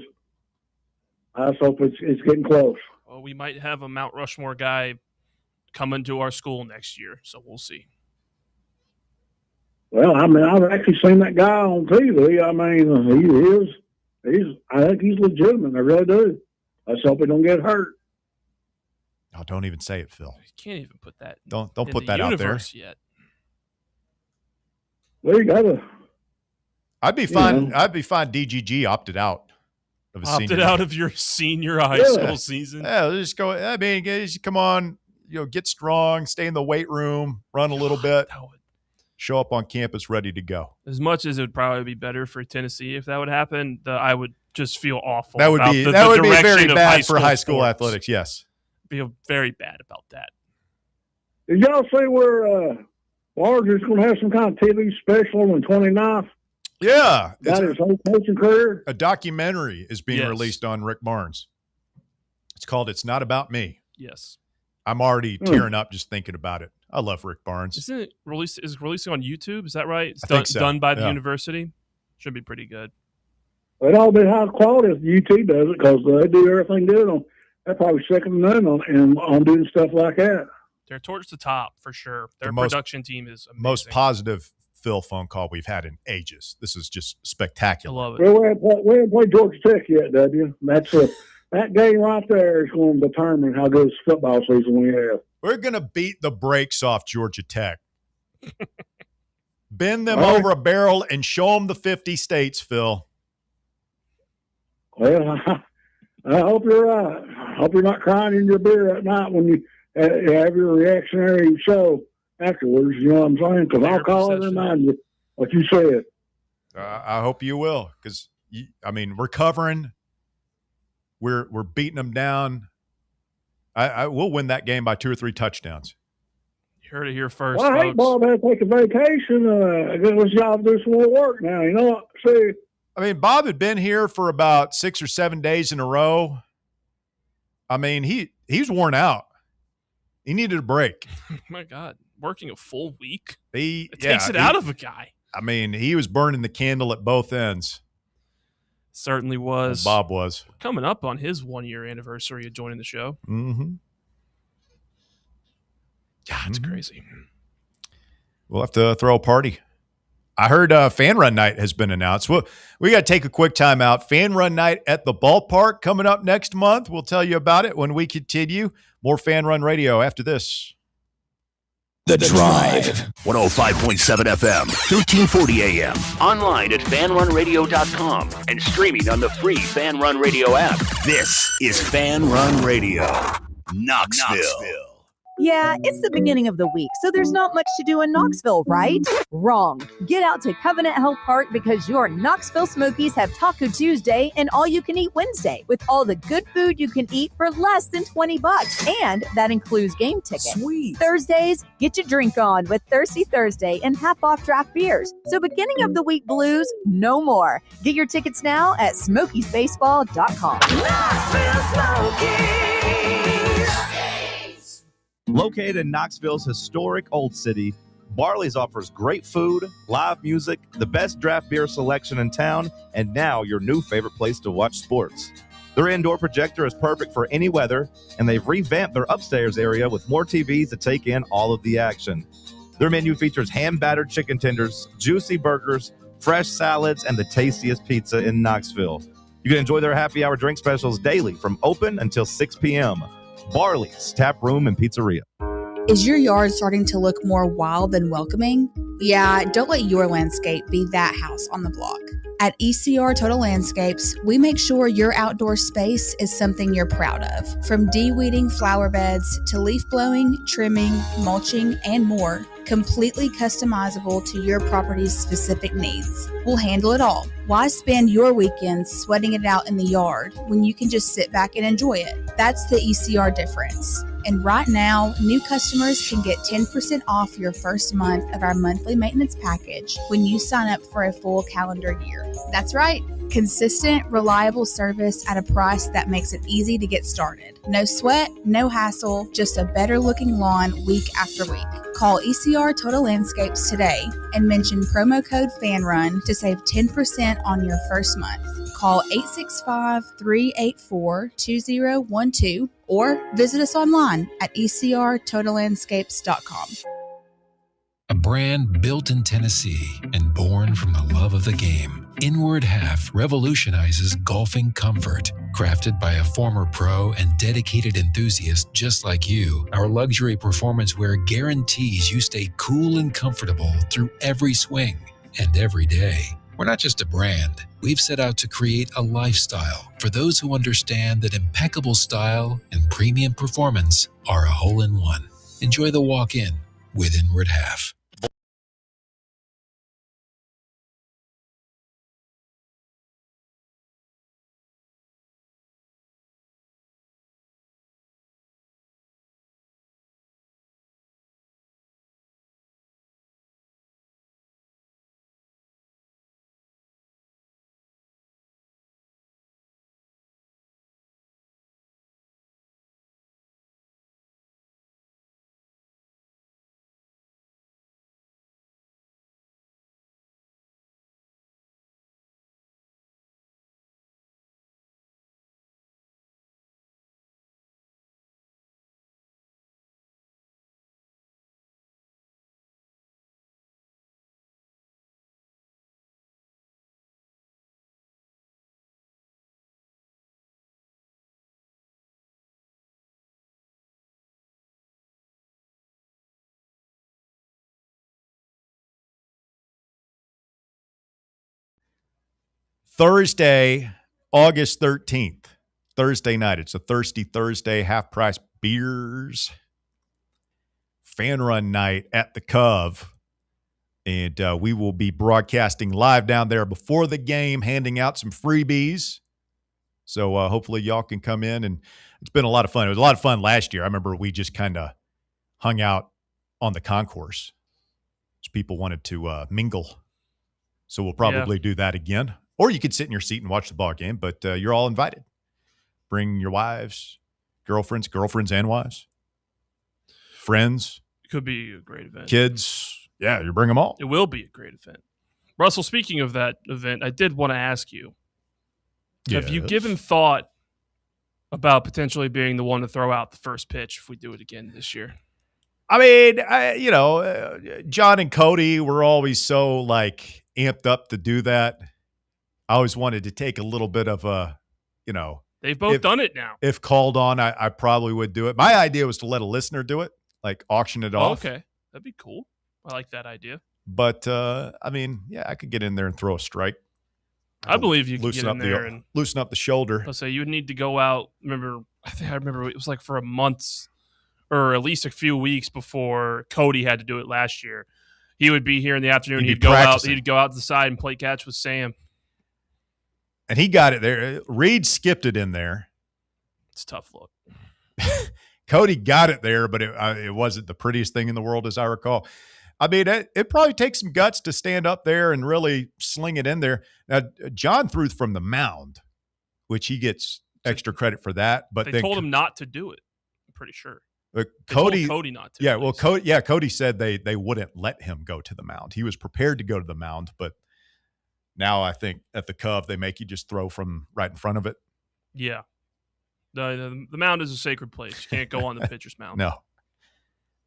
I just hope it's getting close. Well, we might have a Mount Rushmore guy coming to our school next year, so we'll see. Well, I mean, I've actually seen that guy on TV. I mean, I think he's legitimate. I really do. I just hope he don't get hurt. Oh, don't even say it, Phil. You can't even put that. Don't put that out there yet. Well, you gotta. I'd be fine. I'd be fine. DGG opted out of his opted out of your senior high school season. Yeah, just go. I mean, guys, come on. Get strong. Stay in the weight room. Run a little bit. Show up on campus ready to go. As much as it would probably be better for Tennessee if that would happen, I would just feel awful. That would about be very bad for high school athletics. Yes, feel very bad about that. Did y'all see where Barnes is going to have some kind of TV special on the 29th? Yeah, Got his whole coaching career. A documentary is being released on Rick Barnes. It's called "It's Not About Me." Yes, I'm already tearing up just thinking about it. I love Rick Barnes. Isn't it releasing on YouTube? Is that right? It's think so. Done by the university. Should be pretty good. It all be high quality if UT does it because they do everything good. They're probably second to none on doing stuff like that. They're towards the top for sure. Their production team is amazing. Most positive Phil phone call we've had in ages. This is just spectacular. I love it. Well, we haven't played Georgia Tech yet, W. That's that game right there is going to determine how good a football season we have. We're going to beat the brakes off Georgia Tech. Bend them over a barrel and show them the 50 states, Phil. Well, I hope you're right. I hope you're not crying in your beer at night when you have your reactionary show afterwards. You know what I'm saying? Because I'll call and remind you what you said. I hope you will because, we're covering. We're beating them down. I will win that game by 2 or 3 touchdowns. You heard it here first, well, I hate Bob had to take a vacation. I guess this job do some more work now. You know what? See, Bob had been here for about 6 or 7 days in a row. He's worn out. He needed a break. Oh my God, working a full week? It takes it out of a guy. He was burning the candle at both ends. Certainly was. Bob was. Coming up on his 1-year anniversary of joining the show. Mm-hmm. Yeah, it's crazy. We'll have to throw a party. I heard Fan Run Night has been announced. Well, we got to take a quick time out. Fan Run Night at the ballpark coming up next month. We'll tell you about it when we continue. More Fan Run Radio after this. The Drive. 105.7 FM, 1340 AM. Online at fanrunradio.com and streaming on the free Fan Run Radio app. This is Fan Run Radio. Knoxville. Yeah, it's the beginning of the week, so there's not much to do in Knoxville, right? Wrong. Get out to Covenant Health Park because your Knoxville Smokies have Taco Tuesday and All-You-Can-Eat Wednesday with all the good food you can eat for less than $20. And that includes game tickets. Sweet. Thursdays, get your drink on with Thirsty Thursday and half-off draft beers. So beginning of the week blues, no more. Get your tickets now at SmokiesBaseball.com. Knoxville Smokies! Located in Knoxville's historic Old City, Barley's offers great food, live music, the best draft beer selection in town, and now your new favorite place to watch sports. Their indoor projector is perfect for any weather, and they've revamped their upstairs area with more TVs to take in all of the action. Their menu features hand-battered chicken tenders, juicy burgers, fresh salads, and the tastiest pizza in Knoxville. You can enjoy their happy hour drink specials daily from open until 6 p.m. Barley's Tap Room and Pizzeria. Is your yard starting to look more wild than welcoming? Yeah, don't let your landscape be that house on the block. At ECR Total Landscapes, we make sure your outdoor space is something you're proud of. From de-weeding flower beds to leaf blowing, trimming, mulching, and more, completely customizable to your property's specific needs. We'll handle it all. Why spend your weekends sweating it out in the yard when you can just sit back and enjoy it? That's the ECR difference. And right now, new customers can get 10% off your first month of our monthly maintenance package when you sign up for a full calendar year. That's right. Consistent, reliable service at a price that makes it easy to get started. No sweat, no hassle, just a better looking lawn week after week. Call ECR Total Landscapes today and mention promo code FANRUN to save 10% on your first month. Call 865-384-2012 or visit us online at ecrtotallandscapes.com. A brand built in Tennessee and born from the love of the game. Inward Half revolutionizes golfing comfort. Crafted by a former pro and dedicated enthusiast just like you, our luxury performance wear guarantees you stay cool and comfortable through every swing and every day. We're not just a brand. We've set out to create a lifestyle for those who understand that impeccable style and premium performance are a hole-in-one. Enjoy the walk-in with Inward Half. Thursday, August 13th, Thursday night. It's a Thirsty Thursday, half-price beers, fan run night at the Cove. And we will be broadcasting live down there before the game, handing out some freebies. So hopefully y'all can come in. And it's been a lot of fun. It was a lot of fun last year. I remember we just kind of hung out on the concourse. People wanted to mingle. So we'll probably do that again. Or you could sit in your seat and watch the ball game, but you're all invited. Bring your wives, girlfriends and wives, friends. It could be a great event. Kids. Yeah, you bring them all. It will be a great event. Russell, speaking of that event, I did want to ask you, have you given thought about potentially being the one to throw out the first pitch if we do it again this year? I mean, John and Cody were always so like amped up to do that. I always wanted to take a little bit of a, they've both done it now. If called on, I probably would do it. My idea was to let a listener do it, like auction it off. Okay. That'd be cool. I like that idea. But, I could get in there and throw a strike. I believe you can get in there and loosen up the shoulder. I'll say you would need to go out. I remember it was like for a month or at least a few weeks before Cody had to do it last year. He would be here in the afternoon. He'd go out to the side and play catch with Sam. And he got it there. Reed skipped it in there. It's a tough look. Cody got it there, but it wasn't the prettiest thing in the world, as I recall. I mean, it probably takes some guts to stand up there and really sling it in there. Now, John threw from the mound, which he gets extra credit for that. But they told him not to do it. I'm pretty sure. Cody not to. Yeah, well, Cody said they wouldn't let him go to the mound. He was prepared to go to the mound, but now I think at the Cub they make you just throw from right in front of it. Yeah, the mound is a sacred place. You can't go on the pitcher's mound. No,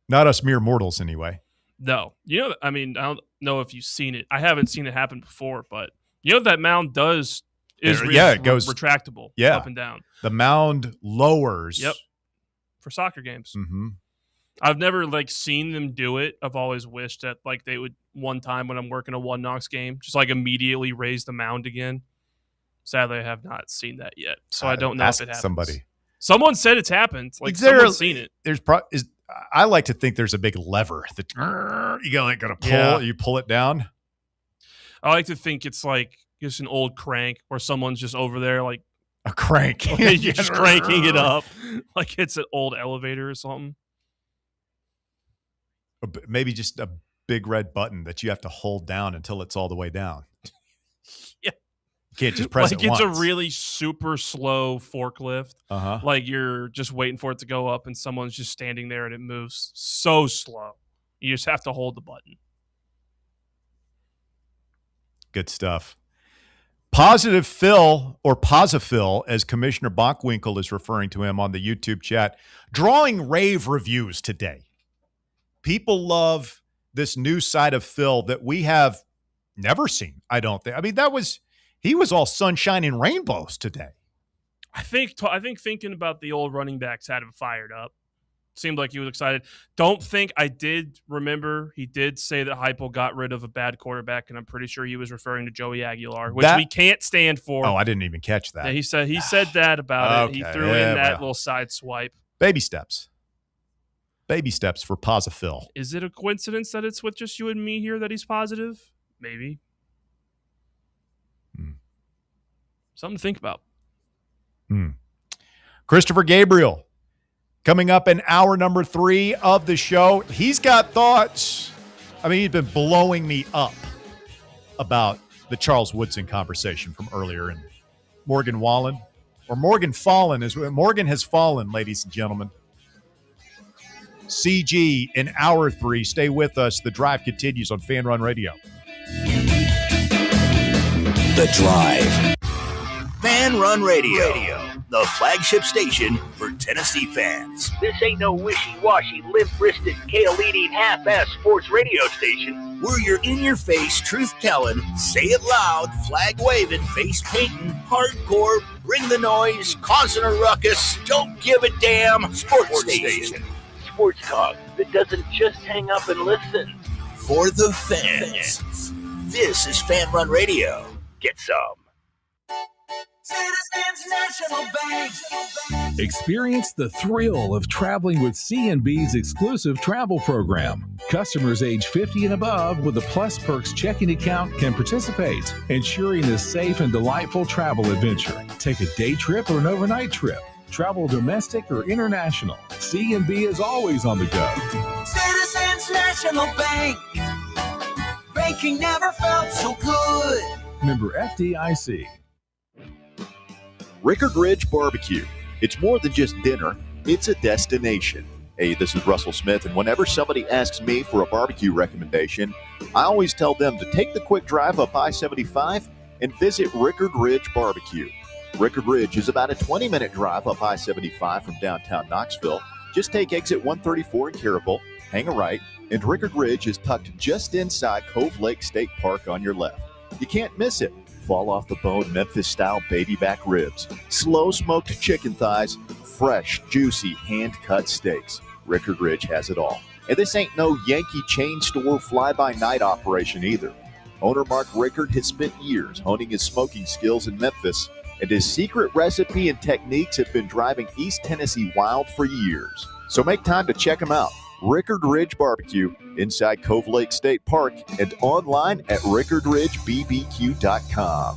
not us mere mortals, anyway. No, I don't know if you've seen it. I haven't seen it happen before, but that mound is it goes retractable up and down. The mound lowers. Yep. For soccer games. Mm-hmm. I've never seen them do it. I've always wished that they would one time when I'm working a One Knox game, just immediately raise the mound again. Sadly, I have not seen that yet, so I don't know if it happens. Someone said it's happened. Someone's seen it. I like to think there's a big lever that you gotta pull. Yeah. You pull it down. I like to think it's just an old crank where someone's just over there a crank. You're just cranking it up like it's an old elevator or something. Maybe just a big red button that you have to hold down until it's all the way down. Yeah. You can't just press it once. It's a really super slow forklift. Uh-huh. You're just waiting for it to go up and someone's just standing there and it moves so slow. You just have to hold the button. Good stuff. Positive Phil, or Posiphil, as Commissioner Bockwinkel is referring to him on the YouTube chat, drawing rave reviews today. People love this new side of Phil that we have never seen, I don't think. I mean, he was all sunshine and rainbows today. I think thinking about the old running backs had him fired up. Seemed like he was excited. I did remember he did say that Heupel got rid of a bad quarterback, and I'm pretty sure he was referring to Joey Aguilar, which we can't stand for. Oh, I didn't even catch that. Yeah, he said that about it. He threw in that little side swipe. Baby steps. Baby steps for Posiphil. Is it a coincidence that it's with just you and me here that he's positive? Maybe. Something to think about. Christopher Gabriel. Coming up in hour number 3 of the show, he's got thoughts. I mean, he's been blowing me up about the Charles Woodson conversation from earlier. And Morgan Wallen, or Morgan Fallen, Morgan has fallen, ladies and gentlemen. CG in hour 3. Stay with us. The Drive continues on Fan Run Radio. The Drive. Fan Run Radio, the flagship station for Tennessee fans. This ain't no wishy-washy, limp-wristed, kale-eating, half-ass sports radio station. We're your in-your-face, truth-telling, say it loud, flag-waving, face-painting, hardcore, bring the noise, causing a ruckus, don't give a damn sports station. Sports talk that doesn't just hang up and listen. For the fans. This is Fan Run Radio. Get some. Citizens National Bank. Experience the thrill of traveling with C&B's exclusive travel program. Customers age 50 and above with a Plus Perks checking account can participate, ensuring a safe and delightful travel adventure. Take a day trip or an overnight trip. Travel domestic or international. C&B is always on the go. Citizens National Bank. Banking never felt so good. Member FDIC. Rickard Ridge Barbecue. It's more than just dinner, it's a destination. Hey, this is Russell Smith, and whenever somebody asks me for a barbecue recommendation, I always tell them to take the quick drive up I-75 and visit Rickard Ridge Barbecue. Rickard Ridge is about a 20-minute drive up I-75 from downtown Knoxville. Just take exit 134 in Caryville, hang a right, and Rickard Ridge is tucked just inside Cove Lake State Park on your left. You can't miss it. Fall off the bone Memphis-style baby back ribs, slow-smoked chicken thighs, fresh, juicy, hand-cut steaks. Rickard Ridge has it all. And this ain't no Yankee chain store fly-by-night operation either. Owner Mark Rickard has spent years honing his smoking skills in Memphis, and his secret recipe and techniques have been driving East Tennessee wild for years. So make time to check him out. Rickard Ridge Barbecue inside Cove Lake State Park and online at rickardridgebbq.com.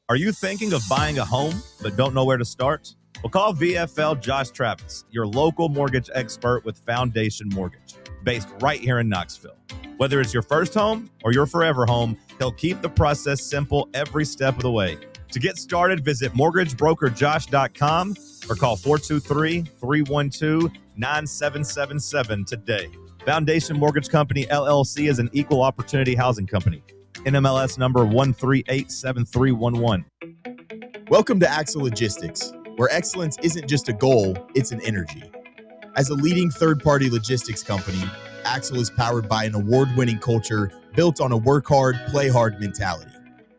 Are you thinking of buying a home but don't know where to start? Well, call VFL Josh Travis, your local mortgage expert with Foundation Mortgage, based right here in Knoxville. Whether it's your first home or your forever home, he'll keep the process simple every step of the way. To get started, visit mortgagebrokerjosh.com or call 423-312-9777 today. Foundation Mortgage Company, LLC is an equal opportunity housing company. NMLS number 1387311. Welcome to Axle Logistics, where excellence isn't just a goal, it's an energy. As a leading third-party logistics company, Axle is powered by an award-winning culture built on a work hard, play hard mentality.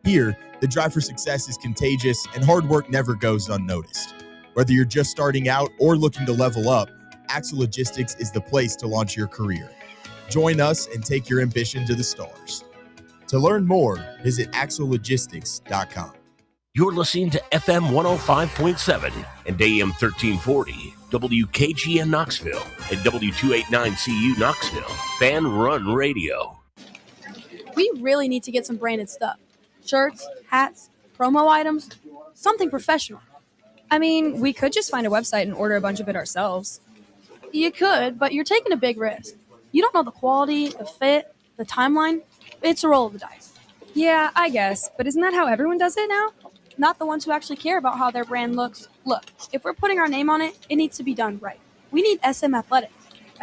Here, the drive for success is contagious and hard work never goes unnoticed. Whether you're just starting out or looking to level up, Axle Logistics is the place to launch your career. Join us and take your ambition to the stars. To learn more, visit axlelogistics.com. You're listening to FM 105.7 and AM 1340, WKGN Knoxville, and W289CU Knoxville, Fan Run Radio. We really need to get some branded stuff. Shirts, hats, promo items, something professional. I mean, we could just find a website and order a bunch of it ourselves. You could, but you're taking a big risk. You don't know the quality, the fit, the timeline. It's a roll of the dice. Yeah, I guess, but isn't that how everyone does it now? Not the ones who actually care about how their brand looks. Look, if we're putting our name on it, it needs to be done right. We need SM Athletics.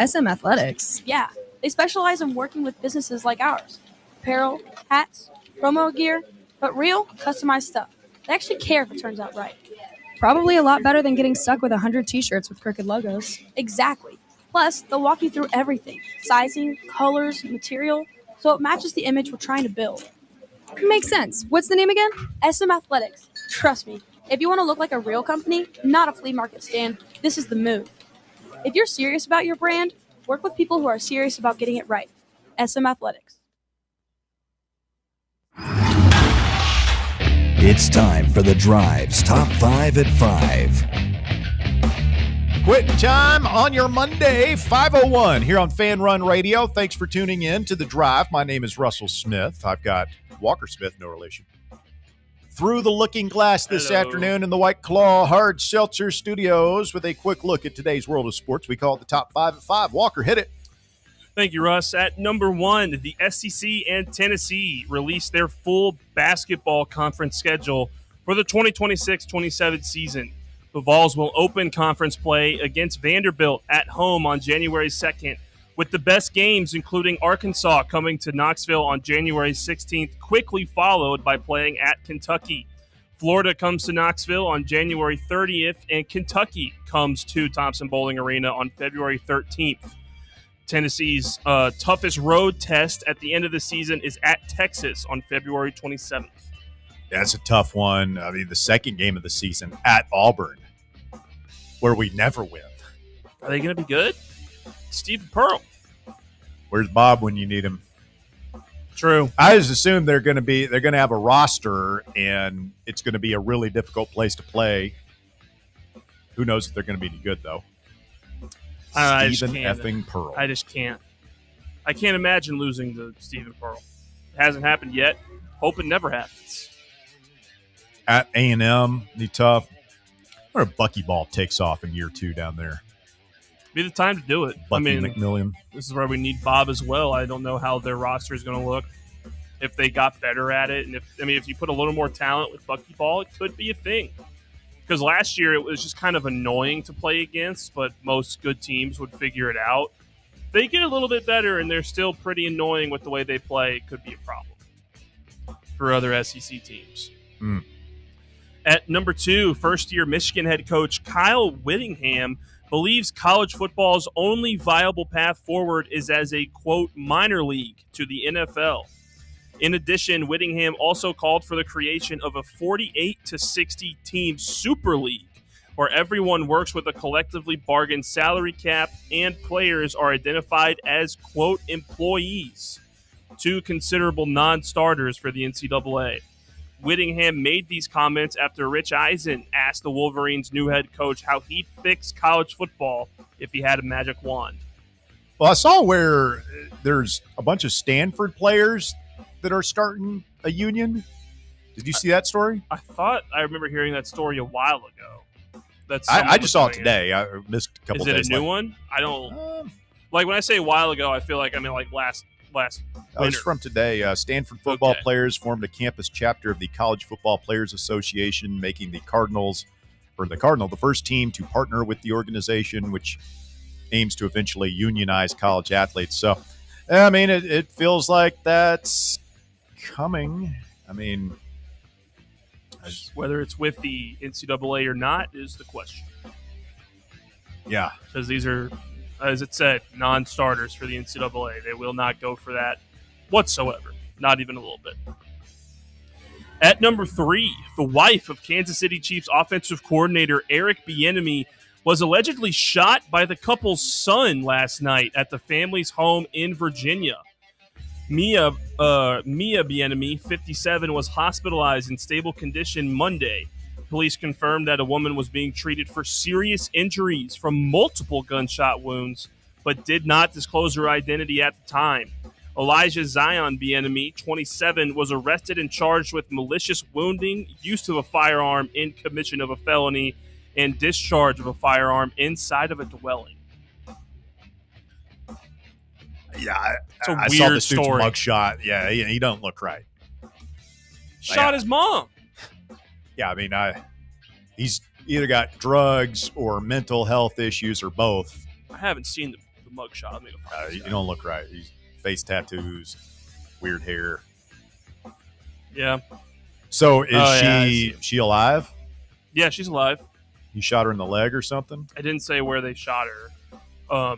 SM Athletics? Yeah, they specialize in working with businesses like ours. Apparel, hats, promo gear, but real, customized stuff. They actually care if it turns out right. Probably a lot better than getting stuck with 100 t-shirts with crooked logos. Exactly. Plus, they'll walk you through everything. Sizing, colors, material, so it matches the image we're trying to build. Makes sense. What's the name again? SM Athletics. Trust me, if you want to look like a real company, not a flea market stand, this is the move. If you're serious about your brand, work with people who are serious about getting it right. SM Athletics. It's time for The Drive's Top 5 at 5. Quitting time on your Monday, 5:01 here on Fan Run Radio. Thanks for tuning in to The Drive. My name is Russell Smith. I've got Walker Smith, no relation, through the looking glass this afternoon in the White Claw Hard Seltzer Studios with a quick look at today's world of sports. We call it the Top 5 at 5. Walker, hit it. Thank you, Russ. At number 1, the SEC and Tennessee released their full basketball conference schedule for the 2026-27 season. The Vols will open conference play against Vanderbilt at home on January 2nd, with the best games including Arkansas coming to Knoxville on January 16th, quickly followed by playing at Kentucky. Florida comes to Knoxville on January 30th, and Kentucky comes to Thompson-Boling Arena on February 13th. Tennessee's toughest road test at the end of the season is at Texas on February 27th. That's a tough one. I mean, the second game of the season at Auburn, where we never win. Are they going to be good? Stephen Pearl. Where's Bob when you need him? True. I just assume they're going to have a roster, and it's going to be a really difficult place to play. Who knows if they're going to be any good, though. Stephen effing Pearl. I just can't. I can't imagine losing to Stephen Pearl. It hasn't happened yet. Hope it never happens. At A&M, be tough. Or buckyball takes off in year 2 down there. Be the time to do it. McMillian. This is where we need Bob as well. I don't know how their roster is going to look if they got better at it. And if you put a little more talent with buckyball, it could be a thing. Because last year it was just kind of annoying to play against, but most good teams would figure it out. If they get a little bit better and they're still pretty annoying with the way they play, it could be a problem for other SEC teams. At number 2, first-year Michigan head coach Kyle Whittingham believes college football's only viable path forward is as a, quote, minor league to the NFL. In addition, Whittingham also called for the creation of a 48 to 60 team Super League, where everyone works with a collectively bargained salary cap and players are identified as, quote, employees, two considerable non-starters for the NCAA. Whittingham made these comments after Rich Eisen asked the Wolverines' new head coach how he'd fix college football if he had a magic wand. Well, I saw where there's a bunch of Stanford players that are starting a union. Did you see that story? I thought I remember hearing that story a while ago. I just saw it today. I missed a couple days. days. Is it a new one? I don't. Like when I say a while ago, I feel like I mean like last Oh, it's from today. Stanford football players formed a campus chapter of the College Football Players Association, making the Cardinal the first team to partner with the organization, which aims to eventually unionize college athletes. So, I mean, it feels like that's coming. I mean, whether it's with the NCAA or not is the question. Yeah. Because these are, as it said, non-starters for the NCAA. They will not go for that whatsoever. Not even a little bit. At number 3, the wife of Kansas City Chiefs offensive coordinator Eric Bieniemy was allegedly shot by the couple's son last night at the family's home in Virginia. Mia Bieniemy, 57, was hospitalized in stable condition Monday. Police confirmed that a woman was being treated for serious injuries from multiple gunshot wounds, but did not disclose her identity at the time. Elijah Zion Bieniemy, 27, was arrested and charged with malicious wounding, use of a firearm in commission of a felony, and discharge of a firearm inside of a dwelling. Yeah, it's a I weird saw this dude's story. mugshot. Yeah, he don't look right. Shot his mom. Yeah, I mean, he's either got drugs or mental health issues or both. I haven't seen the mugshot. Let me go find You don't look right. He's face tattoos, weird hair. Yeah. So is she alive? Yeah, she's alive. You shot her in the leg or something? I didn't say where they shot her.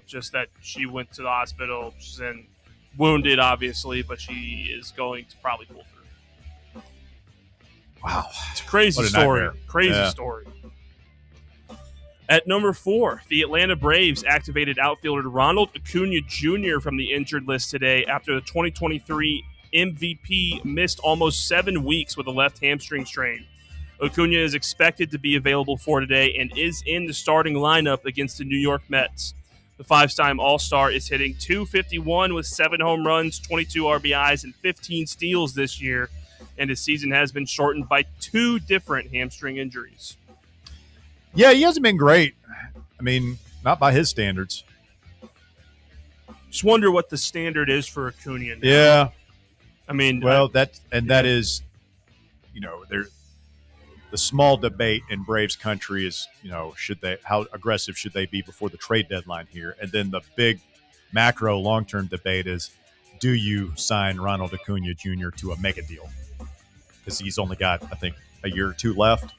Just that she went to the hospital. She's in wounded, obviously, but she is going to probably pull through. Wow. It's a crazy story. Crazy story. At number 4, the Atlanta Braves activated outfielder Ronald Acuna Jr. from the injured list today after the 2023 MVP missed almost 7 weeks with a left hamstring strain. Acuna is expected to be available for today and is in the starting lineup against the New York Mets. The 5-time All-Star is hitting .251 with 7 home runs, 22 RBIs, and 15 steals this year, and his season has been shortened by 2 different hamstring injuries. Yeah, he hasn't been great. I mean, not by his standards. Just wonder what the standard is for Acuna now. Yeah. I mean, that is, the small debate in Braves country is, how aggressive should they be before the trade deadline here? And then the big macro long-term debate is, do you sign Ronald Acuna Jr. to a mega deal? Because he's only got, I think, a year or 2 left.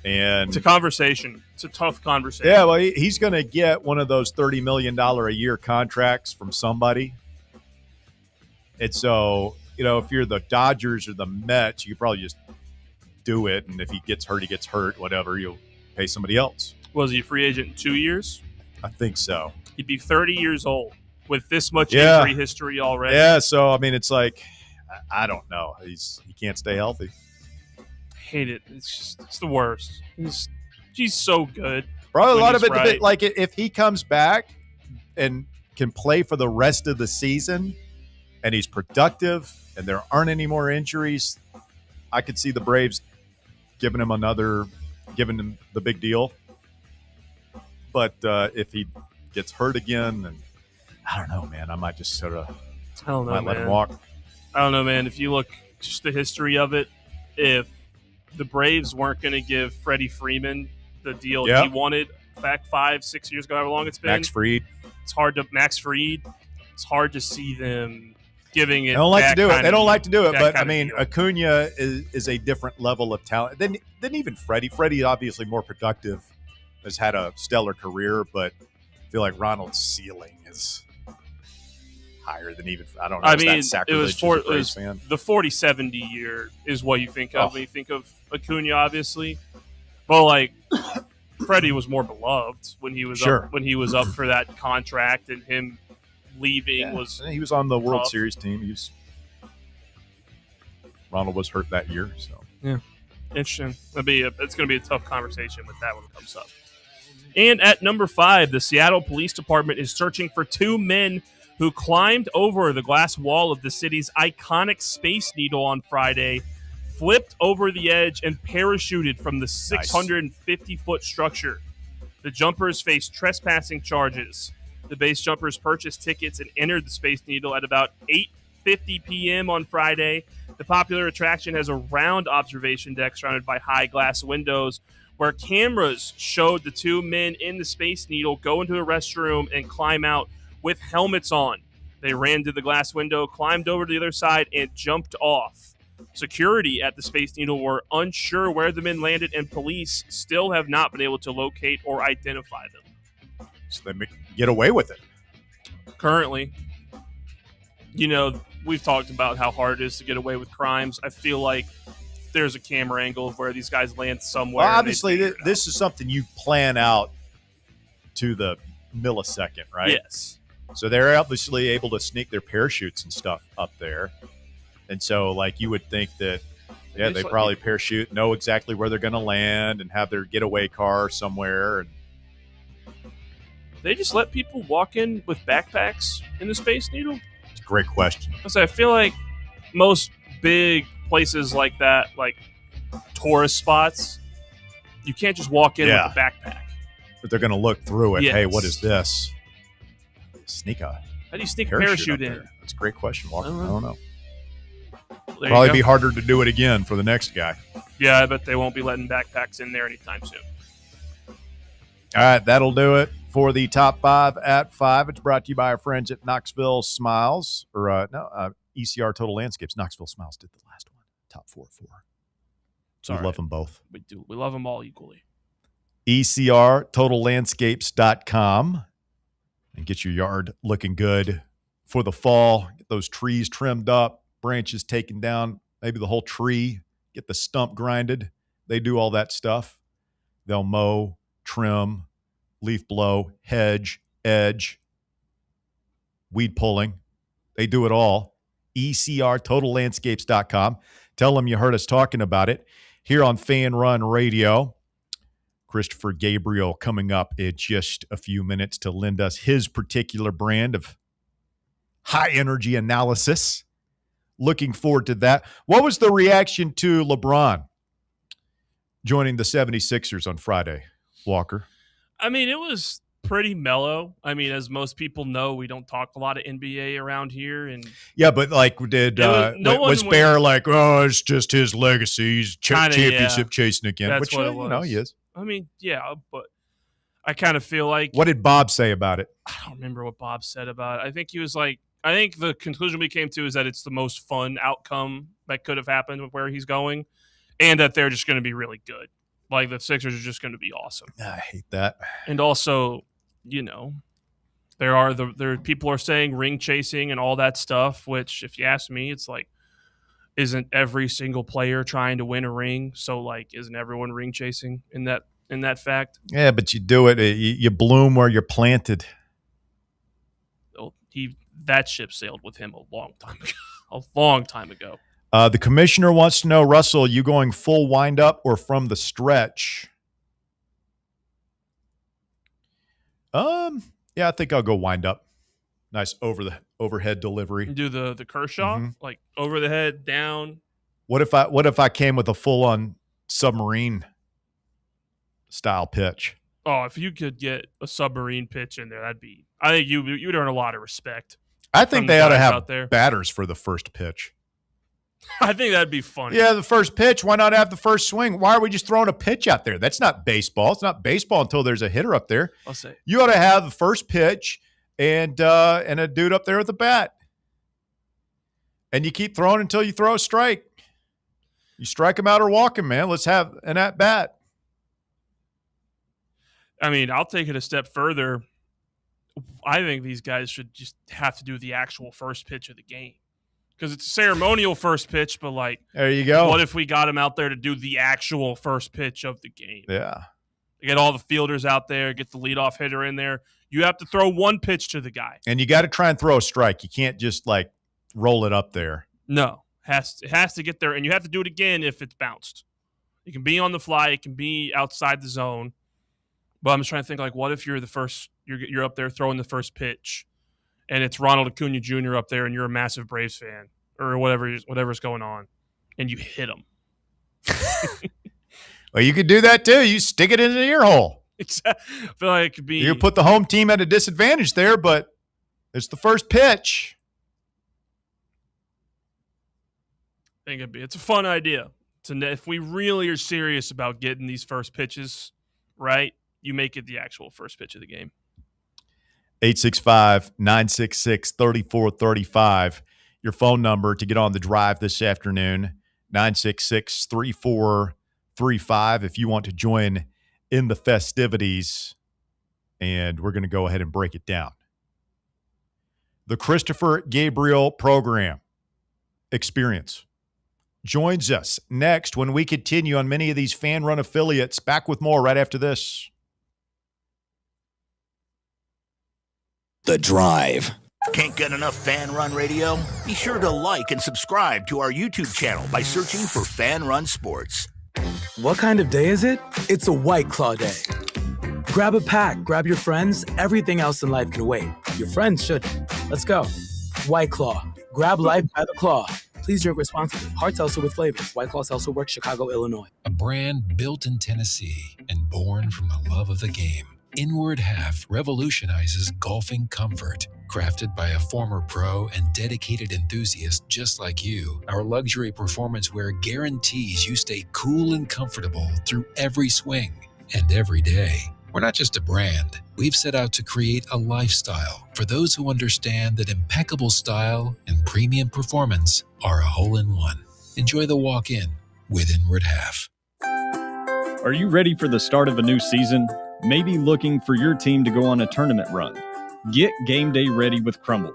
And it's a conversation. It's a tough conversation. Yeah, well, he's going to get one of those $30 million a year contracts from somebody. And so, if you're the Dodgers or the Mets, you could probably just do it. And if he gets hurt, he gets hurt, whatever. You'll pay somebody else. Was he a free agent in 2 years? I think so. He'd be 30 years old with this much injury history already. Yeah, so, I mean, it's like, I don't know. He can't stay healthy. Hate it. It's the worst. He's so good. Probably a lot of it, like if he comes back and can play for the rest of the season and he's productive and there aren't any more injuries, I could see the Braves giving him the big deal. But if he gets hurt again, and I don't know, man, I might just sort of let him walk. I don't know, man. If you look just the history of it, if the Braves weren't going to give Freddie Freeman the deal he wanted back 5-6 years ago, however long it's been. Max Fried. It's hard to see them giving it. They don't like to do it. They don't like to do it. But I mean, deal. Acuna is a different level of talent than even Freddie. Freddie obviously more productive has had a stellar career, but I feel like Ronald's ceiling is higher than even, I don't know. I Is mean, that sacrilege as a Braves fan? The 40-70 year is what you think of when you think of Acuna, obviously. But like Freddie was more beloved when he was up for that contract, and him leaving was he was on the World tough. Series team. Ronald was hurt that year, so yeah, interesting. It's going to be a tough conversation with that when it comes up. And at number 5, the Seattle Police Department is searching for 2 men who climbed over the glass wall of the city's iconic Space Needle on Friday, flipped over the edge, and parachuted from the 650-foot structure. The jumpers faced trespassing charges. The base jumpers purchased tickets and entered the Space Needle at about 8:50 p.m. on Friday. The popular attraction has a round observation deck surrounded by high glass windows where cameras showed the 2 men in the Space Needle go into a restroom and climb out with helmets on. They ran to the glass window, climbed over to the other side, and jumped off. Security at the Space Needle were unsure where the men landed, and police still have not been able to locate or identify them. So they get away with it. Currently, we've talked about how hard it is to get away with crimes. I feel like there's a camera angle of where these guys land somewhere. Well, obviously, this is something you plan out to the millisecond, right? Yes. So they're obviously able to sneak their parachutes and stuff up there. And so, like, you would think that, they probably parachute, know exactly where they're going to land, and have their getaway car somewhere. And they just let people walk in with backpacks in the Space Needle? It's a great question. I feel like most big places like that, like tourist spots, you can't just walk in with a backpack. But they're going to look through it. Yes. Hey, what is this? How do you sneak a parachute in? That's a great question, Walker. I don't know. There Probably be harder to do it again for the next guy. Yeah, I bet they won't be letting backpacks in there anytime soon. All right, that'll do it for the top 5 at 5. It's brought to you by our friends at Knoxville Smiles, ECR Total Landscapes. Knoxville Smiles did the last one. Top 4 at 4. So we love them both. We do. We love them all equally. ECRTotalLandscapes.com, and get your yard looking good for the fall. Get those trees trimmed up, branches taken down, maybe the whole tree, get the stump grinded. They do all that stuff. They'll mow, trim, leaf blow, hedge, edge, weed pulling. They do it all. ECRTotalLandscapes.com. Tell them you heard us talking about it here on Fan Run Radio. Christopher Gabriel coming up in just a few minutes to lend us his particular brand of high energy analysis. Looking forward to that. What was the reaction to LeBron joining the 76ers on Friday, Walker? I mean, it was pretty mellow. I mean, as most people know, we don't talk a lot of NBA around here. And yeah, but like, was Bear like, it's just his legacy. He's championship chasing again, that's which, what it was. He is. I mean, yeah, but I kind of feel like. What did Bob say about it? I don't remember what Bob said about it. I think he was like, I think the conclusion we came to is that it's the most fun outcome that could have happened with where he's going, and that they're just going to be really good. Like, the Sixers are just going to be awesome. I hate that. And also, there people are saying ring chasing and all that stuff, which, if you ask me, it's like, isn't every single player trying to win a ring? So, like, isn't everyone ring chasing in that fact? Yeah, but you do it. You bloom where you're planted. That ship sailed with him a long time ago. A long time ago. The commissioner wants to know, Russell, you going full wind up or from the stretch? Yeah, I think I'll go wind up. Nice overhead delivery. Do the Kershaw, like over the head, down. What if I came with a full on submarine style pitch? Oh, if you could get a submarine pitch in there, I think you'd earn a lot of respect. I think they ought to have batters for the first pitch. I think that'd be funny. Yeah, the first pitch. Why not have the first swing? Why are we just throwing a pitch out there? That's not baseball. It's not baseball until there's a hitter up there. I'll say you ought to have the first pitch and a dude up there with a bat, and you keep throwing until you throw a strike. You strike him out or walk him, man. Let's have an at bat. I mean, I'll take it a step further. I think these guys should just have to do the actual first pitch of the game. Because it's a ceremonial first pitch, but like, there you go. What if we got him out there to do the actual first pitch of the game? Yeah. Get all the fielders out there, get the leadoff hitter in there. You have to throw one pitch to the guy. And you got to try and throw a strike. You can't just like roll it up there. No. It has to get there, and you have to do it again if it's bounced. It can be on the fly. It can be outside the zone. But I'm just trying to think, like, what if you're the first, you're up there throwing the first pitch, and it's Ronald Acuna Jr. up there, and you're a massive Braves fan or whatever's going on, and you hit him. Well, you could do that too. You stick it in the ear hole. Exactly. I feel like it could be. You put the home team at a disadvantage there, but it's the first pitch. I think it's a fun idea. If we really are serious about getting these first pitches right, you make it the actual first pitch of the game. 865-966-3435. Your phone number to get on the drive this afternoon, 966-3435. If you want to join in the festivities, and we're going to go ahead and break it down. The Christopher Gabriel Program Experience joins us next when we continue on many of these fan-run affiliates. Back with more right after this. The Drive. Can't get enough Fan Run Radio? Be sure to like and subscribe to our YouTube channel by searching for Fan Run Sports. What kind of day is it? It's a White Claw day. Grab a pack, grab your friends. Everything else in life can wait. Your friends shouldn't. Let's go. White Claw. Grab life by the claw. Please drink responsibly. Hard seltzer with flavors. White Claw Seltzer Works, Chicago, Illinois. A brand built in Tennessee and born from the love of the game. Inward Half revolutionizes golfing comfort. Crafted by a former pro and dedicated enthusiast just like you, our luxury performance wear guarantees you stay cool and comfortable through every swing and every day. We're not just a brand. We've set out to create a lifestyle for those who understand that impeccable style and premium performance are a hole-in-one. Enjoy the walk-in with Inward Half. Are you ready for the start of a new season? Maybe looking for your team to go on a tournament run? Get game day ready with Crumble.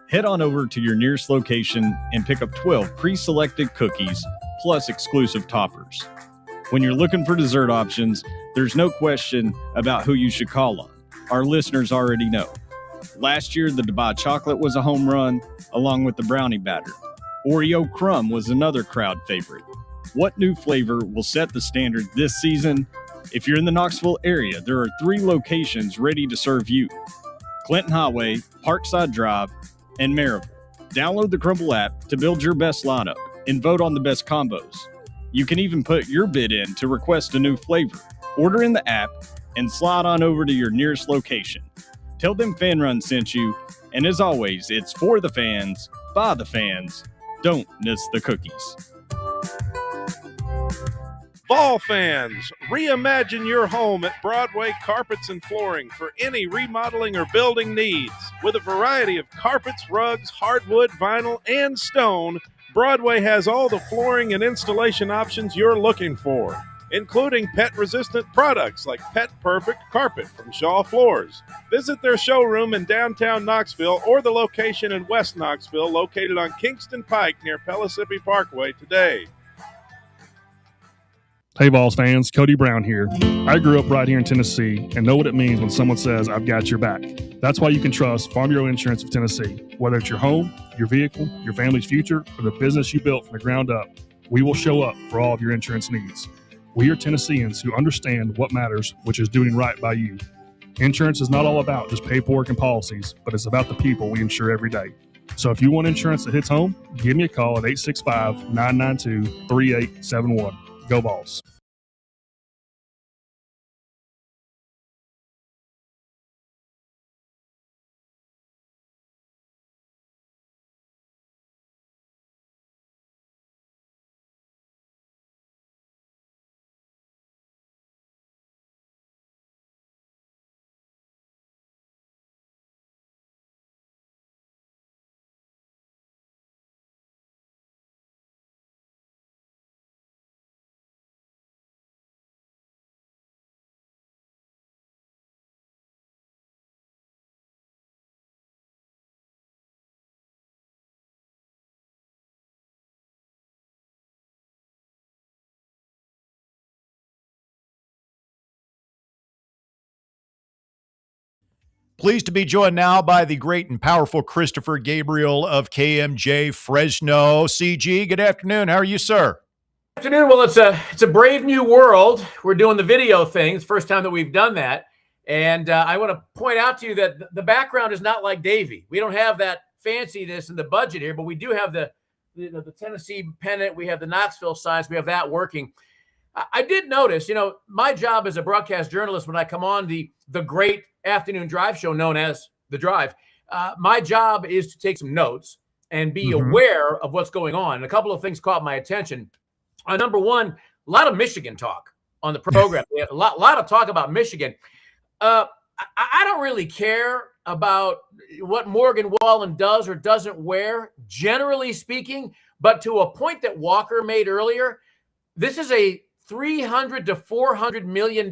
Head on over to your nearest location and pick up 12 pre-selected cookies plus exclusive toppers. When you're looking for dessert options, there's no question about who you should call on. Our listeners already know. Last year, the Dubai chocolate was a home run, along with the brownie batter. Oreo crumb was another crowd favorite. What new flavor will set the standard this season? If you're in the Knoxville area, there are 3 locations ready to serve you: Clinton Highway, Parkside Drive, and Maryville. Download the Crumble app to build your best lineup and vote on the best combos. You can even put your bid in to request a new flavor. Order in the app and slide on over to your nearest location. Tell them Fan Run sent you, and as always, it's for the fans, by the fans. Don't miss the cookies. Vol fans, reimagine your home at Broadway Carpets and Flooring for any remodeling or building needs. With a variety of carpets, rugs, hardwood, vinyl, and stone, Broadway has all the flooring and installation options you're looking for, including pet-resistant products like Pet Perfect Carpet from Shaw Floors. Visit their showroom in downtown Knoxville or the location in West Knoxville located on Kingston Pike near Pellissippi Parkway today. Hey, Vols fans, Cody Brown here. I grew up right here in Tennessee and know what it means when someone says, I've got your back. That's why you can trust Farm Bureau Insurance of Tennessee. Whether it's your home, your vehicle, your family's future, or the business you built from the ground up, we will show up for all of your insurance needs. We are Tennesseans who understand what matters, which is doing right by you. Insurance is not all about just paperwork and policies, but it's about the people we insure every day. So if you want insurance that hits home, give me a call at 865-992-3871. Go Vols. Pleased to be joined now by the great and powerful Christopher Gabriel of KMJ Fresno. CG, good afternoon. How are you, sir? Afternoon. Well, it's a brave new world. We're doing the video thing. It's the first time that we've done that. And I want to point out to you that the background is not like Davie. We don't have that fanciness in the budget here, but we do have the Tennessee pennant. We have the Knoxville signs. We have that working. I did notice, my job as a broadcast journalist when I come on the great afternoon drive show known as The Drive, my job is to take some notes and be aware of what's going on. And a couple of things caught my attention. Number one, a lot of Michigan talk on the program. We have a lot of talk about Michigan. I don't really care about what Morgan Wallen does or doesn't wear, generally speaking, but to a point that Walker made earlier, this is a $300 to $400 million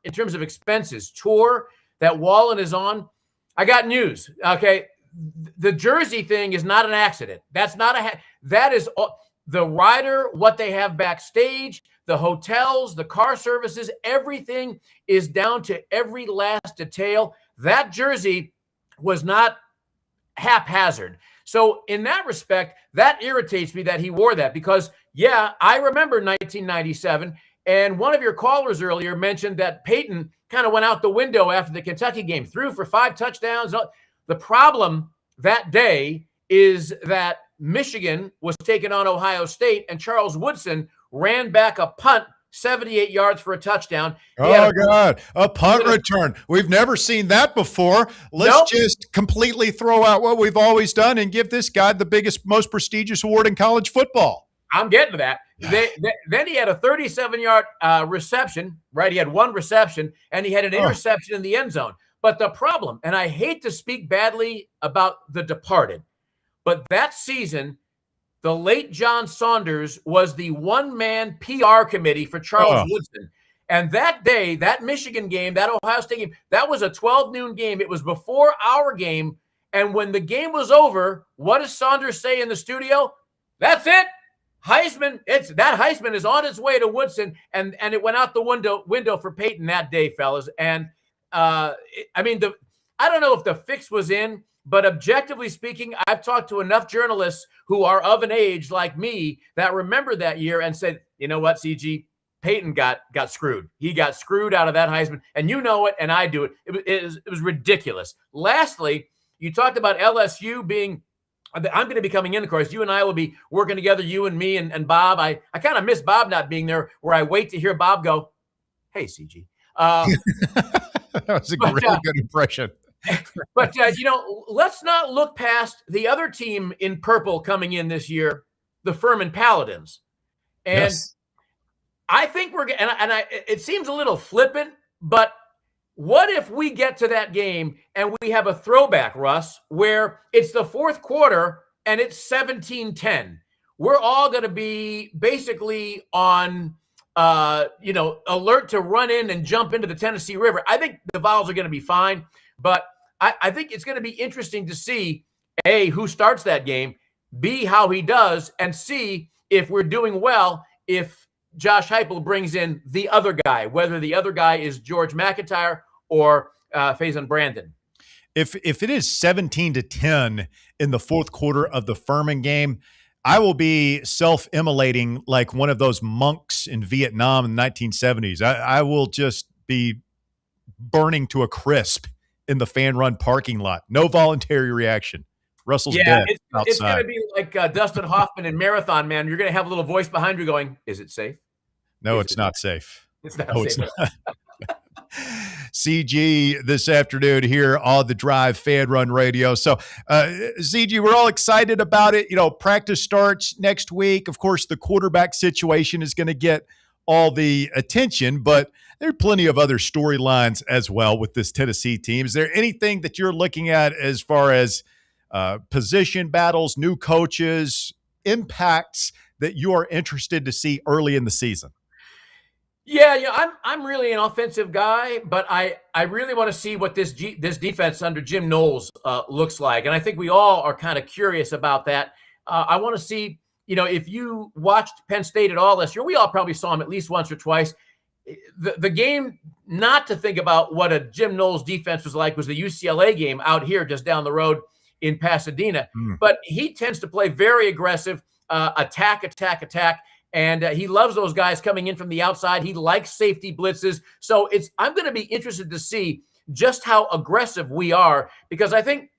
in terms of expenses tour that Wallen is on. I got news. Okay. The jersey thing is not an accident. That is the rider, what they have backstage, the hotels, the car services, everything is down to every last detail. That jersey was not haphazard. So in that respect, that irritates me that he wore that because, yeah, I remember 1997, and one of your callers earlier mentioned that Peyton kind of went out the window after the Kentucky game, threw for 5 touchdowns. The problem that day is that Michigan was taking on Ohio State, and Charles Woodson ran back a punt 78 yards for a touchdown. God, a punt return. We've never seen that before. Let's just completely throw out what we've always done and give this guy the biggest, most prestigious award in college football. I'm getting to that. Then he had a 37-yard reception, right? He had one reception, and he had an interception in the end zone. But the problem, and I hate to speak badly about the departed, but that season, the late John Saunders was the one-man PR committee for Charles Woodson. And that day, that Michigan game, that Ohio State game, that was a 12 noon game. It was before our game. And when the game was over, what does Saunders say in the studio? That's it. Heisman, that Heisman is on its way to Woodson. And it went out the window for Peyton that day, fellas. And I don't know if the fix was in, but objectively speaking, I've talked to enough journalists who are of an age like me that remember that year and said, you know what, CG, Peyton got screwed. He got screwed out of that Heisman, and you know it, and I do it. It was ridiculous. Lastly, you talked about LSU being – I'm going to be coming in, of course. You and I will be working together, you and me and Bob. I kind of miss Bob not being there, where I wait to hear Bob go, hey, CG. That was a really good impression. But, let's not look past the other team in purple coming in this year, the Furman Paladins. And I think it seems a little flippant, but what if we get to that game and we have a throwback, Russ, where it's the fourth quarter and it's 17-10? We're all going to be basically on alert to run in and jump into the Tennessee River. I think the Vols are going to be fine, but I think it's going to be interesting to see, A, who starts that game, B, how he does, and C, if we're doing well, if Josh Heupel brings in the other guy, whether the other guy is George McIntyre or Faison Brandon. If it is 17-10 in the fourth quarter of the Furman game, I will be self-immolating like one of those monks in Vietnam in the 1970s. I will just be burning to a crisp in the fan run parking lot. No voluntary reaction. Russell's dead outside. It's going to be like Dustin Hoffman in Marathon Man. You're going to have a little voice behind you going, is it safe? No, it's not safe. It's not safe. It's not. CG this afternoon here on the Drive Fan Run Radio. So, CG, we're all excited about it. Practice starts next week. Of course, the quarterback situation is going to get all the attention, but there are plenty of other storylines as well with this Tennessee team. Is there anything that you're looking at as far as position battles, new coaches, impacts that you are interested to see early in the season? Yeah, I'm really an offensive guy, but I really want to see what this defense under Jim Knowles looks like, and I think we all are kind of curious about that. I want to see, if you watched Penn State at all this year, we all probably saw him at least once or twice. the game not to think about what a Jim Knowles defense was like was the UCLA game out here just down the road in Pasadena. But he tends to play very aggressive, attack. And he loves those guys coming in from the outside. He likes safety blitzes. So I'm going to be interested to see just how aggressive we are, because I think,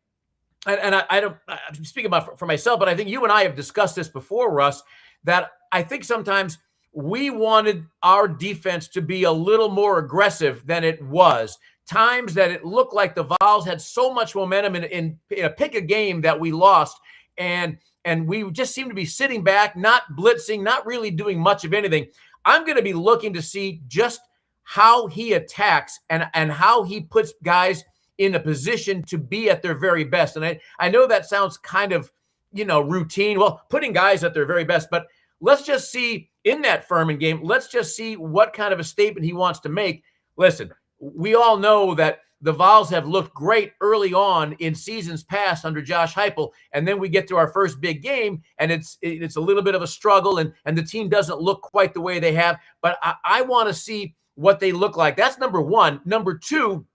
and I'm speaking about for myself, but I think you and I have discussed this before, Russ, that I think sometimes we wanted our defense to be a little more aggressive than it was. Times that it looked like the Vols had so much momentum in a pick a game that we lost, and we just seem to be sitting back, not blitzing, not really doing much of anything. I'm going to be looking to see just how he attacks and how he puts guys in a position to be at their very best. And I know that sounds kind of, routine. Well, putting guys at their very best, but let's just see in that Furman game, let's just see what kind of a statement he wants to make. Listen, we all know that the Vols have looked great early on in seasons past under Josh Heupel, and then we get to our first big game, and it's a little bit of a struggle, and the team doesn't look quite the way they have. But I want to see what they look like. That's number one. Number two,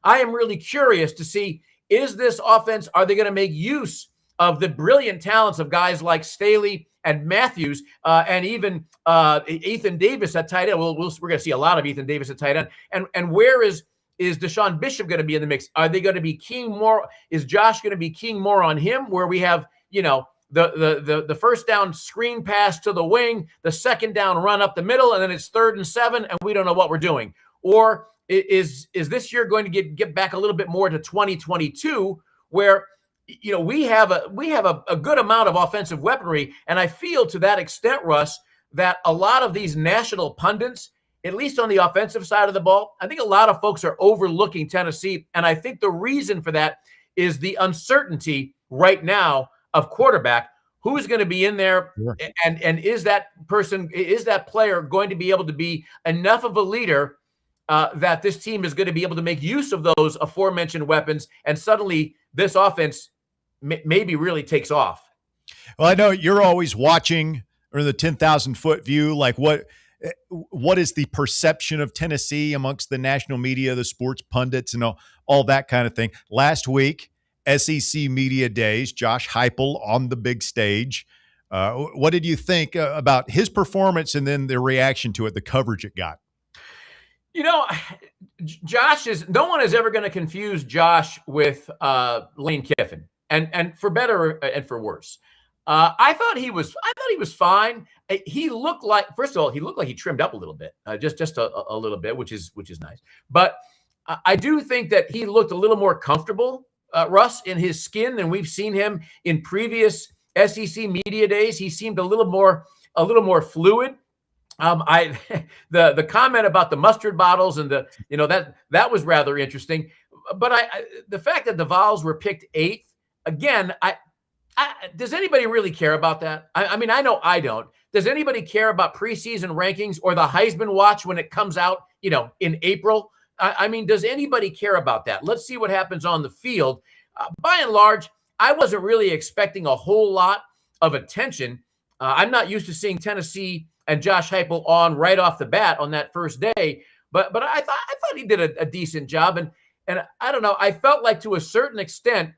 I am really curious to see, is this offense, are they going to make use of the brilliant talents of guys like Staley and Matthews, and even Ethan Davis at tight end? We're going to see a lot of Ethan Davis at tight end. And where is Deshaun Bishop going to be in the mix? Are they going to be keying more? Is Josh going to be keying more on him, where we have, the first down screen pass to the wing, the second down run up the middle, and then it's 3rd and 7, and we don't know what we're doing? Or is this year going to get back a little bit more to 2022, where we have a good amount of offensive weaponry, and I feel to that extent, Russ, that a lot of these national pundits, at least on the offensive side of the ball, I think a lot of folks are overlooking Tennessee, and I think the reason for that is the uncertainty right now of quarterback. Who's going to be in there, and is that player going to be able to be enough of a leader that this team is going to be able to make use of those aforementioned weapons, and suddenly this offense maybe really takes off? Well, I know you're always watching, or the 10,000-foot view, like what is the perception of Tennessee amongst the national media, the sports pundits, and all that kind of thing. Last week, SEC Media Days, Josh Heupel on the big stage. What did you think about his performance and then the reaction to it, the coverage it got? Josh no one is ever going to confuse Josh with Lane Kiffin, and for better and for worse. I thought he was fine. He looked like, first of all, he trimmed up a little bit, just a little bit, which is nice. But I do think that he looked a little more comfortable, Russ, in his skin than we've seen him in previous SEC Media Days. He seemed a little more fluid. The comment about the mustard bottles and that was rather interesting. But the fact that the Vols were picked 8th, again, does anybody really care about that? I mean, I know I don't. Does anybody care about preseason rankings or the Heisman Watch when it comes out, in April? I mean, does anybody care about that? Let's see what happens on the field. By and large, I wasn't really expecting a whole lot of attention. I'm not used to seeing Tennessee and Josh Heupel on right off the bat on that first day, but I thought he did a decent job, and I don't know. I felt like to a certain extent,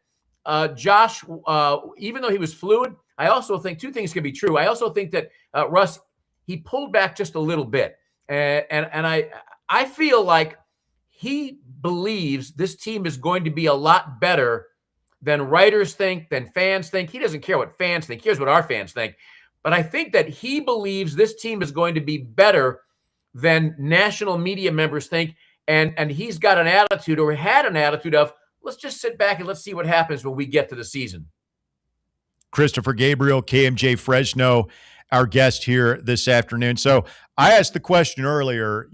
Josh, even though he was fluid, I also think two things can be true. I also think that Russ, he pulled back just a little bit, and I feel like he believes this team is going to be a lot better than writers think, than fans think. He doesn't care what fans think. He cares what our fans think. But I think that he believes this team is going to be better than national media members think. And he's got an attitude, or had an attitude of, let's just sit back and let's see what happens when we get to the season. Christopher Gabriel, KMJ Fresno, our guest here this afternoon. So I asked the question earlier,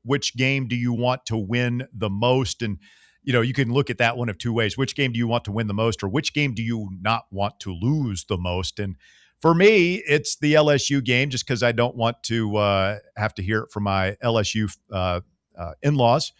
which game do you want to win the most? And, you can look at that one of two ways. Which game do you want to win the most, or which game do you not want to lose the most? And for me, it's the LSU game, just because I don't want to have to hear it from my LSU in-laws.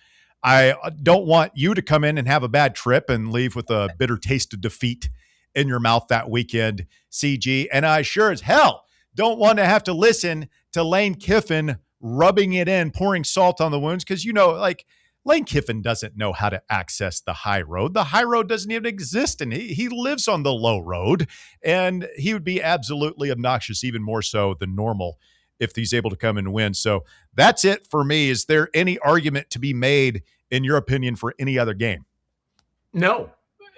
I don't want you to come in and have a bad trip and leave with a bitter taste of defeat in your mouth that weekend, CG. And I sure as hell don't want to have to listen to Lane Kiffin rubbing it in, pouring salt on the wounds, because, like, Lane Kiffin doesn't know how to access the high road. The high road doesn't even exist, and he lives on the low road, and he would be absolutely obnoxious, even more so than normal, if he's able to come and win. So that's it for me. Is there any argument to be made, in your opinion, for any other game? No.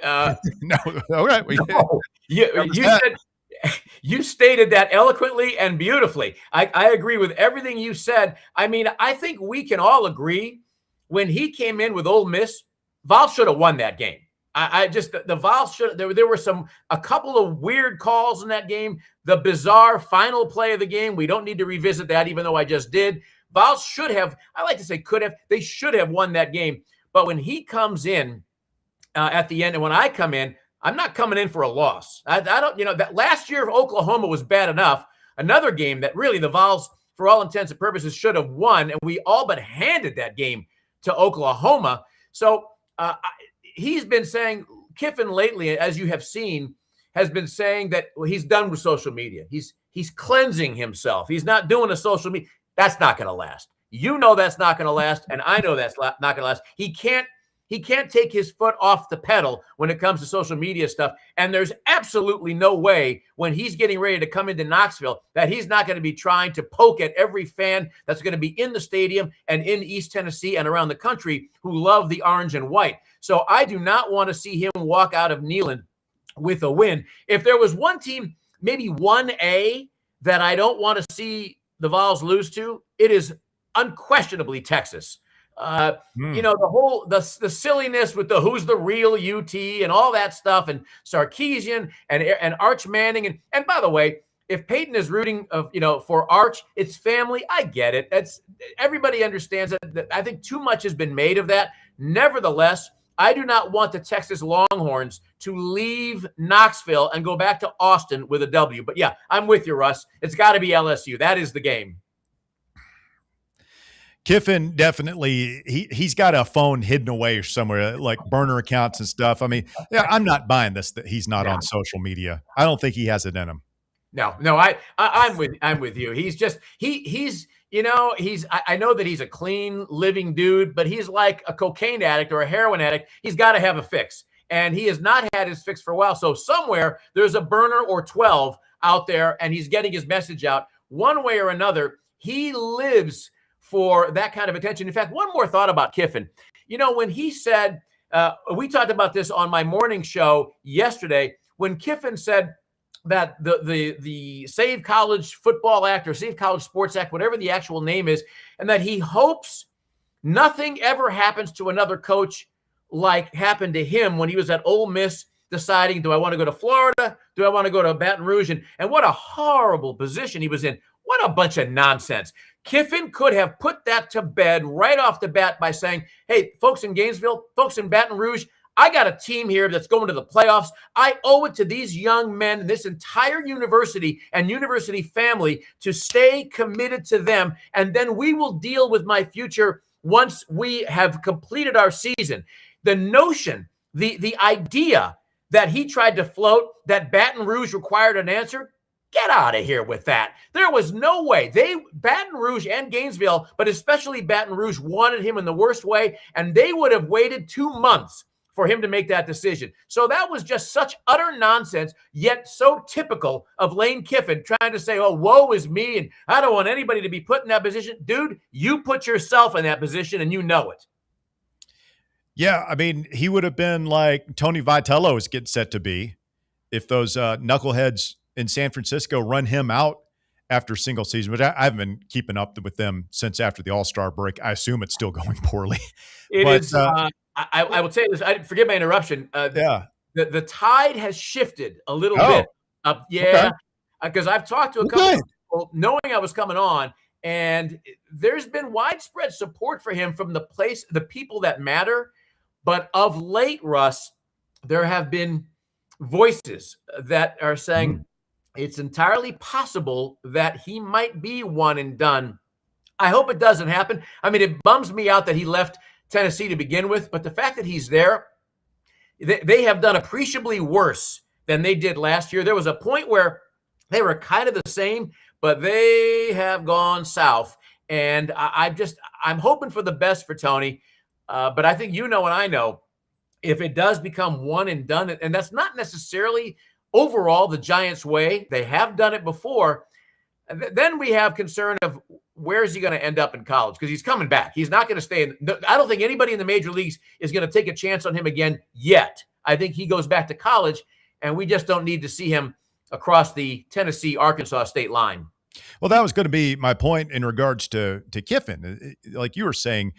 No. All right. No. You stated that eloquently and beautifully. I agree with everything you said. I mean, I think we can all agree when he came in with Ole Miss, Vols should have won that game. The Vols should. There were a couple of weird calls in that game. The bizarre final play of the game. We don't need to revisit that, even though I just did. Vols should have. I like to say could have. They should have won that game. But when he comes in at the end, and when I come in, I'm not coming in for a loss. I don't. That last year of Oklahoma was bad enough. Another game that really the Vols, for all intents and purposes, should have won, and we all but handed that game to Oklahoma. So he's been saying, Kiffin lately, as you have seen, has been saying that he's done with social media. He's cleansing himself. He's not doing a social media. That's not going to last. That's not going to last, and I know that's not going to last. He can't take his foot off the pedal when it comes to social media stuff. And there's absolutely no way when he's getting ready to come into Knoxville that he's not going to be trying to poke at every fan that's going to be in the stadium and in East Tennessee and around the country who love the orange and white. So I do not want to see him walk out of Neyland with a win. If there was one team, maybe 1A, that I don't want to see the Vols lose to, it is unquestionably Texas. The silliness with the who's the real UT and all that stuff, and Sarkisian and Arch Manning, and by the way, if Peyton is rooting for Arch, it's family. I get it. Everybody understands that. I think too much has been made of that. Nevertheless, I do not want the Texas Longhorns to leave Knoxville and go back to Austin with a W. But yeah, I'm with you, Russ. It's got to be LSU. That is the game. Kiffin definitely, he's got a phone hidden away somewhere, like burner accounts and stuff. I mean, yeah, I'm not buying this that he's not on social media. I don't think he has it in him. No, I'm with you. He's just I know that he's a clean living dude, but he's like a cocaine addict or a heroin addict. He's got to have a fix, and he has not had his fix for a while. So somewhere there's a burner or 12 out there, and he's getting his message out one way or another. He lives for that kind of attention. In fact, one more thought about Kiffin. When he said, we talked about this on my morning show yesterday, when Kiffin said that the Save College Football Act or Save College Sports Act, whatever the actual name is, and that he hopes nothing ever happens to another coach like happened to him when he was at Ole Miss deciding, do I want to go to Florida? Do I want to go to Baton Rouge? And what a horrible position he was in. What a bunch of nonsense. Kiffin could have put that to bed right off the bat by saying, hey, folks in Gainesville, folks in Baton Rouge, I got a team here that's going to the playoffs. I owe it to these young men and this entire university and university family to stay committed to them. And then we will deal with my future once we have completed our season. The notion, the idea that he tried to float that Baton Rouge required an answer, get out of here with that. There was no way. Baton Rouge and Gainesville, but especially Baton Rouge, wanted him in the worst way, and they would have waited 2 months for him to make that decision. So that was just such utter nonsense, yet so typical of Lane Kiffin trying to say, oh, woe is me, and I don't want anybody to be put in that position. Dude, you put yourself in that position, and you know it. Yeah, I mean, he would have been like Tony Vitello is getting set to be if those knuckleheads in San Francisco run him out after a single season, but I haven't been keeping up with them since after the All-Star break. I assume it's still going poorly. I will tell you this. Forgive my interruption. The tide has shifted a little bit. Because I've talked to a couple of people knowing I was coming on, and there's been widespread support for him from the people that matter. But of late, Russ, there have been voices that are saying it's entirely possible that he might be one and done. I hope it doesn't happen. I mean, it bums me out that he left Tennessee to begin with, but the fact that he's there, they have done appreciably worse than they did last year. There was a point where they were kind of the same, but they have gone south. And I'm hoping for the best for Tony. But I think and I know, if it does become one and done, and that's not necessarily overall the Giants' way, they have done it before, then we have concern of where is he going to end up in college, because he's coming back. He's not going to stay I don't think anybody in the major leagues is going to take a chance on him again yet. I think he goes back to college, and we just don't need to see him across the Tennessee-Arkansas state line. Well, that was going to be my point in regards to Kiffin. Like you were saying,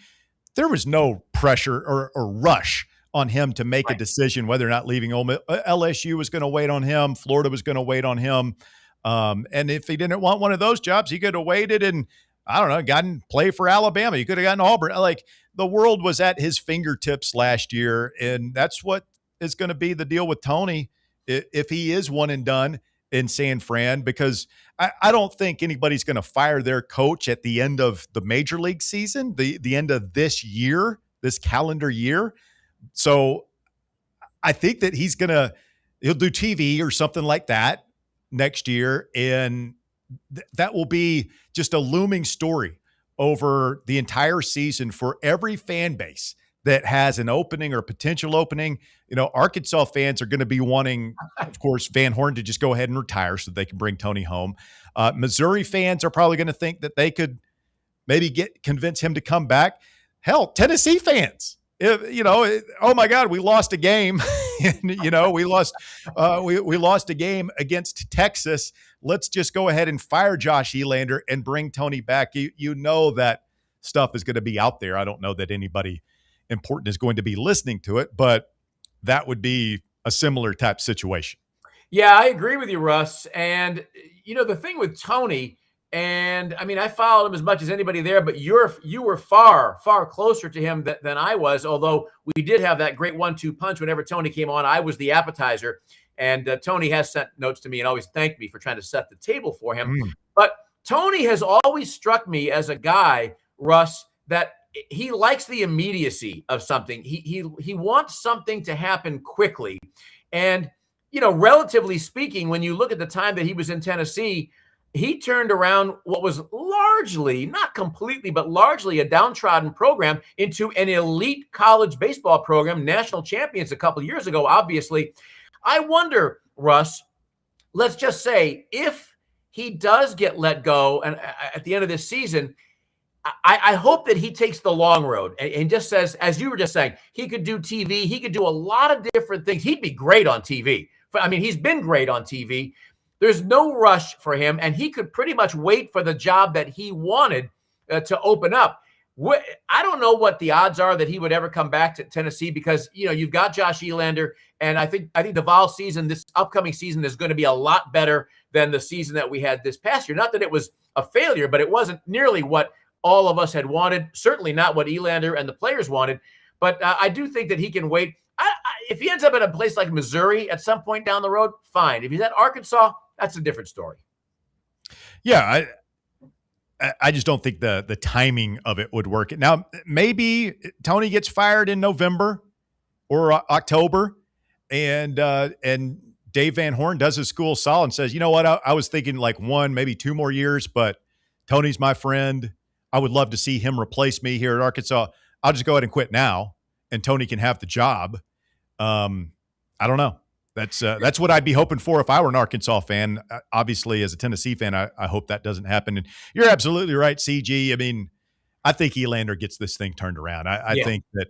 there was no pressure or rush on him to make a decision whether or not leaving Ole Miss. LSU was going to wait on him. Florida was going to wait on him. And if he didn't want one of those jobs, he could have waited and, I don't know, gotten play for Alabama. He could have gotten Auburn. Like, the world was at his fingertips last year, and that's what is going to be the deal with Tony if he is one and done in San Fran, because I don't think anybody's going to fire their coach at the end of the major league season, the end of this year, this calendar year. So I think that he'll do TV or something like that next year. And that will be just a looming story over the entire season for every fan base that has an opening or potential opening. Arkansas fans are going to be wanting, of course, Van Horn to just go ahead and retire so they can bring Tony home. Missouri fans are probably going to think that they could maybe convince him to come back. Hell, Tennessee fans, oh my God, we lost a game. And, we lost a game against Texas. Let's just go ahead and fire Josh Elander and bring Tony back. That stuff is going to be out there. I don't know that anybody important is going to be listening to it, but that would be a similar type situation. Yeah, I agree with you, Russ. And, the thing with Tony, and I mean, I followed him as much as anybody there, but you were far, far closer to him than I was, although we did have that great 1-2 punch whenever Tony came on. I was the appetizer, and Tony has sent notes to me and always thanked me for trying to set the table for him. But Tony has always struck me as a guy, Russ, that he likes the immediacy of something. He wants something to happen quickly. And, relatively speaking, when you look at the time that he was in Tennessee, he turned around what was largely, not completely, but largely a downtrodden program into an elite college baseball program, national champions a couple of years ago, obviously. I wonder, Russ, let's just say if he does get let go and at the end of this season, I hope that he takes the long road and just says, as you were just saying, he could do TV. He could do a lot of different things. He'd be great on TV. I mean, he's been great on TV. There's no rush for him, and he could pretty much wait for the job that he wanted to open up. I don't know what the odds are that he would ever come back to Tennessee because, you've got Josh Elander, and I think the Vols season, this upcoming season, is going to be a lot better than the season that we had this past year. Not that it was a failure, but it wasn't nearly what all of us had wanted, certainly not what Elander and the players wanted. But I do think that he can wait. If he ends up at a place like Missouri at some point down the road, fine. If he's at Arkansas, that's a different story. Yeah, I just don't think the timing of it would work. Now, maybe Tony gets fired in November or October, and Dave Van Horn does his school solid and says, you know what, I was thinking like 1, maybe 2 more years, but Tony's my friend. I would love to see him replace me here at Arkansas. I'll just go ahead and quit now, and Tony can have the job. I don't know. That's what I'd be hoping for if I were an Arkansas fan. Obviously, as a Tennessee fan, I hope that doesn't happen. And you're absolutely right, CG. I mean, I think Elander gets this thing turned around. I think that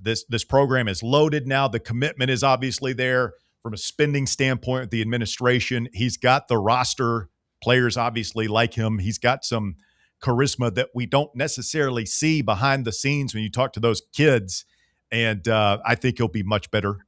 this program is loaded now. The commitment is obviously there from a spending standpoint with the administration. He's got the roster. Players obviously like him. He's got some charisma that we don't necessarily see behind the scenes when you talk to those kids. And I think he'll be much better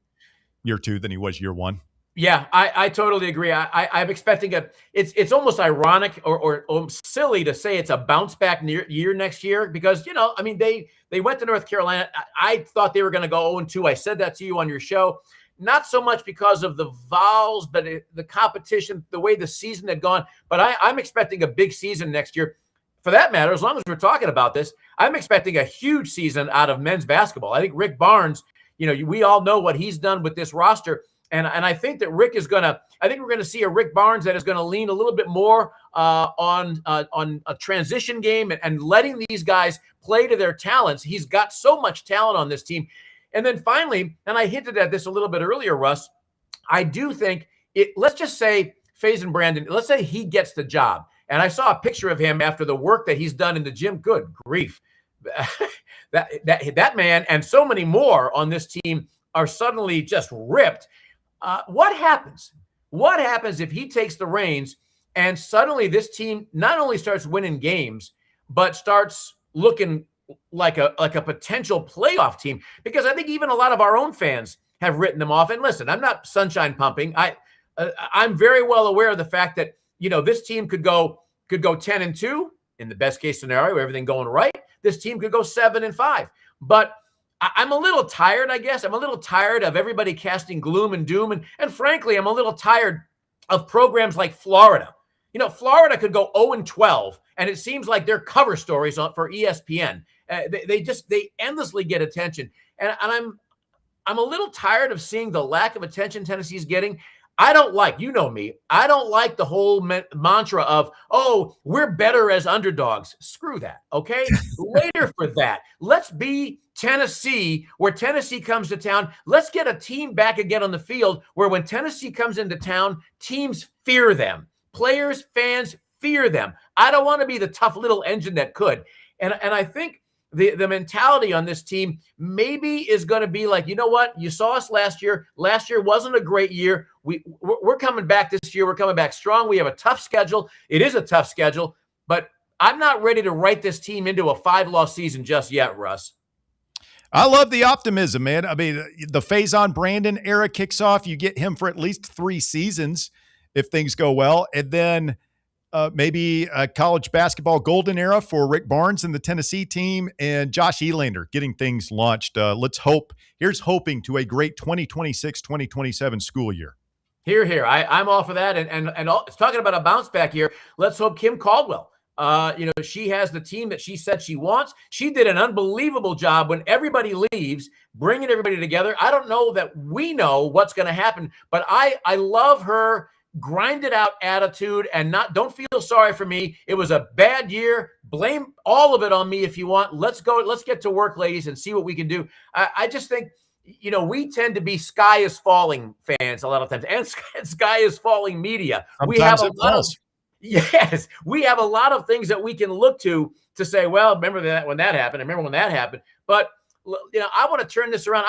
year 2 than he was year 1. Yeah, I totally agree. I'm expecting it's almost ironic or silly to say it's a bounce back year next year because, I mean, they went to North Carolina. I thought they were going to go 0-2. I said that to you on your show. Not so much because of the Vols, but the competition, the way the season had gone. But I'm expecting a big season next year. For that matter, as long as we're talking about this, I'm expecting a huge season out of men's basketball. I think Rick Barnes, we all know what he's done with this roster. And I think that Rick is going to – I think we're going to see a Rick Barnes that is going to lean a little bit more on a transition game and letting these guys play to their talents. He's got so much talent on this team. And then finally, and I hinted at this a little bit earlier, Russ, I do think let's just say Faison Brandon, let's say he gets the job. And I saw a picture of him after the work that he's done in the gym. Good grief. that man and so many more on this team are suddenly just ripped. What happens? What happens if he takes the reins and suddenly this team not only starts winning games, but starts looking like a potential playoff team? Because I think even a lot of our own fans have written them off. And listen, I'm not sunshine pumping. I'm very well aware of the fact that, this team could go 10-2 in the best case scenario, everything going right. This team could go 7-5. But I'm a little tired, I guess. I'm a little tired of everybody casting gloom and doom. And frankly, I'm a little tired of programs like Florida. Florida could go 0-12, and it seems like their cover stories for ESPN. They endlessly get attention. And I'm a little tired of seeing the lack of attention Tennessee's getting. I don't like, me, I don't like the whole mantra of, we're better as underdogs. Screw that, okay? Later for that. Let's be Tennessee, where Tennessee comes to town. Let's get a team back again on the field where when Tennessee comes into town, teams fear them. Players, fans fear them. I don't want to be the tough little engine that could. And I think the mentality on this team maybe is going to be like, you know what? You saw us last year. Last year wasn't a great year. We're coming back this year. We're coming back strong. We have a tough schedule. It is a tough schedule, but I'm not ready to write this team into a 5-loss season just yet, Russ. I love the optimism, man. I mean, the Faison Brandon era kicks off. You get him for at least 3 seasons if things go well. And then maybe a college basketball golden era for Rick Barnes and the Tennessee team, and Josh Elander getting things launched. Let's hope. Here's hoping to a great 2026-2027 school year. Here. I'm all for that. And talking about a bounce back here, let's hope Kim Caldwell. She has the team that she said she wants. She did an unbelievable job when everybody leaves, bringing everybody together. I don't know that we know what's going to happen, but I love her grinded out attitude and don't feel sorry for me. It was a bad year. Blame all of it on me if you want. Let's go. Let's get to work, ladies, and see what we can do. I just think, we tend to be sky is falling fans a lot of times, and sky is falling media. Sometimes we have a it lot falls. of Yes, we have a lot of things that we can look to say, well, remember that when that happened. Remember when that happened. But I want to turn this around.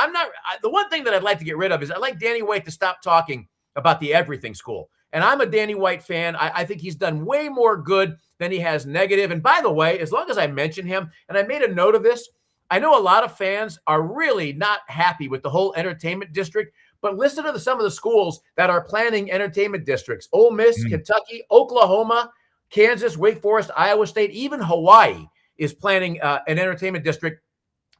The one thing that I'd like to get rid of is I'd like Danny White to stop talking about the everything school. And I'm a Danny White fan. I think he's done way more good than he has negative. And by the way, as long as I mention him, and I made a note of this, I know a lot of fans are really not happy with the whole entertainment district. But listen to some of the schools that are planning entertainment districts: Ole Miss, Kentucky, Oklahoma, Kansas, Wake Forest, Iowa State, even Hawaii is planning an entertainment district.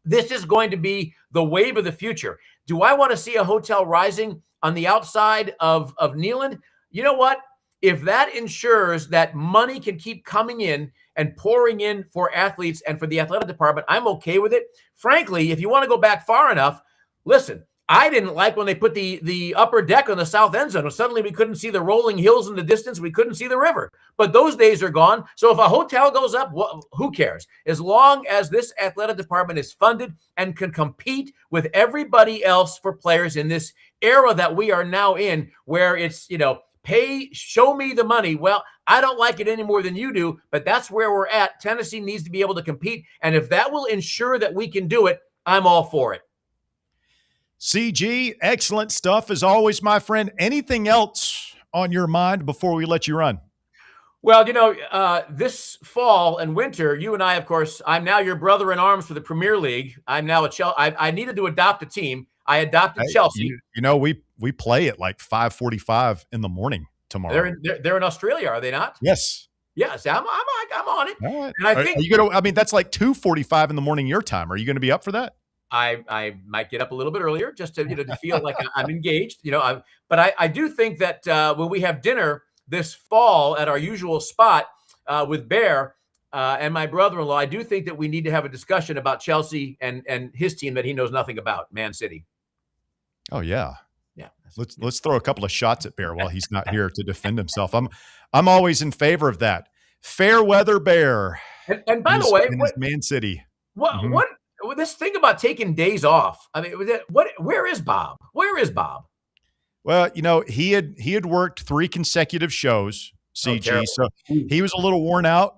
This is going to be the wave of the future. Do I want to see a hotel rising on the outside of Neyland? You know what? If that ensures that money can keep coming in and pouring in for athletes and for the athletic department, I'm okay with it. Frankly, if you want to go back far enough, listen, I didn't like when they put the upper deck on the south end zone. Suddenly we couldn't see the rolling hills in the distance. We couldn't see the river. But those days are gone. So if a hotel goes up, who cares? As long as this athletic department is funded and can compete with everybody else for players in this era that we are now in, where it's, show me the money. Well, I don't like it any more than you do, but that's where we're at. Tennessee needs to be able to compete. And if that will ensure that we can do it, I'm all for it. CG, excellent stuff as always, my friend. Anything else on your mind before we let you run? Well, this fall and winter, you and I, of course, I'm now your brother in arms for the Premier League. I'm now I needed to adopt a team. I adopted Chelsea. We play at like 5:45 in the morning tomorrow. They're in Australia, are they not? Yes. Yes, I'm on it. All right. And I think are you gonna? I mean, that's like 2:45 in the morning your time. Are you going to be up for that? I might get up a little bit earlier just to to feel like I'm engaged. But I do think that when we have dinner this fall at our usual spot with Bear and my brother-in-law, I do think that we need to have a discussion about Chelsea and his team that he knows nothing about, Man City. Oh yeah, Yeah. Let's throw a couple of shots at Bear while he's not here to defend himself. I'm always in favor of that. Fair weather Bear. And by the way, his Man City. What this thing about taking days off? I mean, where is Bob? Where is Bob? Well, he had worked 3 consecutive shows, CG, so he was a little worn out.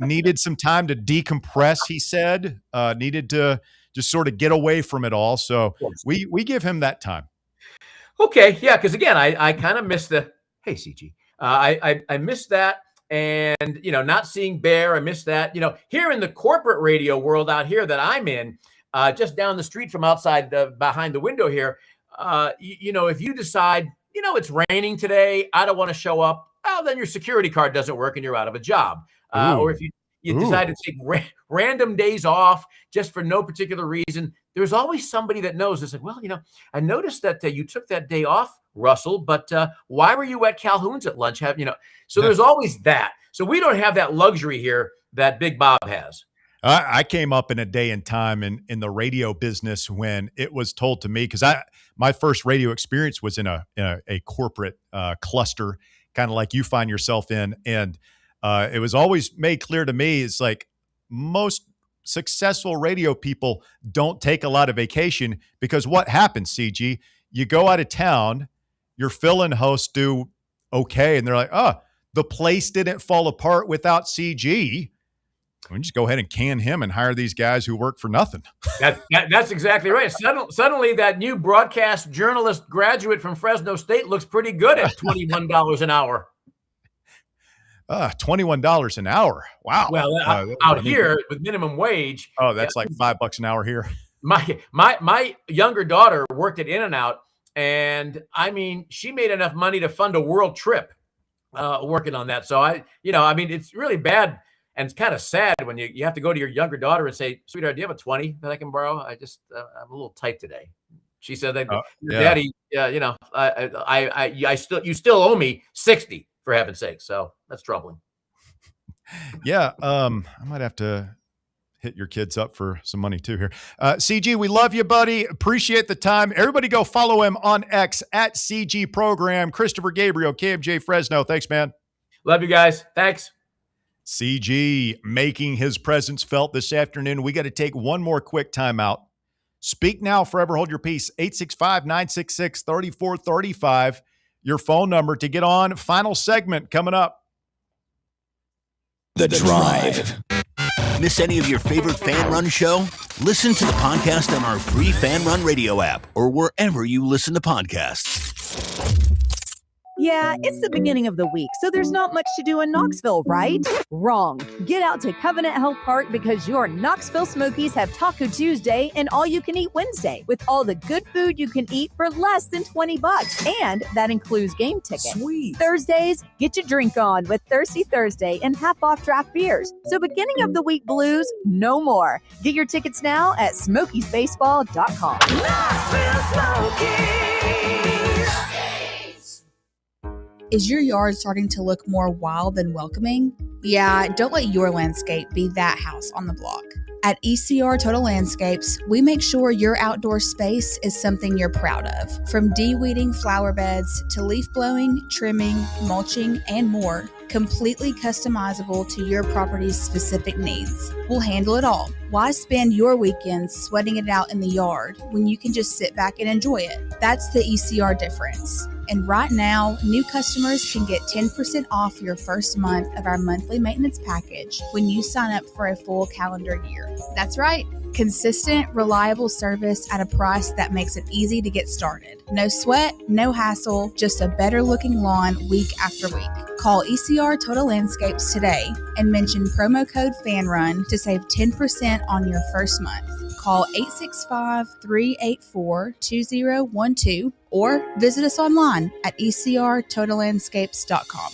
Needed some time to decompress, he said. Needed to just sort of get away from it all. So we give him that time. Okay, yeah, because again, I kind of missed the CG. I missed that, and not seeing Bear. I missed that. Here in the corporate radio world out here that I'm in, just down the street from outside behind the window here. If you decide, it's raining today, I don't want to show up. Well, then your security card doesn't work and you're out of a job. Or if you decide to take random days off just for no particular reason, there's always somebody that knows. It's like, well, I noticed that you took that day off, Russell, but why were you at Calhoun's at lunch? So there's always that. So we don't have that luxury here that Big Bob has. I came up in a day and time in the radio business when it was told to me, because my first radio experience was in a corporate cluster, kind of like you find yourself in. And it was always made clear to me, it's like most successful radio people don't take a lot of vacation, because what happens, CG? You go out of town, your fill-in hosts do okay, and they're like, the place didn't fall apart without CG. We just go ahead and can him and hire these guys who work for nothing. That's exactly right. Suddenly, that new broadcast journalist graduate from Fresno State looks pretty good at $21 an hour. $21 an hour. Wow. Well, out here with minimum wage. Oh, that's like $5 an hour here. My younger daughter worked at In-N-Out, and I mean, she made enough money to fund a world trip working on that. So it's really bad. And it's kind of sad when you have to go to your younger daughter and say, sweetheart, do you have a 20 that I can borrow? I'm a little tight today. She said, Daddy, you still owe me 60, for heaven's sake. So that's troubling. Yeah. I might have to hit your kids up for some money too here. CG, we love you, buddy. Appreciate the time. Everybody go follow him on X at CG Program. Christopher Gabriel, KMJ Fresno. Thanks, man. Love you guys. Thanks. CG making his presence felt this afternoon. We got to take one more quick timeout. Speak now, forever hold your peace. 865-966-3435. Your phone number to get on. Final segment coming up. The Drive. Miss any of your favorite Fan Run show? Listen to the podcast on our free Fan Run radio app or wherever you listen to podcasts. Yeah, it's the beginning of the week, so there's not much to do in Knoxville, right? Wrong. Get out to Covenant Health Park because your Knoxville Smokies have Taco Tuesday and All-You-Can-Eat Wednesday with all the good food you can eat for less than $20. And that includes game tickets. Sweet. Thursdays, get your drink on with Thirsty Thursday and half-off draft beers. So beginning of the week blues, no more. Get your tickets now at SmokiesBaseball.com. Knoxville Smokies. Is your yard starting to look more wild than welcoming? Yeah, don't let your landscape be that house on the block. At ECR Total Landscapes, we make sure your outdoor space is something you're proud of. From de-weeding flower beds to leaf blowing, trimming, mulching, and more, completely customizable to your property's specific needs. We'll handle it all. Why spend your weekends sweating it out in the yard when you can just sit back and enjoy it? That's the ECR difference. And right now, new customers can get 10% off your first month of our monthly maintenance package when you sign up for a full calendar year. That's right. Consistent, reliable service at a price that makes it easy to get started. No sweat, no hassle, just a better looking lawn week after week. Call ECR Total Landscapes today and mention promo code FANRUN to save 10% on your first month. Call 865-384-2012 or visit us online at ecrtotallandscapes.com.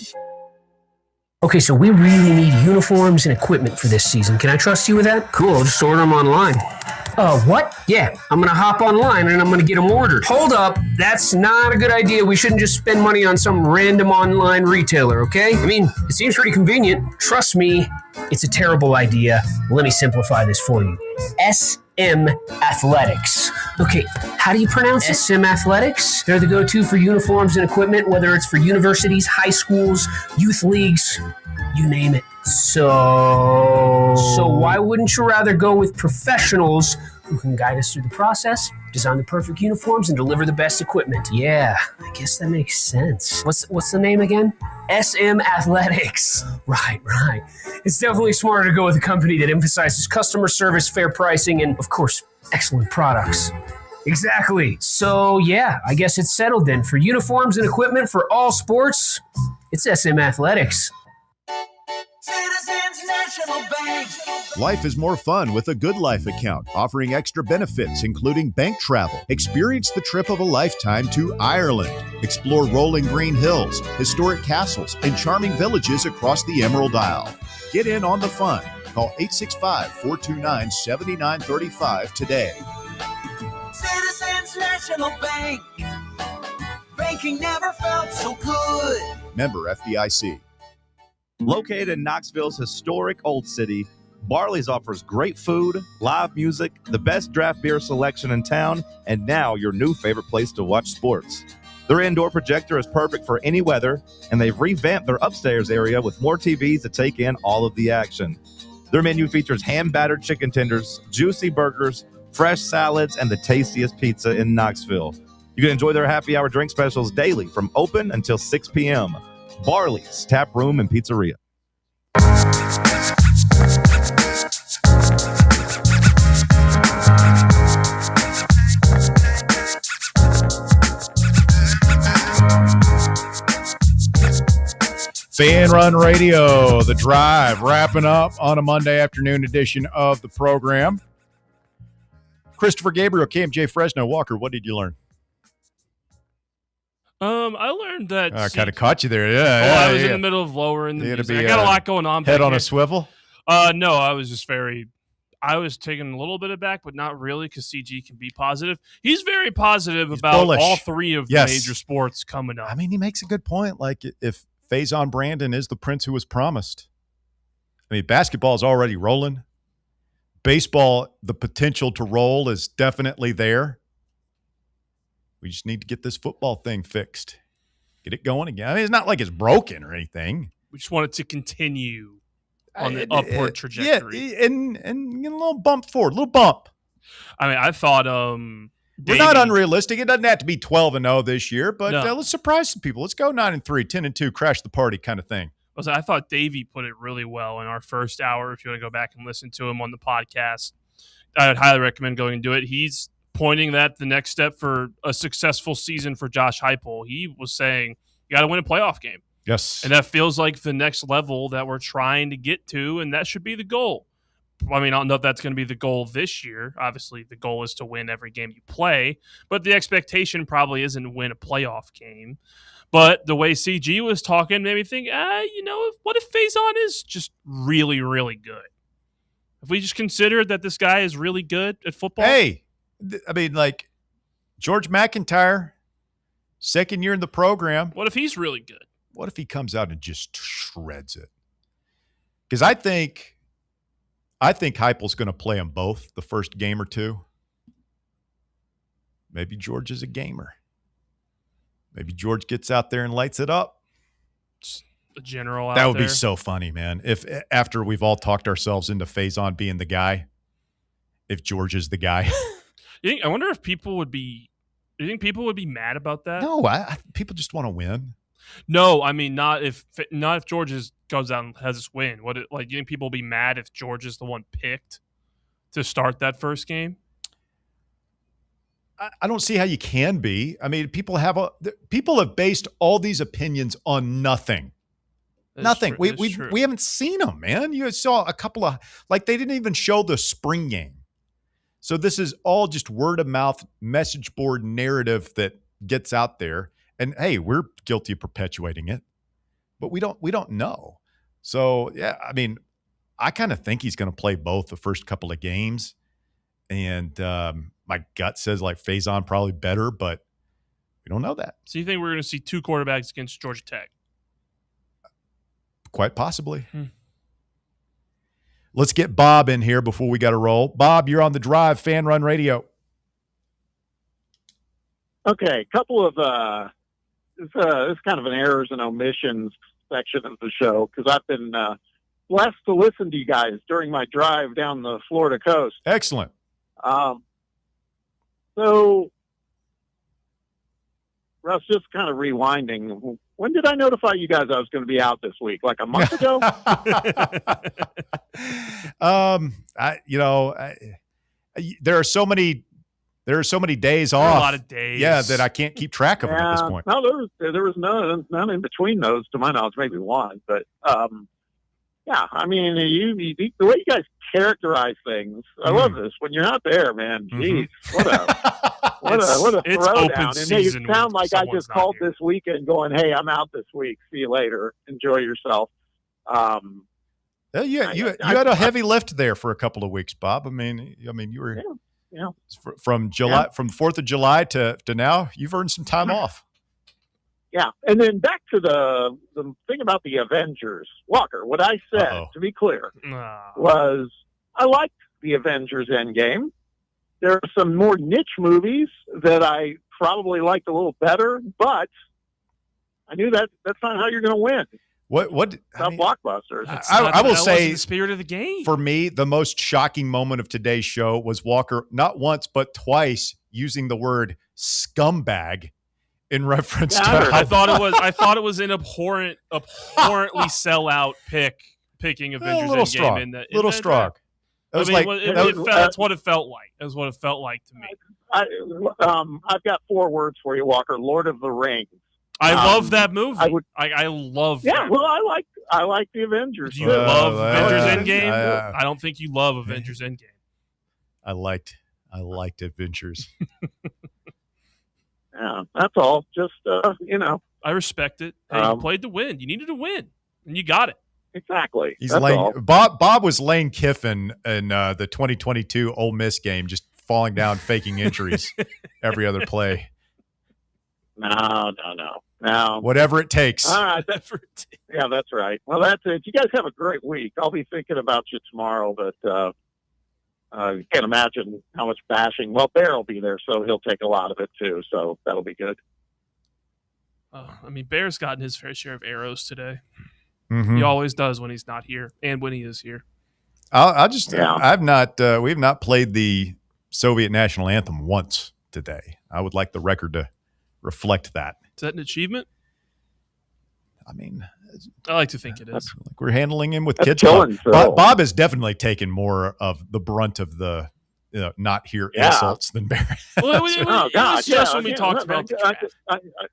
Okay, so we really need uniforms and equipment for this season. Can I trust you with that? Cool, I'll just order them online. What? Yeah, I'm going to hop online and I'm going to get them ordered. Hold up, that's not a good idea. We shouldn't just spend money on some random online retailer, okay? I mean, it seems pretty convenient. Trust me, it's a terrible idea. Let me simplify this for you. SM Athletics. Okay, how do you pronounce it? SM Athletics? They're the go-to for uniforms and equipment, whether it's for universities, high schools, youth leagues, you name it. So why wouldn't you rather go with professionals who can guide us through the process, design the perfect uniforms, and deliver the best equipment? Yeah, I guess that makes sense. What's the name again? SM Athletics. Right. It's definitely smarter to go with a company that emphasizes customer service, fair pricing, and, of course, excellent products. Exactly. So, yeah, I guess it's settled then. For uniforms and equipment for all sports, it's SM Athletics. Citizens National Bank. Life is more fun with a Good Life account, offering extra benefits, including bank travel. Experience the trip of a lifetime to Ireland. Explore rolling green hills, historic castles, and charming villages across the Emerald Isle. Get in on the fun. Call 865-429-7935 today. Citizens National Bank. Banking never felt so good. Member FDIC. Located in Knoxville's historic Old City, Barley's offers great food, live music, the best draft beer selection in town, and now your new favorite place to watch sports. Their indoor projector is perfect for any weather, and they've revamped their upstairs area with more TVs to take in all of the action. Their menu features hand-battered chicken tenders, juicy burgers, fresh salads, and the tastiest pizza in Knoxville. You can enjoy their happy hour drink specials daily from open until 6 p.m. Barley's Tap Room and Pizzeria. Fan Run Radio, The Drive, wrapping up on a Monday afternoon edition of the program. Christopher Gabriel, KMJ Fresno. Walker, what did you learn? I learned that. I kind of caught you there. Yeah. I was in the middle of lowering the music. I got a lot going on. Head on a swivel? No, I was just I was taking a little bit aback, but not really, because CG can be positive. He's very positive about bullish. all three of the major sports coming up. I mean, he makes a good point. Like, if Faison Brandon is the prince who was promised, I mean, basketball is already rolling. Baseball, the potential to roll is definitely there. We just need to get this football thing fixed. Get it going again. I mean, it's not like it's broken or anything. We just want it to continue on the upward trajectory. Yeah, and get a little bump forward, a little bump. I mean, I thought we're not unrealistic. It doesn't have to be 12-0 this year, but No. Let's surprise some people. Let's go 9-3, 10-2, crash the party kind of thing. I thought Davey put it really well in our first hour. If you want to go back and listen to him on the podcast, I would highly recommend going and do it. He's pointing that the next step for a successful season for Josh Heupel. He was saying you got to win a playoff game. Yes. And that feels like the next level that we're trying to get to, and that should be the goal. I mean, I don't know if that's going to be the goal this year. Obviously, the goal is to win every game you play, but the expectation probably isn't to win a playoff game. But the way CG was talking made me think, what if Faison is just really, really good? If we just consider that this guy is really good at football. Hey, I mean, like, George McIntyre, second year in the program. What if he's really good? What if he comes out and just shreds it? Because I think Heupel's going to play them both the first game or two. Maybe George is a gamer. Maybe George gets out there and lights it up. The general out that would there. Be so funny, man. If after we've all talked ourselves into Faison being the guy, if George is the guy. I wonder if people would be. Do you think people would be mad about that? No, people just want to win. No, I mean not if George goes out and has this win. Do you think people will be mad if George is the one picked to start that first game? I don't see how you can be. I mean, people have based all these opinions on nothing. Nothing. We haven't seen them, man. You saw a couple of, like, they didn't even show the spring game. So this is all just word of mouth message board narrative that gets out there. And hey, we're guilty of perpetuating it, but we don't know. So yeah, I mean, I kind of think he's going to play both the first couple of games. And my gut says like Faison probably better, but we don't know that. So you think we're going to see two quarterbacks against Georgia Tech? Quite possibly. Let's get Bob in here before we got to roll. Bob, you're on the drive, Fan Run Radio. Okay, couple of it's kind of an errors and omissions section of the show because I've been blessed to listen to you guys during my drive down the Florida coast. Excellent. So, Russ, just kind of rewinding. When did I notify you guys I was going to be out this week? Like a month ago? There are so many days off. A lot of days. Yeah, that I can't keep track of them at this point. No, there was none in between those, to my knowledge, maybe one. But yeah, I mean, the way you guys characterize things, I love this. When you're not there, man, geez, what a it's throwdown. open And season you sound when like I someone's just not called here. this weekend, going, "Hey, I'm out this week. See you later. Enjoy yourself." You had a heavy lift there for a couple of weeks, Bob. I mean, you were from July, from 4th of July to now. You've earned some time off. Yeah, and then back to the thing about the Avengers. Walker, what I said, to be clear, was I liked the Avengers Endgame. There are some more niche movies that I probably liked a little better, but I knew that's not how you're going to win. Blockbusters. I will say, the spirit of the game. For me, the most shocking moment of today's show was Walker, not once but twice, using the word scumbag in reference to. I thought it was an abhorrently sellout picking Avengers Endgame in the little strong. That's what it felt like. That's what it felt like to me. I've got 4 words for you, Walker. Lord of the Rings. I love that movie. I love. Yeah, that well, I like the Avengers. Do you love Avengers Endgame? I don't think you love Avengers Endgame. I liked Adventures. Yeah, that's all. Just I respect it. Hey, you played to win. You needed to win, and you got it. Exactly. He's Bob was Lane Kiffin in the 2022 Ole Miss game, just falling down, faking injuries every other play. No. Whatever it takes. All right. Yeah, that's right. Well, that's it. You guys have a great week. I'll be thinking about you tomorrow, but you can't imagine how much bashing. Well, Bear will be there, so he'll take a lot of it too. So that'll be good. I mean, Bear's gotten his fair share of arrows today. Mm-hmm. He always does when he's not here, and when he is here. I've not. We've not played the Soviet national anthem once today. I would like the record to reflect that. Is that an achievement? I mean, I like to think it is. Like we're handling him with kids. Bob has definitely taken more of the brunt of the not here insults than Barry. When we talked about the draft.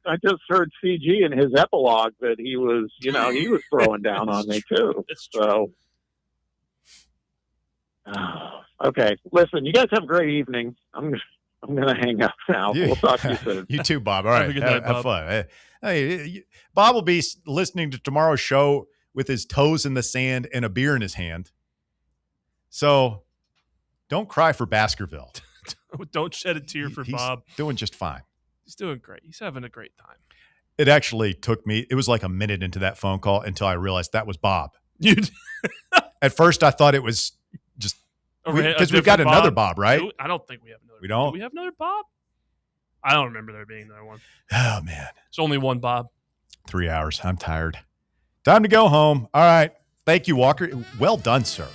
I just heard CG in his epilogue that he was throwing down on me too. So, okay, listen, you guys have a great evening. I'm going to hang up now. We'll talk to you soon. You too, Bob. All right. Have fun. Hey, Bob will be listening to tomorrow's show with his toes in the sand and a beer in his hand. So don't cry for Baskerville. Don't shed a tear for Bob. He's doing just fine. He's doing great. He's having a great time. It actually took me, it was like a minute into that phone call until I realized that was Bob. At first, I thought it was just because we've got another Bob, right? I don't think we have another. We don't. Do we have another Bob? I don't remember there being another one. Oh man, it's only one Bob. 3 hours. I'm tired. Time to go home. All right. Thank you, Walker. Well done, sir.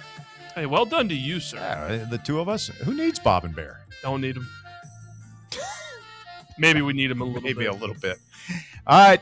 Hey, well done to you, sir. Yeah, the two of us. Who needs Bob and Bear? Don't need him. Maybe we need him a little bit. Maybe a little bit. All right.